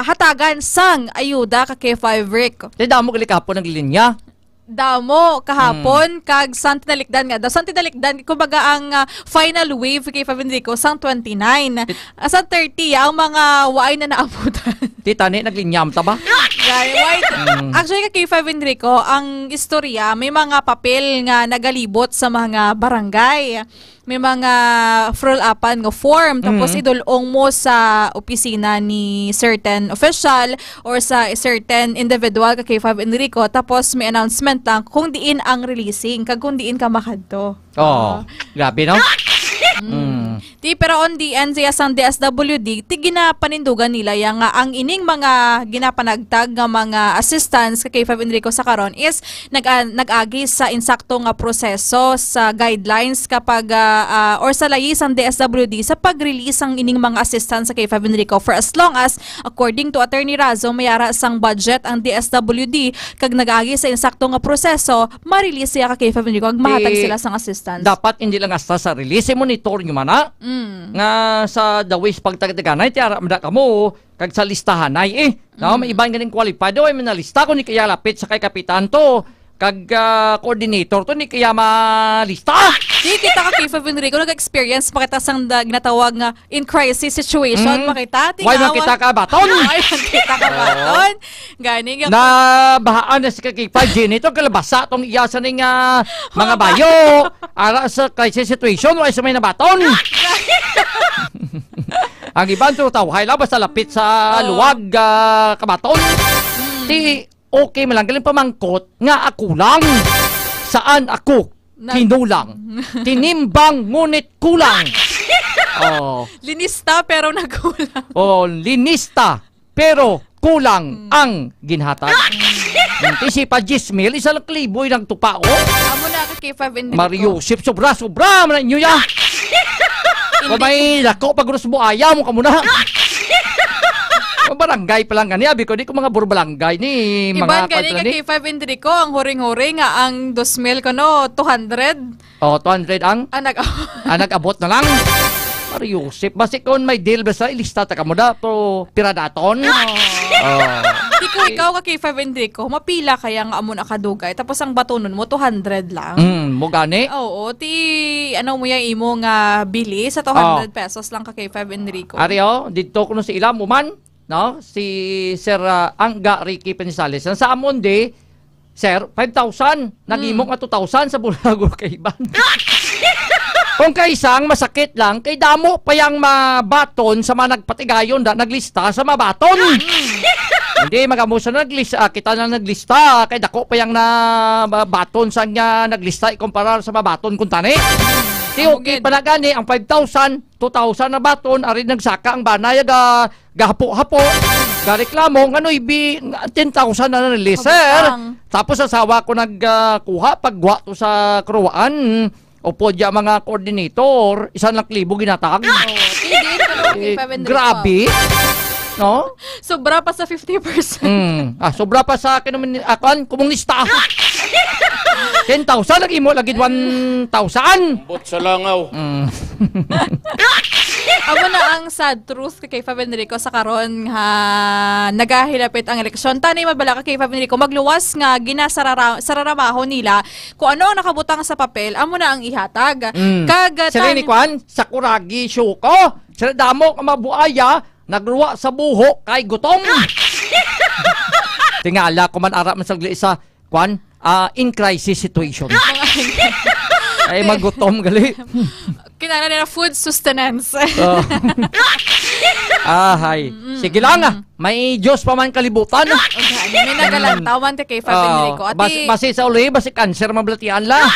hatagan sang ayuda ka K5 Rick. Di damo gali kahapon ng linya. Damo kahapon kag sang tinalikdan nga daw. Sang tinalikdan kumbaga ang final wave kay K5 Enrico sang 29. Sa 30 ang mga waay na naabutan. Tita ni naglinyam ta ba? Actually kay K5 Enrico ang istorya may mga papel nga nagalibot sa mga barangay. May mga roll-upan nga form tapos idulong mo sa opisina ni certain official or sa certain individual ka K5 Enrico tapos may announcement lang kung diin ang releasing kag kung diin ka makadto. Grabe no? Pero on the end sang DSWD ti ginapanindugan nila yang ang ining mga ginapanagtag nga mga assistants kay K5 Enrico sa karon is nag-agi sa insakto nga proseso sa guidelines kapag or sa layis ang DSWD sa pag-release ang ining mga assistants sa K5 Enrico for as long as according to Attorney Razo mayara sang budget ang DSWD kag nag-agi sa insakto nga proseso ma-release siya ka K5 Enrico kag mahatag sila sang assistants. Dapat hindi lang hasta sa release monitor nyo man nga sa the ways pagtagdaganay tiara mada kamo kag sa listahan ay may ibang ganing qualified ay manalista ko ni kaya lapit sa kay kapitan to kag coordinator to ni kaya malista. Di kita ka K5 Enrico nag-experience makita sang ginatawag nga in crisis situation makita why makita ka baton? Why makita ka baton? Gani na bahaan na si K5 Jenny to kalabasa tong iyasa ning mga bayo ara sa crisis situation why sa may nabaton. Ang iban to tawhay la basta lapit sa luwag kabaton. Ti okay man lang galing pamangkot nga ako lang. Saan ako kinulang? Tinimbang ngunit kulang. Linista pero nagkulang. Linista pero kulang ang ginhatag. Ti pa 10,000 isa lang kliboy ng tupao. Amo na ka K5 Enrico. Mario Sip sobra man inyo ya. Kung may lako pag mo ayaw mo ka muna. Barangay pa lang gani abi ko di ko mga burbalangay ni mga iban gani ka K5 Enrico ang huring-huring nga ang 2,000 kono 200. 200 ang nag-abot na lang. Mario Joseph basi kon may deal basta ilista ta kamo da to piradaton. Di ko ikaw ka K5 Enrico mapila kaya nga amo nakadugay tapos ang batonon mo 200 lang. Mo gani? Oo, ano mo yang imo nga bili sa 200 pesos lang ka K5 Enrico. Ario didto kuno si ilam man. No, si Sir Angga Ricky Pensales. Sa Amonde, Sir, 5,000. Nag-imok nga 2,000 sa Bulago kay Iban. Kung kaisang masakit lang, kay damo pa yang mabaton sa mga nagpatigayon naglista sa mabaton. Hindi, magamusa na naglista. Kita na naglista. Kay dako pa yang baton sa nga naglista ikumparar sa mabaton kung tani. Okay pa na gani, ang 5,000, 2,000 na baton, arin nagsaka ang banay, gahapo-hapo, gareklamo, ano, 10,000 na release, sir. Tapos asawa ko nagkuha, pagwa to sa Kruwaan, o po dya mga coordinator, 100,000 ginatag. Grabe. No? Sobra pa sa 50%. Sobra pa sa komunista. 10,000 lagi mo lagi 1,000. Bot sa langaw. Amo na ang sad truth kay K5 Enrico sa karon ha nagahilapit ang eleksyon. Tani mabala ka kay K5 Enrico magluwas nga ginasararamaho nila kung ano ang nakabutang sa papel amo na ang ihatag. Sila ni Kwan sa Kuragi Syuko. Sila damo ka mabuaya nagruwa sa buhok kay gutom. Tingala ko man ara man sagli sa Kwan in crisis situation. Ay magutom gali. Kinana nila food sustenance. Hay. Sige lang may Diyos pa man kalibutan. May nagalantaw man kay K5 Enrico. Basi sa uloy, basi cancer mablatian la.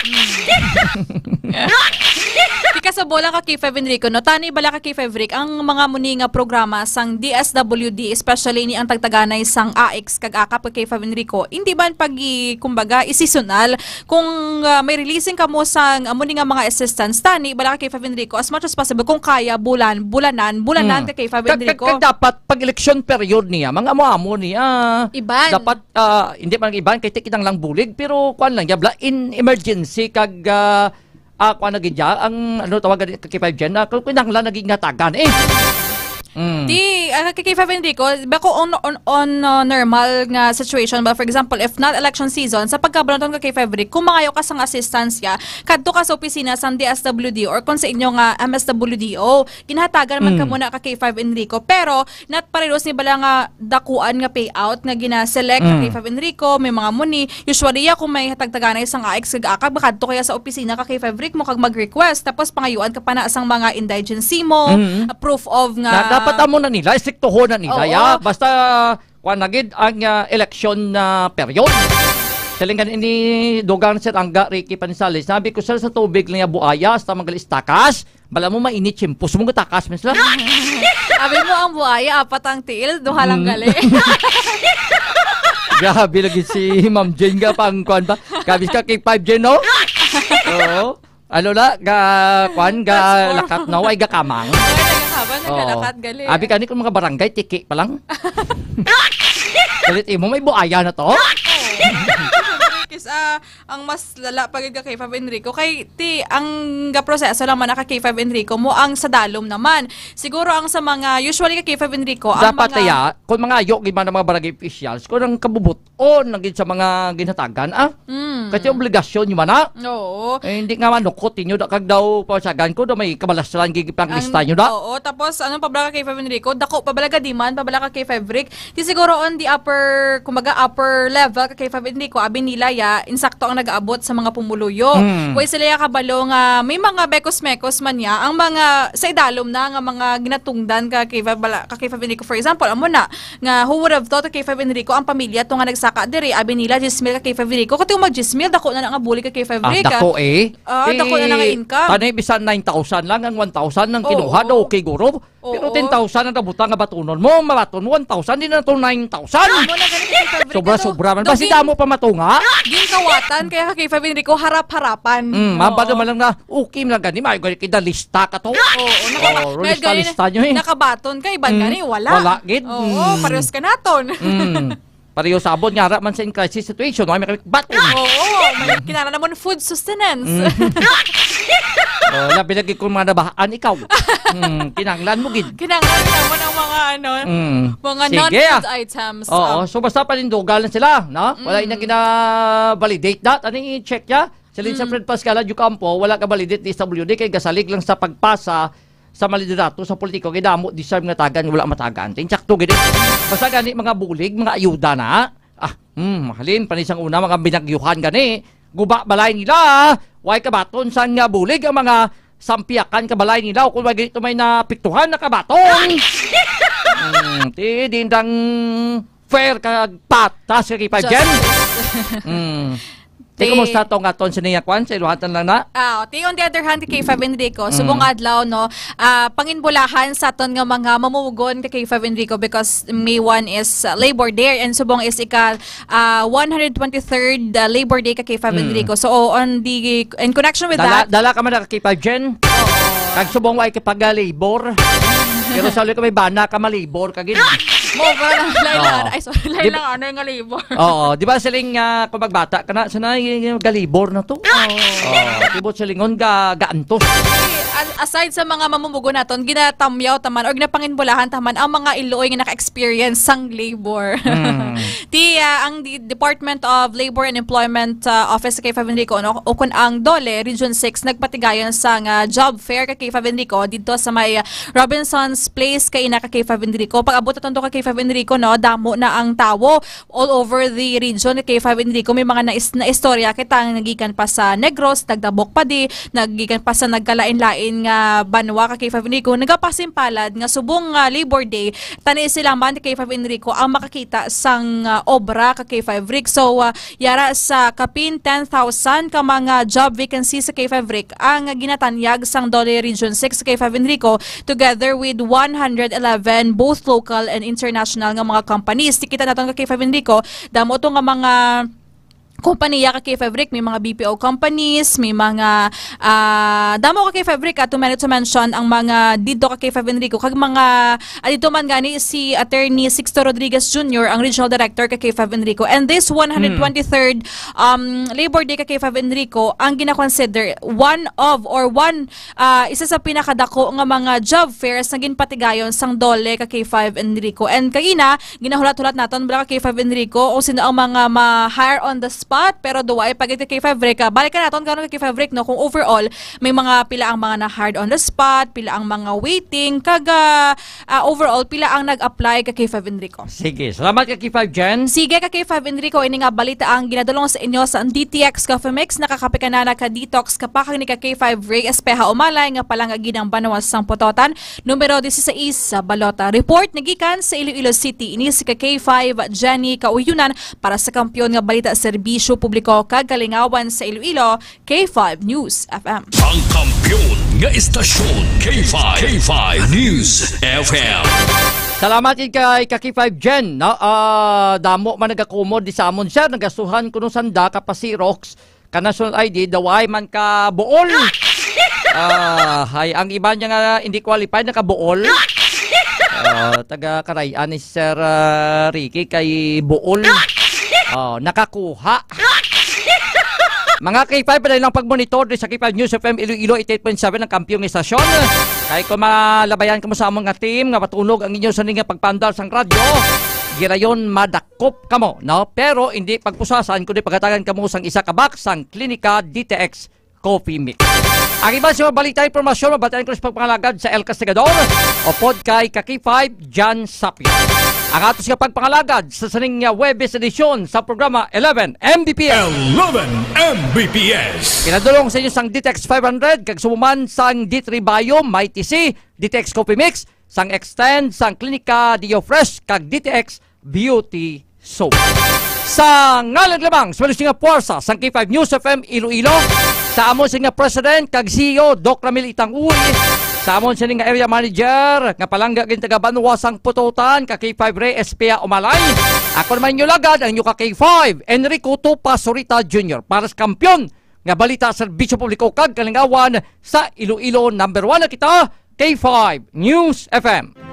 Di ka sa bola ka K5 Enrico, no? Tani bala ka K5 Rick, ang mga muni nga programa sang DSWD, especially ni ang tagtaganay sang AX kag akap kag K5 Enrico, hindi man kumbaga isisonal kung may releasing ka mo sang muni nga mga assistants, tani bala ka K5 Enrico as much as possible kung kaya bulanan ka K5 Enrico. Kag dapat pag election period niya, mga amo niya. Iban. Dapat hindi man iban kay tikitang lang bulig pero kuan lang yabla in emergency kag kuan na gidya ang ano tawag kay K5 Gen na kung kinahanglan naging ngatagan Di kay K5 Enrico, bako on normal nga situation ba, for example if not election season sa pagkabunaton ka K5 Rick, kung mangayo ka sang assistance ya kadto ka sa opisina sang DSWD or kung sa inyo nga MSWDO ginahatagan man ka muna ka K5 Enrico, pero not pareros ni bala nga dakuan nga payout nga gina-select ka K5 Enrico, may mga muni usually kung may hatagtaganay sang AX kag akag kadto kaya sa opisina ka K5 Rick mo kag mag-request tapos pangayuan ka pa na sang mga indigency mo, proof of nga dapat amo na nila, istriktohon na nila. Ya, basta kuan nagid ang election na period. Salingan ini dogang sir Angga Ricky Panisales. Sabi ko sir sa tubig lang ya buaya sa magalis takas. Bala mo mainit chimpos mo takas men sila. Sabi mo ang buaya apat ang tiil, duha lang gali. Grabe lagi si Ma'am Jane nga pang kuan ba? Kabis ka kay 5 Jane no? Oo. Ano na kuan lakat na way ga kamang. Nagkalakat gali. Abi kani kung mga barangay tiki pa lang. Galit mo may buaya na to. Ang mas lala pagid ka K5 Enrico kay ang proseso lang man ka K5 Enrico mo ang sa dalom naman. Siguro ang sa mga usually ka K5 Enrico ang dapat mga kung mga ayok gid man mga barangay officials kung ang kabubot-on nagid sa mga ginhatagan kasi obligasyon nyo man Oo. Hindi nga manukot inyo kag daw pasagan ko daw may kabalasan gid pang lista nyo da. Oo, tapos anong pabala ka K5 Enrico, dako pabala ka diman, pabala ka K5 Rick. Di siguro on the upper level ka K5 Enrico, abi nila insakto ang nag-aabot sa mga pumuluyo. Way sila kabalo nga may mga bekos-mekos man ya ang mga sa idalom na nga mga ginatungdan ka K5 Enrico, for example amo na nga who would have thought ka K5 Enrico ang pamilya to nga nagsaka diri abi nila 10,000 ka K5 Enrico kati mag 10,000 dako na nga buli ka K5 Enrico. Dako dako na nga income. Tanay bisan 9,000 lang ang 1,000 nang kinuha daw okay guro. Pero 10,000 ang nabuta nga batunon mo, mabaton 1,000 din na to 9,000. Sobra-sobra man. Basi damo pa matunga. Ginkawatan kaya ka K5 Enrico harap-harapan. Mabado man lang na okay lang gani, may kita lista ka to. Oo, lista nyo nakabaton ka, iban gani, wala. Wala, gid. Oo, parehas ka naton. Pareho sabon nga man sa in crisis situation, may baton. Oo, may kinara naman food sustenance. Labi lagi kung mga nabahaan ikaw. Kinanglan mo gid. Kinanglan naman ang mga mga non-food items. Oo, so basta panindugal na sila, no? Wala inang gina-validate that. Ano i-check ya? Silin sa Fred Pascala Jucampo, wala ka validate ni SWD kay gasalig lang sa pagpasa sa maliderato sa politiko kay damo deserve nga tagan wala matagan. Tinsakto gid. Basta gani mga bulig, mga ayuda na. Mahalin panisang una mga binagyuhan gani. Guba balay nila. Way kabaton san nga bulig ang mga sampiakan kabalay nila kung wag ito may napiktuhan na kabaton. Dindang fair kag patas kay pa Jen. Tiko mo sa tong aton sa niya kwan sa iluhatan lang na. On the other hand kay K5 Enrico, subong adlaw no, panginbulahan sa aton nga mga mamumugon kay K5 Enrico because May 1 is Labor Day and subong is 123rd Labor Day kay K5 Enrico. So in connection with that, dala ka man kay 5 Jen. Kag subong way kay pag-labor. Pero sa ulit ka may bana ka malibor kagid. Mo ba lang Laila? Ay sorry, Laila ano yung labor. Oo, di ba siling kung magbata ka na sana galibor na to. Tibot silingon gaantos. Aside sa mga mamumugo naton, ginatamyaw taman or ginapanginbulahan taman ang mga Iloy nga naka-experience sang labor. Ang Department of Labor and Employment Office kay K5 Enrico o kun ang DOLE Region 6 nagpatigayon sang job fair kay K5 Enrico dito sa may Robinson's Place kay ina kay K5 Enrico. Pag-abot aton to kay K5 Enrico no, damo na ang tawo all over the region kay K5 Enrico. May mga na istorya kita nagikan pa sa Negros, nagdabok pa di, nagikan pa sa nagkalain-lain lain nga banwa ka K5 Enrico nagapasimpalad nga subong Labor Day tani sila man ni K5 Enrico ang makakita sang obra ka K5 Ric. So yara sa kapin 10,000 ka mga job vacancies sa K5 Ric ang ginatanyag sang Dole Region 6 sa K5 Enrico together with 111 both local and international nga mga companies. Tikita naton ka K5 Enrico damo to nga mga kompanya ka K5 Ric, may mga BPO companies, may mga damo ka K5 Ric to mention ang mga dito ka K5 Enrico kag mga dito man gani si Attorney Sixto Rodriguez Jr. ang Regional Director ka K5 Enrico, and this 123rd Labor Day ka K5 Enrico ang gina-consider isa sa pinakadako nga mga job fairs na ginpatigayon sang Dole ka K5 Enrico. And kaina ginahulat-hulat naton bala ka K5 Enrico o sino ang mga ma-hire on the spot pero duwa ay pag K5 Ric balikan naton karon kay K5 Ric no kung overall may mga pila ang mga na hard on the spot, pila ang mga waiting kaga overall pila ang nag-apply kay K5 Enrico. Sige, salamat kay K5 Jen. Sige ka K5 Enrico, ini nga balita ang ginadulong sa inyo sa DTX Coffee Mix. Nakakape ka na ka-detox kapakang ni ka K5 Ric Espeha Umalay nga palangagi ng Banawas sang Pototan numero 16 sa Balota. Report nagikan sa Iloilo City ini si ka K5 Jenny Kauyunan para sa kampiyon nga balita serbisyo publiko kag kalingawan sa Iloilo, K5 News FM. Ang kampiyon nga istasyon K5 News FM. Salamat kay K5 Jen. Damo man nagakumod di sa amon siya nagasuhan kuno sanda ka Pasirox ka national ID daway man ka buol. Hay ang iba niya nga hindi qualified na ka buol. Taga Karayan ni Sir Ricky kay buol. Nakakuha. Mga K5 pa lang pag-monitor sa K5 News FM Iloilo 88.7 ng kampiyong istasyon. Kaya kung malabayan ka mo sa among nga team nga matunog ang inyong saning nga pagpandar sang radyo, girayon madakop kamo, no? Pero hindi pagpusasan kundi pagatagan kamo sang isa ka box sang Klinika DTX Coffee Mix. Ang iba sa balita impormasyon, mabatayan ko sa pagpangalagad sa El Castigador o pod kay K5 Jan Sapia. Ang atos nga pagpangalagad sa saning Webes edisyon sa programa 11 Mbps. 11 Mbps. Kinadulong sa inyo sang DTX 500 kag sumuman sang D3 Bio, may TC, DTX Coffee Mix, sang Extend, sang Klinika Dio Fresh kag DTX Beauty Soap. Sa ngalan lamang sa malusing nga puwersa sang K5 News FM Iloilo, sa amon sa nga President kag CEO Doc Ramil Itanguy, sa amon sa nga Area Manager nga palangga gin taga Banawas sang Pututan ka K5 Ray Espea Umalay. Ako naman nyo lagad ang ka K5 Enrico Pasorita Jr. para sa kampyon nga balita sa serbisyo publiko kag kalingawan sa Iloilo. Number 1 na kita K5 News FM.